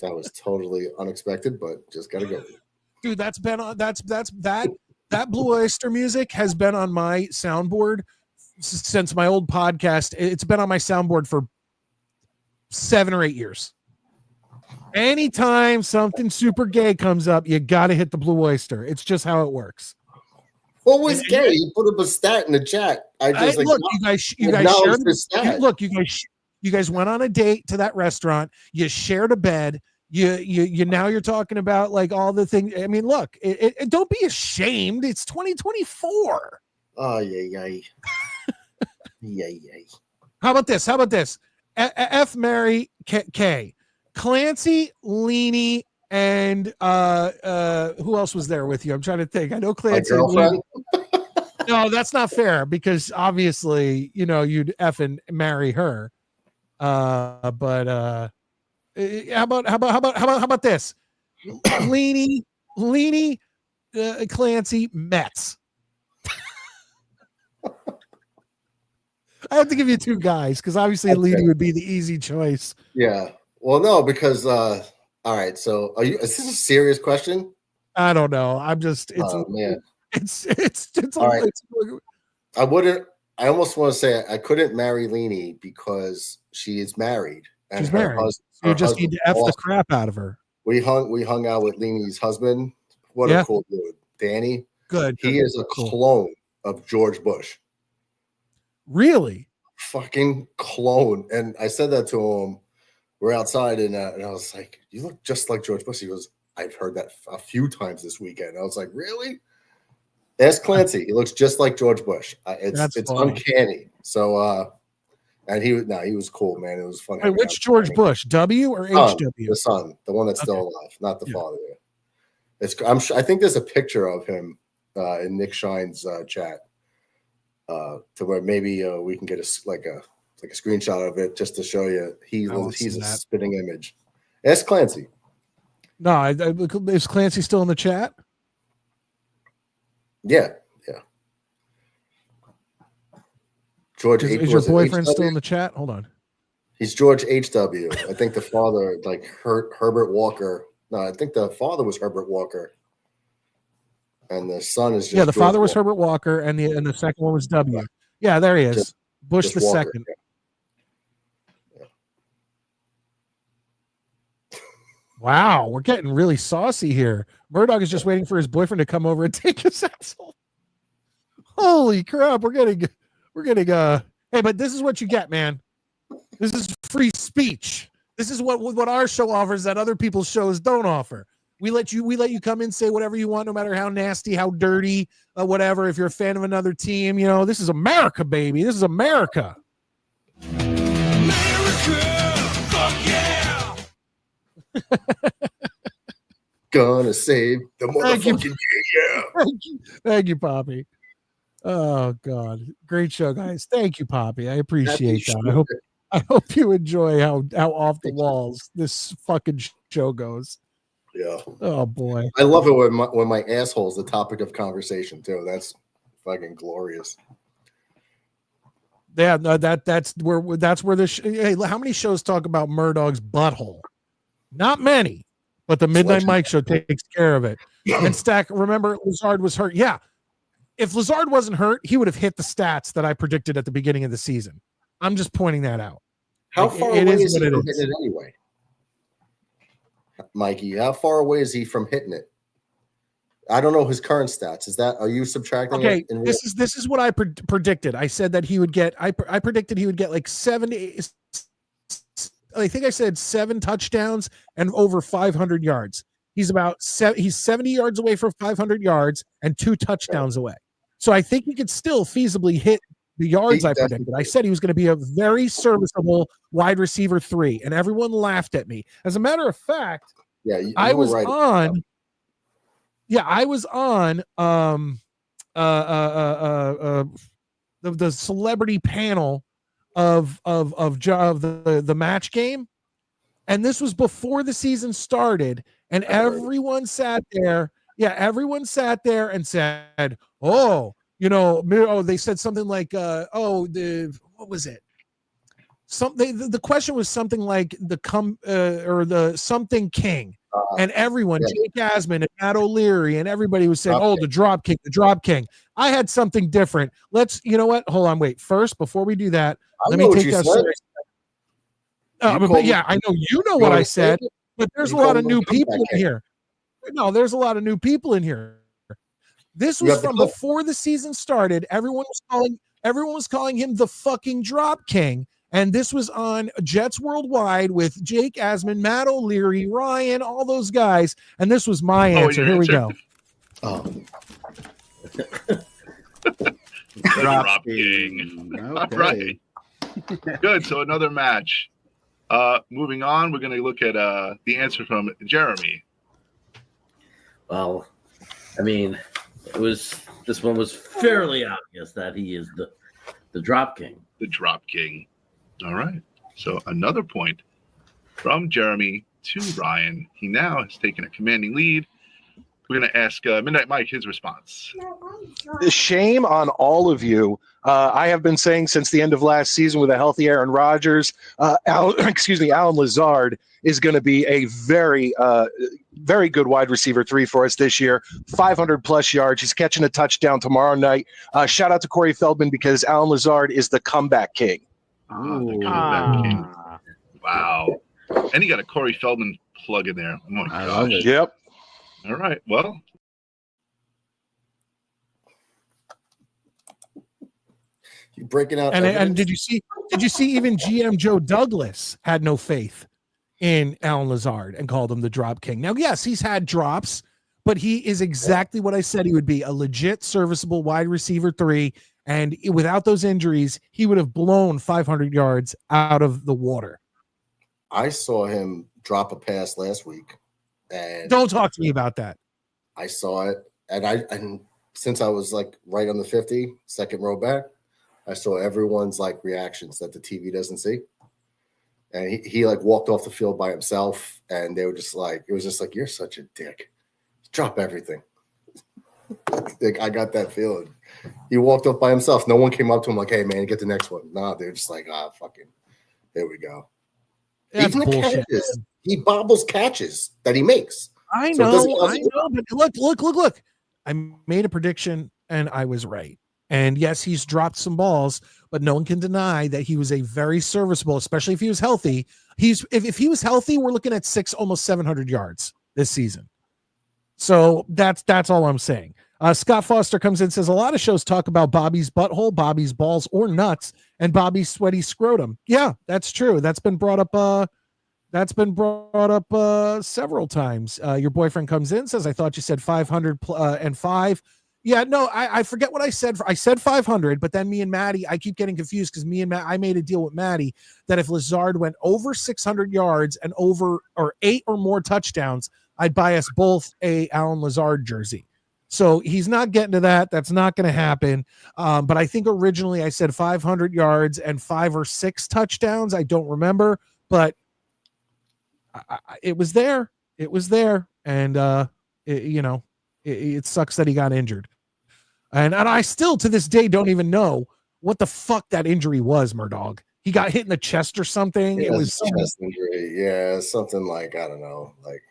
That was totally unexpected, but just gotta go. Dude, that Blue Oyster music has been on my soundboard since my old podcast. It's been on my soundboard for 7 or 8 years. Anytime something super gay comes up, you gotta hit the Blue Oyster. It's just how it works. What was gay? You put up a stat in the chat. Look, you guys shared. Look, you guys went on a date to that restaurant. You shared a bed. You now you're talking about like all the things. I mean, look, don't be ashamed. It's 2024. Oh, yay. How about this? F. Mary K. Clancy, Leany, and who else was there with you? I'm trying to think. I know My Clancy. girlfriend. No, that's not fair because obviously, you'd effing marry her. But how about this? Leany, Clancy, Mets. I have to give you two guys because obviously Leany would be the easy choice. Yeah. Well, no, because all right. So, is this a serious question? I don't know. I'm just. Oh man. It's all right. I wouldn't. I almost want to say I couldn't marry Leany because she is married. And she's married. You just need to F the crap out of her. We hung out with Leany's husband. What a cool dude, Danny. Good. He is a clone of George Bush. Really? Fucking clone. And I said that to him. We're outside, and I was like, "You look just like George Bush." He goes, "I've heard that a few times this weekend." I was like, "Really?" Ask Clancy. He looks just like George Bush. It's uncanny. So, and he was cool, man. It was fun. Wait, which George Bush? W or HW? The son, the one that's still alive, not the father. I think there's a picture of him in Nick Shine's chat, to where maybe we can get a screenshot of it just to show you he's a spitting image. Ask Clancy. No, is Clancy still in the chat? Yeah. George is your boyfriend still in the chat? Hold on. He's George H.W. I think the father, like Herbert Walker. No, I think the father was Herbert Walker, and the son is just the father was Herbert Walker, and the second one was W. Yeah, there he is. Bush the Walker, second. Yeah. Wow, we're getting really saucy here. Murdoch is just waiting for his boyfriend to come over and take his asshole. Holy crap, we're getting hey, but this is what you get, man. This is free speech. This is what our show offers that other people's shows don't offer. We let you come in, say whatever you want, no matter how nasty, how dirty, whatever. If you're a fan of another team, this is America, baby. This is America. America, fuck yeah! Gonna save the motherfucking yeah. Thank you, Poppy. Oh God, great show, guys. Thank you, Poppy. I appreciate that. I hope you enjoy how off the walls this fucking show goes. Yeah. Oh boy. I love it when my asshole's the topic of conversation too. That's fucking glorious. Yeah, no, that's where this. Hey, how many shows talk about Murdoch's butthole? Not many, but the Midnight Mike Show takes care of it. And Stack, remember Lazard was hurt. Yeah. If Lazard wasn't hurt, he would have hit the stats that I predicted at the beginning of the season. I'm just pointing that out. How far away is he from hitting it anyway? Mikey, how far away is he from hitting it? I don't know his current stats. Are you subtracting? Okay, this is what I predicted. I said that he would get. I predicted he would get like 70. I think I said 7 touchdowns and over 500 yards. He's he's 70 yards away from 500 yards and 2 touchdowns away. So I think he could still feasibly hit the yards I predicted. I said he was going to be a very serviceable wide receiver 3, and everyone laughed at me. As a matter of fact, I was on the celebrity panel of the match game, and this was before the season started, and everyone sat there. Yeah, everyone sat there and said, they said something like, what was it? The question was something like the something king, and everyone, Jake Asman and Matt O'Leary, and everybody was saying, the drop king. I had something different. You know what? Hold on, wait. First, before we do that, let me take that serious. I know you know what I said, but there's a lot of new people in here. No, there's a lot of new people in here. This was from before the season started. Everyone was calling him the fucking drop king. And this was on Jets Worldwide with Jake Asman, Matt O'Leary, Ryan, all those guys. And this was my answer. Here we go. Drop king. Okay. Right. Good. So another match. Moving on, we're going to look at the answer from Jeremy. Well, I mean, this one was fairly obvious that he is the drop king. The drop king. All right. So another point from Jeremy to Ryan. He now has taken a commanding lead. We're going to ask Midnight Mike his response. Shame on all of you. I have been saying since the end of last season with a healthy Aaron Rodgers, Alan Lazard is going to be a very, very good wide receiver 3 for us this year. 500 plus yards. He's catching a touchdown tomorrow night. Shout out to Corey Feldman because Alan Lazard is the comeback king. The comeback king. Wow. And he got a Corey Feldman plug in there. Oh my gosh. Yep. All right. Well, you breaking out. And did you see even GM Joe Douglas had no faith in Alan Lazard and called him the drop king. Now, yes, he's had drops, but he is exactly what I said he would be, a legit serviceable wide receiver 3. And without those injuries, he would have blown 500 yards out of the water. I saw him drop a pass last week. And don't talk to me about that. I saw it, and since I was like right on the 50, second row back, I saw everyone's like reactions that the TV doesn't see. And he like walked off the field by himself, and they were just like, it was just like, you're such a dick. Drop everything. Like, I got that feeling. He walked off by himself. No one came up to him like, hey man, get the next one. No, they're just like, fucking, here we go. That's Even the bullshit. catches, he bobbles catches that he makes. I So know, but look. I made a prediction and I was right. And yes, he's dropped some balls, but no one can deny that he was a very serviceable, especially if he was healthy. If he was healthy, we're looking at almost 700 yards this season. So that's all I'm saying. Scott Foster comes in and says a lot of shows talk about Bobby's butthole, Bobby's balls or nuts, and Bobby's sweaty scrotum. Yeah, that's true. That's been brought up. Several times. Your boyfriend comes in, says, I thought you said 505. Yeah, no, I forget what I said. I said 500, but then me and Maddie, I keep getting confused because I made a deal with Maddie that if Lazard went over 600 yards and over or 8 or more touchdowns, I'd buy us both a Alan Lazard jersey. So he's not getting to that. That's not going to happen. But I think originally I said 500 yards and 5 or 6 touchdowns. I don't remember, but it was there. It was there. And, it sucks that he got injured. And I still, to this day, don't even know what the fuck that injury was, Murdog. He got hit in the chest or something. Yeah, it was a chest injury. Yeah, something like, I don't know. Like,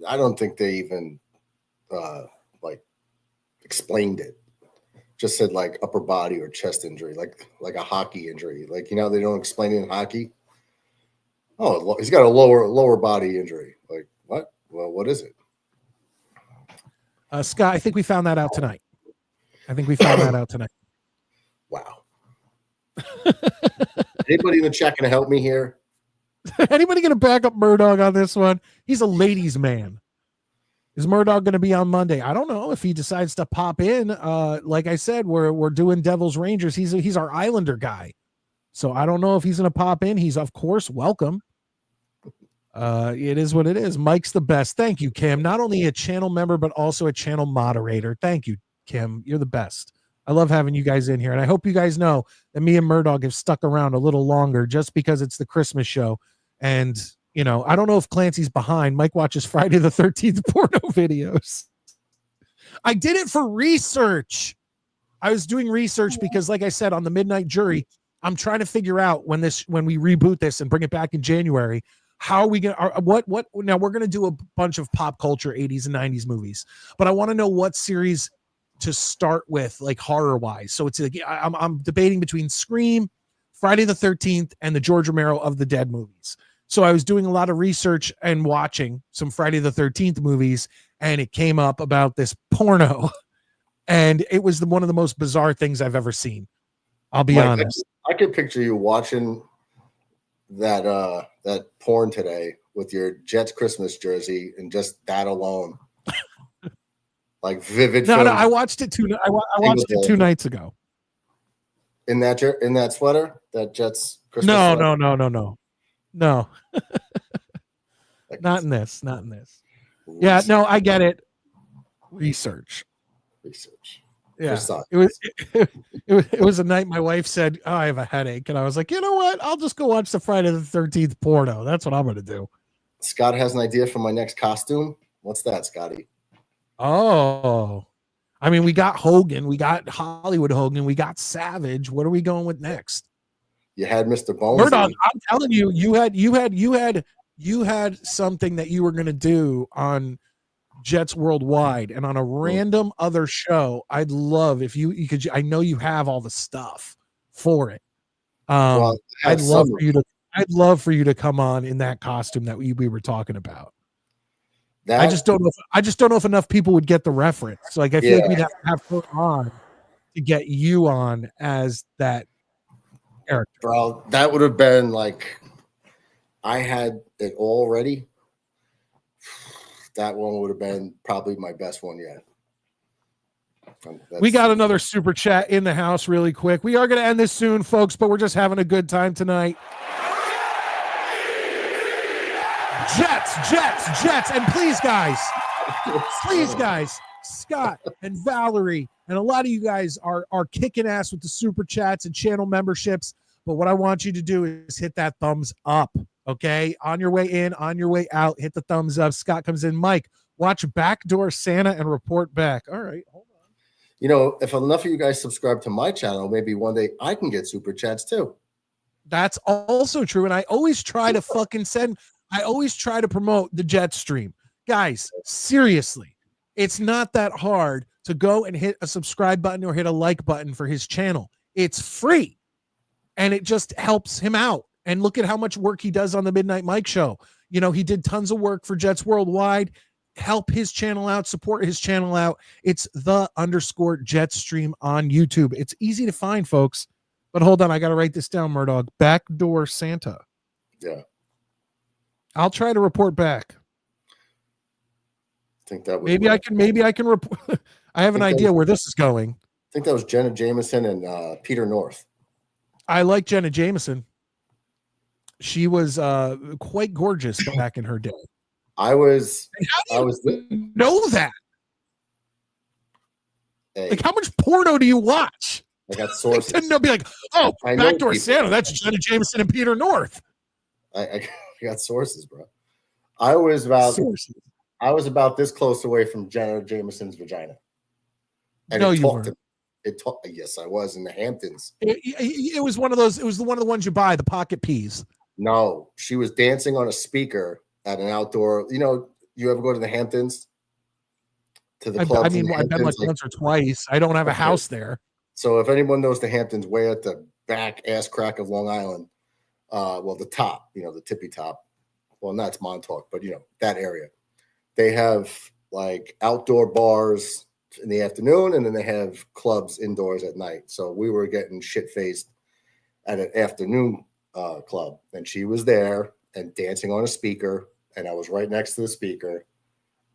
I don't think they even explained it. Just said like upper body or chest injury, like a hockey injury. Like, they don't explain it in hockey. Oh, he's got a lower body injury. Like, what? Well, what is it? Scott, I think we found that out tonight. Wow. Anybody in the chat can help me here? Anybody going to back up Murdog on this one? He's a ladies' man. Is Murdog going to be on Monday? I don't know if he decides to pop in. Like I said, we're doing Devils Rangers. He's our Islander guy. So I don't know if he's going to pop in. He's, of course, welcome. It is what it is. Mike's the best. Thank you, Kim. Not only a channel member, but also a channel moderator. Thank you, Kim. You're the best. I love having you guys in here. And I hope you guys know that me and Murdog have stuck around a little longer just because it's the Christmas show. And, I don't know if Clancy's behind. Mike watches Friday the 13th porno videos. I did it for research. I was doing research because, like I said, on the Midnight Jury, I'm trying to figure out when we reboot this and bring it back in January, how are we going to, now we're going to do a bunch of pop culture 80s and 90s movies, but I want to know what series to start with, like horror wise. So it's like, I'm debating between Scream, Friday the 13th, and the George Romero of the Dead movies. So I was doing a lot of research and watching some Friday the 13th movies, and it came up about this porno, and it was one of the most bizarre things I've ever seen. I'll be honest. I could picture you watching that porn today with your Jets Christmas jersey and just that alone, like vivid. No, I watched it too. I watched it 2 nights ago. In that sweater, that Jets Christmas. No. Not in this. Yeah, no, I get it. Research. Yeah, it was a night my wife said, "Oh, I have a headache," and I was like, "You know what? I'll just go watch the Friday the 13th porno. That's what I'm going to do." Scott has an idea for my next costume. What's that, Scotty? Oh, I mean, we got Hogan, we got Hollywood Hogan, we got Savage. What are we going with next? You had Mr. Bones. Murdoch, I'm telling you, you had something that you were going to do on Jets Worldwide and on a random other show. I'd love if you could. I know you have all the stuff for it. I'd love for you to come on in that costume that we were talking about. I just don't know if enough people would get the reference. Like I feel like we'd have to have her on to get you on as that character. Bro, that would have been like I had it all ready. That one would have been probably my best one yet. We got another super chat in the house really quick. We are going to end this soon, folks, but we're just having a good time tonight. Jets. And please, guys, Scott and Valerie, and a lot of you guys are kicking ass with the super chats and channel memberships. But what I want you to do is hit that thumbs up. Okay, on your way in, on your way out, hit the thumbs up. Scott comes in. Mike, watch Backdoor Santa and report back. All right, hold on. You know, if enough of you guys subscribe to my channel, maybe one day I can get super chats too. That's also true. And I always try to promote the Jet stream. Guys, seriously, it's not that hard to go and hit a subscribe button or hit a like button for his channel. It's free. And it just helps him out. And look at how much work he does on the Midnight Mike show. You know, he did tons of work for Jets Worldwide. Help his channel out, support his channel out. It's _Jet stream on YouTube. It's easy to find, folks. But hold on, I got to write this down, Murdoch. Backdoor Santa. Yeah. I'll try to report back. I think that was maybe I can report. I have an idea where this is going. I think that was Jenna Jameson and Peter North. I like Jenna Jameson. She was quite gorgeous back in her day. I was know that. Hey, like, how much porno do you watch? I got sources. And they'll be like, "Oh, Backdoor Santa, that's Jenna Jameson and Peter North." I got sources, bro. I was about this close away from Jenna Jameson's vagina. And no, you weren't. Yes, I was in the Hamptons. It was one of those. It was one of the ones you buy, the pocket peas. No, she was dancing on a speaker at an outdoor. You know, you ever go to the Hamptons? To the clubs? I mean, I've been like once or twice. I don't have a house there. So if anyone knows the Hamptons, way at the back ass crack of Long Island, well, the top, you know, the tippy top. Well, not it's Montauk, but you know that area. They have like outdoor bars in the afternoon, and then they have clubs indoors at night. So we were getting shit faced at an afternoon club, and she was there and dancing on a speaker, and I was right next to the speaker,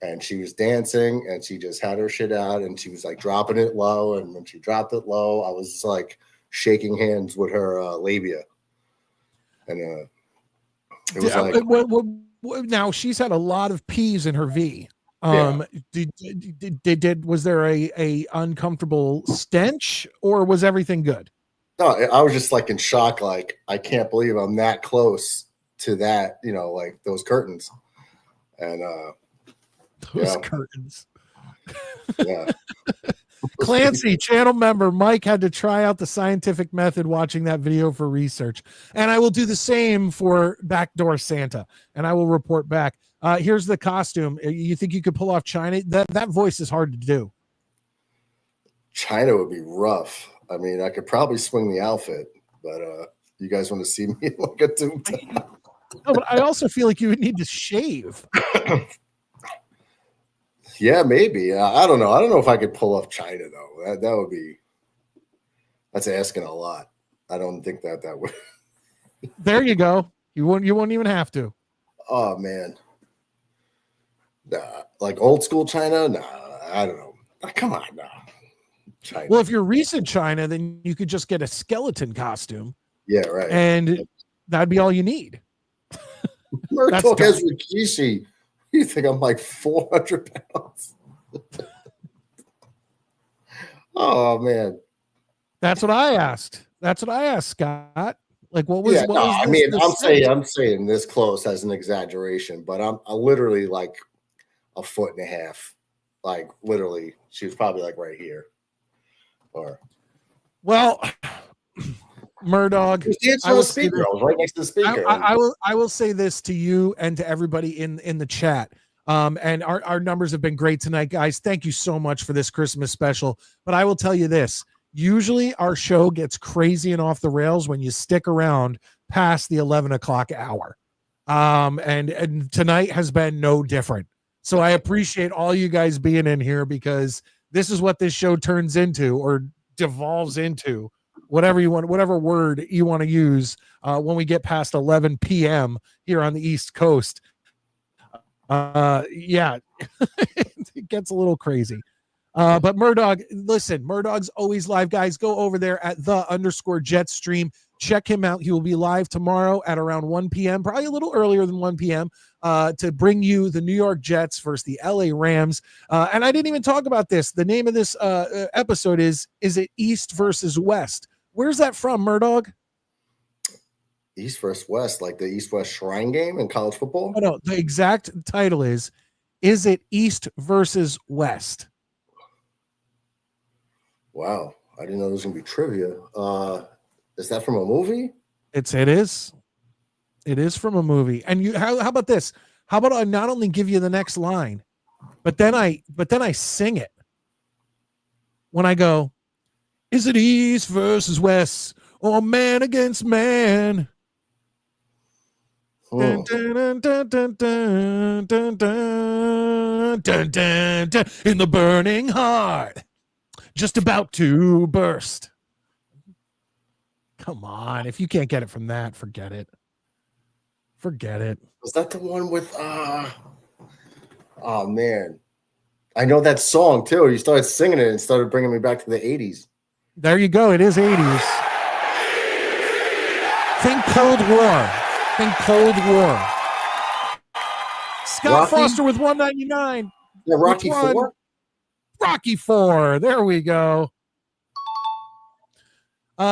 and she was dancing, and she just had her shit out, and she was like dropping it low, and when she dropped it low, I was like shaking hands with her labia, and it was like now she's had a lot of P's in her V. Was there a uncomfortable stench, or was everything good? No, I was just like in shock. Like, I can't believe I'm that close to that, you know, like those curtains. And those curtains. Yeah. Clancy, channel member Mike had to try out the scientific method watching that video for research. And I will do the same for Backdoor Santa, and I will report back. Here's the costume. You think you could pull off China? That voice is hard to do. China would be rough. I mean, I could probably swing the outfit, but you guys want to see me like a tube top? No, but I also feel like you would need to shave. Yeah, maybe. I don't know. I don't know if I could pull off China though. That would be. That's asking a lot. I don't think that would. There you go. You won't even have to. Oh man. Nah, like old school China? Nah, I don't know. Come on, nah. China. Well, if you're recent China, then you could just get a skeleton costume. Yeah, right. And that'd be all you need. Murdoch has Rikishi. You think I'm like 400 pounds? Oh man. That's what I asked. That's what I asked, Scott. Like, what was? Yeah, what no, was I this- mean, this I'm saying this close as an exaggeration, but I'm literally like a foot and a half. Like literally, she was probably like right here. Or Well, Murdog, I was right next to the speaker. I will say this to you and to everybody in the chat. And our numbers have been great tonight, guys. Thank you so much for this Christmas special. But I will tell you this. Usually our show gets crazy and off the rails when you stick around past the 11 o'clock hour. And tonight has been no different. So I appreciate all you guys being in here, because this is what this show turns into, or devolves into, whatever you want, whatever word you want to use, when we get past 11 p.m. here on the East Coast. Yeah, it gets a little crazy. But Murdog, listen, Murdog's always live, guys. Go over there at _Jet stream. Check him out. He will be live tomorrow at around 1 p.m., probably a little earlier than 1 p.m., to bring you the New York Jets versus the LA Rams. And I didn't even talk about this. The name of this episode is it East versus West? Where's that from, Murdog? East versus West, like the East-West Shrine game in college football? Oh, no, the exact title is it East versus West? Wow, I didn't know there was gonna be trivia. Is that from a movie? It is. It is from a movie. And you, how about this? How about I not only give you the next line, but then I sing it when I go, is it East versus West, or man against man? Dun, dun, dun, dun, dun, dun, dun, dun, dun, dun, dun, in the burning heart, just about to burst. Come on, if you can't get it from that, forget it. Forget it. Was that the one with oh man, I know that song too. You started singing it and started bringing me back to the 80s. There you go. It is 80s. Think Cold War. Think Cold War. Scott Rocky? Foster with 199. Yeah, Rocky Which one? 4? Rocky 4. There we go.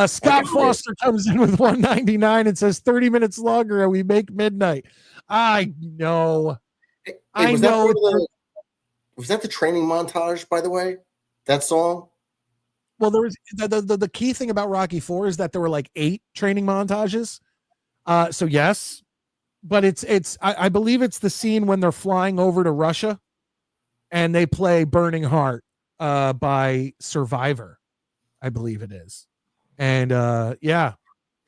Scott Foster comes in with 199 and says 30 minutes longer and we make midnight. I know. Hey, I was know. Was that the training montage, by the way? That song? Well, there was the key thing about Rocky 4 is that there were like 8 training montages. So yes, but I believe it's the scene when they're flying over to Russia and they play Burning Heart by Survivor. I believe it is. And yeah,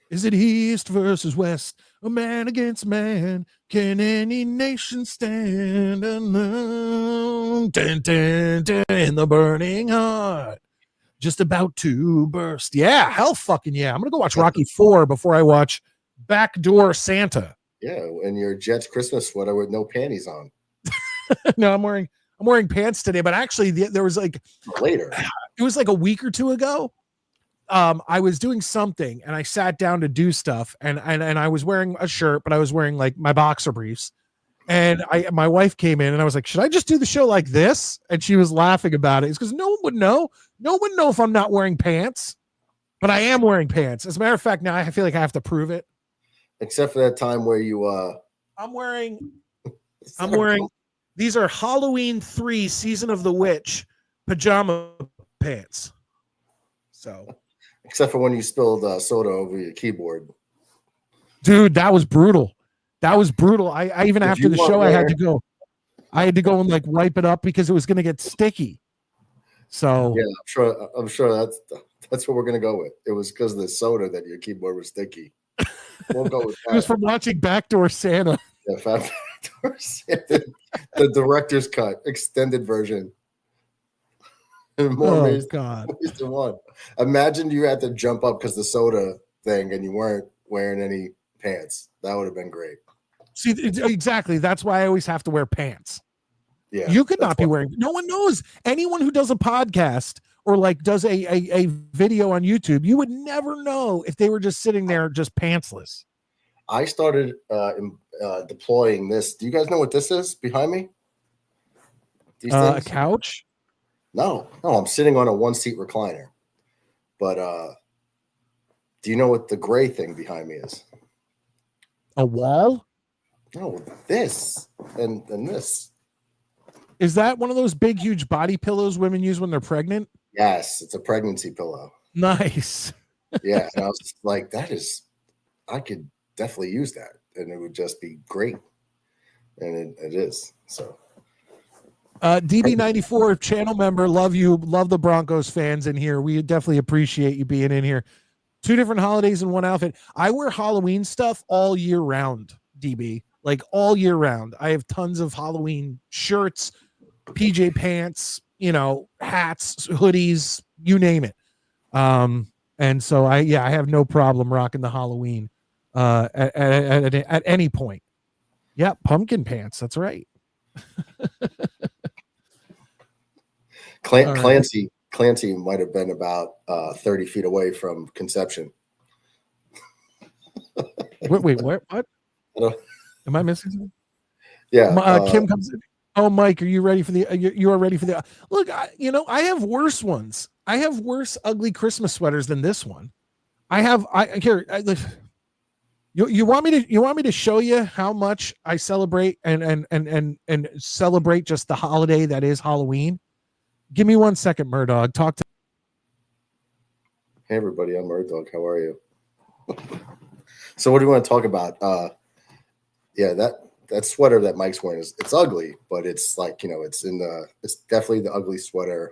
is it East versus West? A man against man. Can any nation stand alone? Dun, dun, dun, in the burning heart, just about to burst. Yeah, hell fucking yeah. I'm gonna go watch Rocky 4 before I watch Backdoor Santa. Yeah, and your Jets Christmas sweater with no panties on. No, I'm wearing pants today, but actually there was like later. It was like a week or two ago. I was doing something and I sat down to do stuff and I was wearing a shirt, but I was wearing like my boxer briefs. And my wife came in and I was like, should I just do the show like this? And she was laughing about it. It's because no one would know. No one would know if I'm not wearing pants, but I am wearing pants. As a matter of fact, now I feel like I have to prove it. Except for that time where you I'm wearing these are Halloween 3 Season of the Witch pajama pants. So except for when you spilled soda over your keyboard. Dude, that was brutal. That was brutal. I even after the show, I had to go and like wipe it up because it was going to get sticky. So yeah, I'm sure that's what we're going to go with. It was because of the soda that your keyboard was sticky. We'll go with that. It was from watching Backdoor Santa. Yeah, Backdoor Santa, the director's cut, extended version. More ways than one. Imagine you had to jump up because the soda thing and you weren't wearing any pants. That would have been great. See, exactly. That's why I always have to wear pants. Yeah, you could not be wearing. No one knows. Anyone who does a podcast or like does a video on YouTube, you would never know if they were just sitting there just pantsless. I started deploying this. Do you guys know what this is behind me? These A things? couch? No, I'm sitting on a 1-seat recliner. But do you know what the gray thing behind me is? A wall? No, this and this. Is that one of those big, huge body pillows women use when they're pregnant? Yes, it's a pregnancy pillow. Nice. Yeah, and I was just like, I could definitely use that, and it would just be great. And it is. So DB94 channel member, love you, love the Broncos fans in here. We definitely appreciate you being in here. 2 different holidays in one outfit. I wear Halloween stuff all year round, DB, like all year round. I have tons of Halloween shirts, PJ pants, hats, hoodies, you name it. And so I have no problem rocking the Halloween at any point. Yeah, pumpkin pants. That's right. Clancy might have been about 30 feet away from conception. Wait, what? Am I missing something? Yeah. Kim comes in. Oh, Mike, are you ready for the? You are ready for the. Look, I have worse ones. I have worse ugly Christmas sweaters than this one. You want me to show you how much I celebrate and celebrate just the holiday that is Halloween? Give me 1 second, Murdog. Talk to. Hey everybody, I'm Murdog. How are you? So what do you want to talk about? Yeah, that sweater that Mike's wearing it's ugly, but it's like, it's definitely the ugly sweater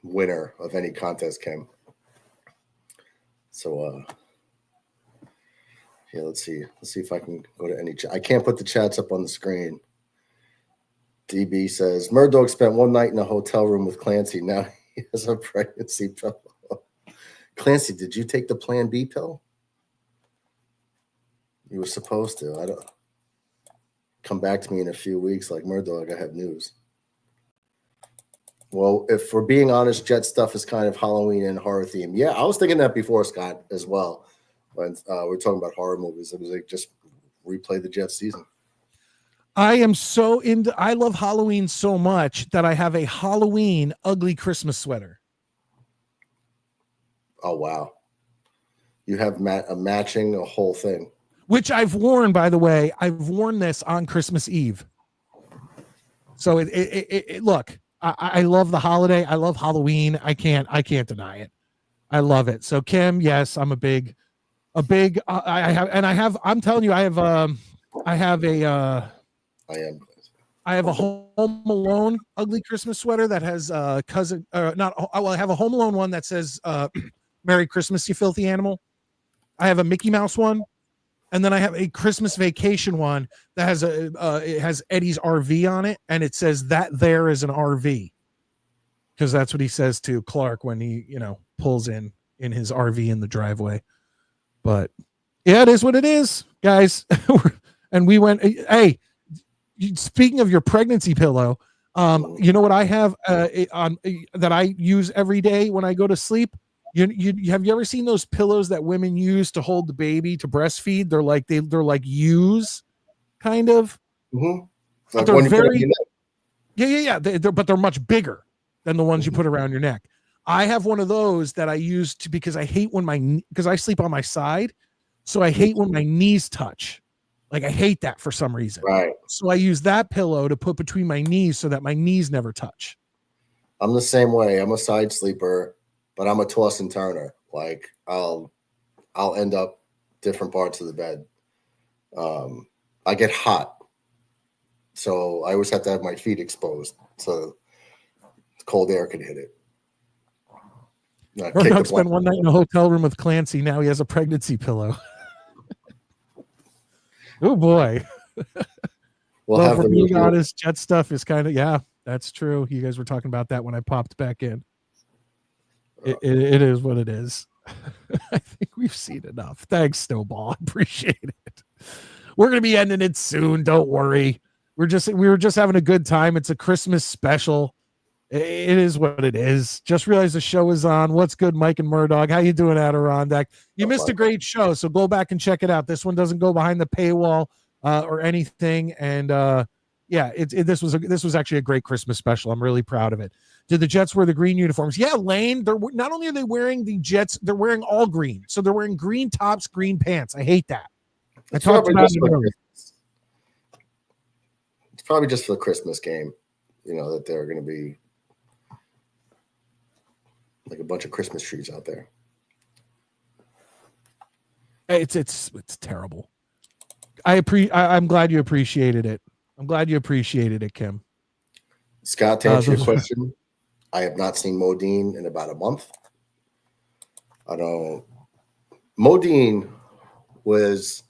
winner of any contest, Kim. So yeah, let's see if I can go to any chat. I can't put the chats up on the screen. DB says Murdog spent one night in a hotel room with Clancy. Now he has a pregnancy pill. Clancy, did you take the Plan B pill? You were supposed to. I don't. Come back to me in a few weeks, like Murdog. I have news. Well, if we're being honest, Jet stuff is kind of Halloween and horror theme. Yeah, I was thinking that before, Scott, as well. When we're talking about horror movies, it was like just replay the Jet season. I love Halloween so much that I have a Halloween ugly Christmas sweater. Oh, wow. You have a matching whole thing. Which I've worn, by the way. I've worn this on Christmas Eve. So look, I love the holiday. I love Halloween. I can't deny it. I love it. So Kim, yes, I'm I'm telling you, I have a Home Alone ugly Christmas sweater that has I have a Home Alone one that says Merry Christmas, you filthy animal. I have a Mickey Mouse one, and then I have a Christmas Vacation one that has it has Eddie's RV on it, and it says that there is an RV, because that's what he says to Clark when he pulls in his RV in the driveway. But yeah, it is what it is, guys. And we went, hey. Speaking of your pregnancy pillow, you know what I have that I use every day when I go to sleep? Have you ever seen those pillows that women use to hold the baby to breastfeed? They're like U's, kind of. Mm-hmm. But they're very but they're much bigger than the ones you put around your neck. I have one of those that I use because I hate because I sleep on my side, so I hate when my knees touch. Like I hate that for some reason. Right. So I use that pillow to put between my knees so that my knees never touch. I'm the same way. I'm a side sleeper, but I'm a toss and turner. Like I'll end up different parts of the bed. I get hot, so I always have to have my feet exposed so cold air can hit it. Murdoch spent one night in a hotel room with Clancy. Now he has a pregnancy pillow. Oh boy. Well, for being honest, Jet stuff is kind of, that's true. You guys were talking about that when I popped back in. It is what it is. I think we've seen enough. Thanks, Snowball. Appreciate it. We're gonna be ending it soon. Don't worry. We were just having a good time. It's a Christmas special. It is what it is. Just realized the show is on. What's good, Mike and Murdoch? How you doing, Adirondack? You missed a great show, so go back and check it out. This one doesn't go behind the paywall or anything. And this was actually a great Christmas special. I'm really proud of it. Did the Jets wear the green uniforms? Yeah, Lane. They're not only are they wearing the Jets, they're wearing all green. So they're wearing green tops, green pants. I hate that. I talked about it. It's probably just for the Christmas game, that they're going to be like a bunch of Christmas trees out there. It's terrible. I'm glad you appreciated it. I'm glad you appreciated it, Kim. Scott, to answer your question, I have not seen Modine in about a month. Modine was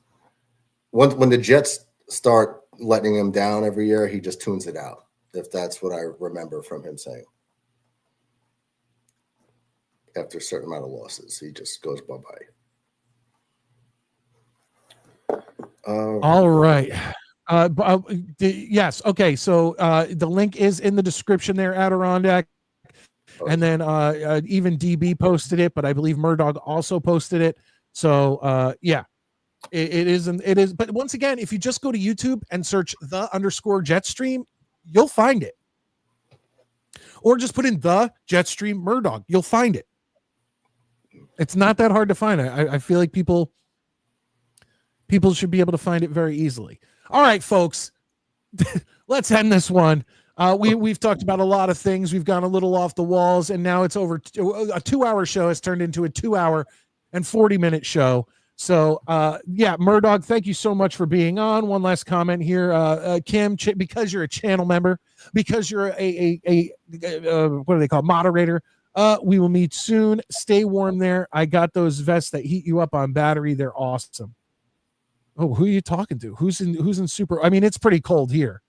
when the Jets start letting him down every year, he just tunes it out. If that's what I remember from him saying. After a certain amount of losses, he just goes bye-bye. All right. Yes. Okay. So the link is in the description there, Adirondack. And then even DB posted it, but I believe Murdoch also posted it. So it is. But once again, if you just go to YouTube and search _Jetstream, you'll find it. Or just put in the Jetstream Murdoch, you'll find it. It's not that hard to find. I feel like people should be able to find it very easily. All right, folks, let's end this one. We've talked about a lot of things. We've gone a little off the walls, and now it's over. A 2-hour show has turned into a 2-hour and 40-minute show. So, Murdoch, thank you so much for being on. One last comment here, Kim, because you're a channel member, because you're a what do they call it, moderator. We will meet soon. Stay warm there. I got those vests that heat you up on battery. They're awesome. Oh, who are you talking to? Who's in super? I mean, it's pretty cold here.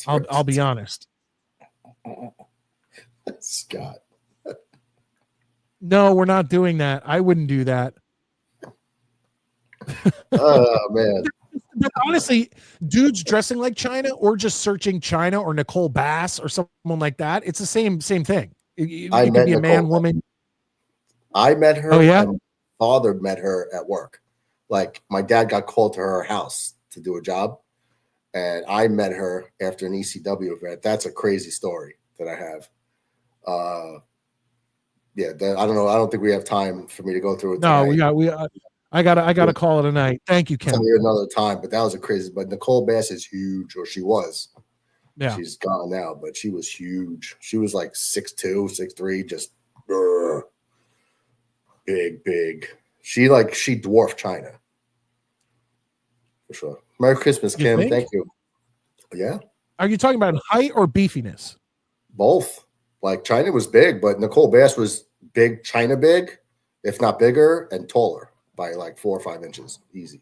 I'll be honest. Scott. No, we're not doing that. I wouldn't do that. Oh man. But honestly, dudes dressing like China or just searching China or Nicole Bass or someone like that, it's the same thing. It could be a man, woman. I met her. Oh, yeah? And my father met her at work. Like my dad got called to her house to do a job, and I met her after an ECW event. That's a crazy story that I have. I don't know. I don't think we have time for me to go through it. No, tonight. I gotta call it a night. Thank you, Ken. Tell you another time, but that was a crazy. But Nicole Bass is huge, or she was. Yeah, she's gone now, but she was huge. She was like 6'2", 6'3", just big. She dwarfed China for sure. Merry Christmas, Kim. Thank you. Yeah. Are you talking about height or beefiness? Both. Like China was big, but Nicole Bass was big, China big, if not bigger, and taller by like 4 or 5 inches, easy.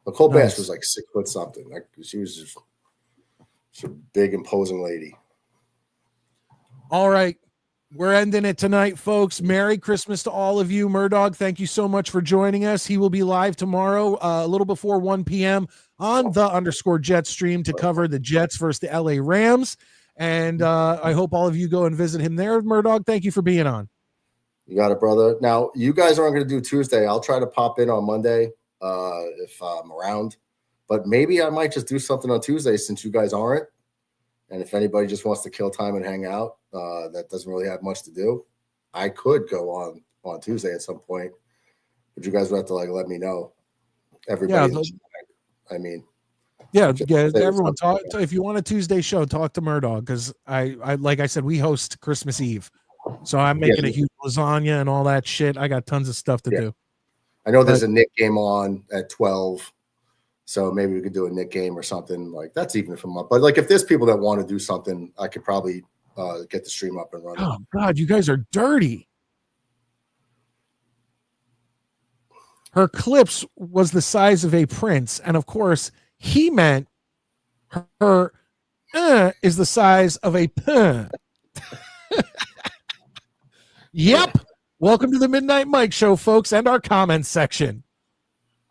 Nicole Bass was like 6 foot something. Like she was just a big, imposing lady. All right. We're ending it tonight, folks. Merry Christmas to all of you. Murdoch, thank you so much for joining us. He will be live tomorrow, a little before 1 p.m. on the _Jet stream to cover the Jets versus the LA Rams. And I hope all of you go and visit him there. Murdoch, thank you for being on. You got it, brother. Now, you guys aren't going to do Tuesday. I'll try to pop in on Monday if I'm around. But maybe I might just do something on Tuesday since you guys aren't. And if anybody just wants to kill time and hang out, that doesn't really have much to do, I could go on Tuesday at some point. But you guys would have to let me know. Everybody. Everyone talk. If you want a Tuesday show, talk to Murdoch because I like I said, we host Christmas Eve, so I'm making a huge lasagna and all that shit. I got tons of stuff to do. I know there's a Nick game on at 12. So maybe we could do a Nick game or something like that's even from up. But if there's people that want to do something, I could probably get the stream up and running. Oh God, you guys are dirty. Her clips was the size of a prince, and of course, he meant her is the size of a pun. Yep. Welcome to the Midnight Mike Show, folks, and our comments section.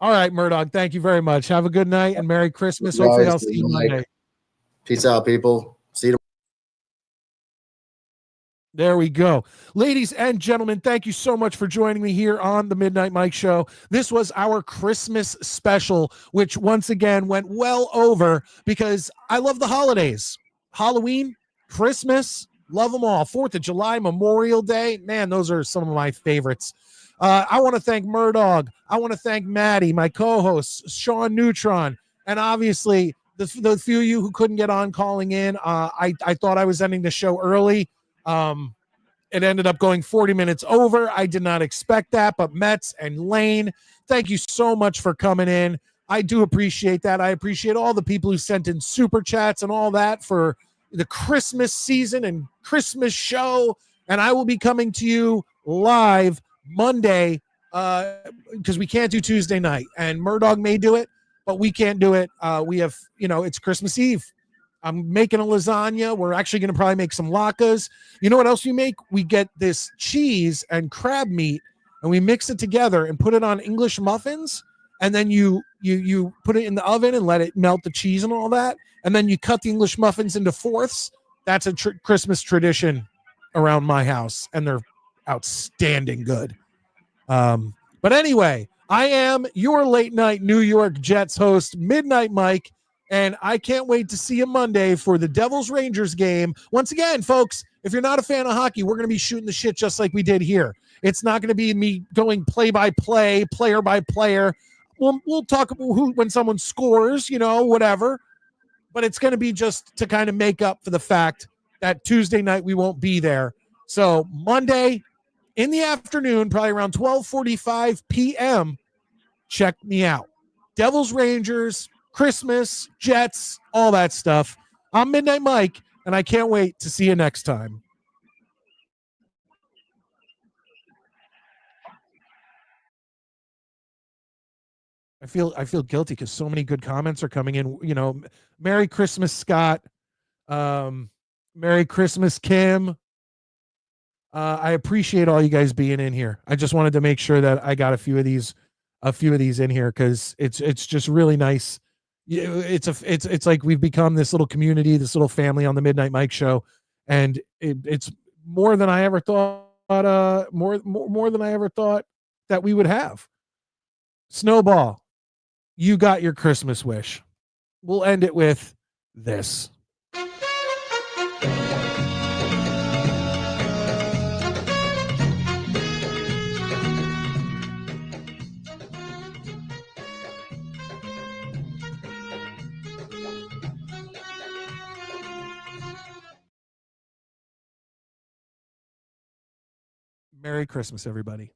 All right, Murdoch, thank you very much. Have a good night and Merry Christmas. Hopefully I'll see you Monday. Peace out, people. See you tomorrow. There we go. Ladies and gentlemen, thank you so much for joining me here on the Midnight Mike Show. This was our Christmas special, which once again went well over because I love the holidays. Halloween, Christmas, love them all. 4th of July, Memorial Day. Man, those are some of my favorites. I want to thank Murdog. I want to thank Maddie, my co-hosts, Sean Neutron, and obviously the few of you who couldn't get on calling in. I thought I was ending the show early. It ended up going 40 minutes over. I did not expect that, but Metz and Lane, thank you so much for coming in. I do appreciate that. I appreciate all the people who sent in super chats and all that for the Christmas season and Christmas show. And I will be coming to you live Monday because we can't do Tuesday night. And Murdog may do it, but we can't do it. We have, it's Christmas Eve. I'm making a lasagna. We're actually going to probably make some latkes. You know what else we make? We get this cheese and crab meat, and we mix it together and put it on English muffins. And then you put it in the oven and let it melt the cheese and all that. And then you cut the English muffins into fourths. That's a Christmas tradition around my house, and they're outstanding good. But anyway, I am your late night New York Jets host, Midnight Mike. And I can't wait to see you Monday for the Devils-Rangers game. Talks again, folks, if you're not a fan of hockey, we're going to be shooting the shit just like we did here. It's not going to be me going play-by-play, player-by-player. We'll talk about when someone scores, whatever. But it's going to be just to kind of make up for the fact that Tuesday night we won't be there. So Monday in the afternoon, probably around 12:45 p.m., check me out. Devils-Rangers, Christmas, Jets, all that stuff. I'm Midnight Mike, and I can't wait to see you next time. I feel guilty because so many good comments are coming in. Merry Christmas, Scott. Merry Christmas, Kim. I appreciate all you guys being in here. I just wanted to make sure that I got a few of these in here because it's just really nice. It's like we've become this little community, this little family on the Midnight Mike Show, and it's more than I ever thought. More than I ever thought that we would have. Snowball, you got your Christmas wish. We'll end it with this. Merry Christmas, everybody.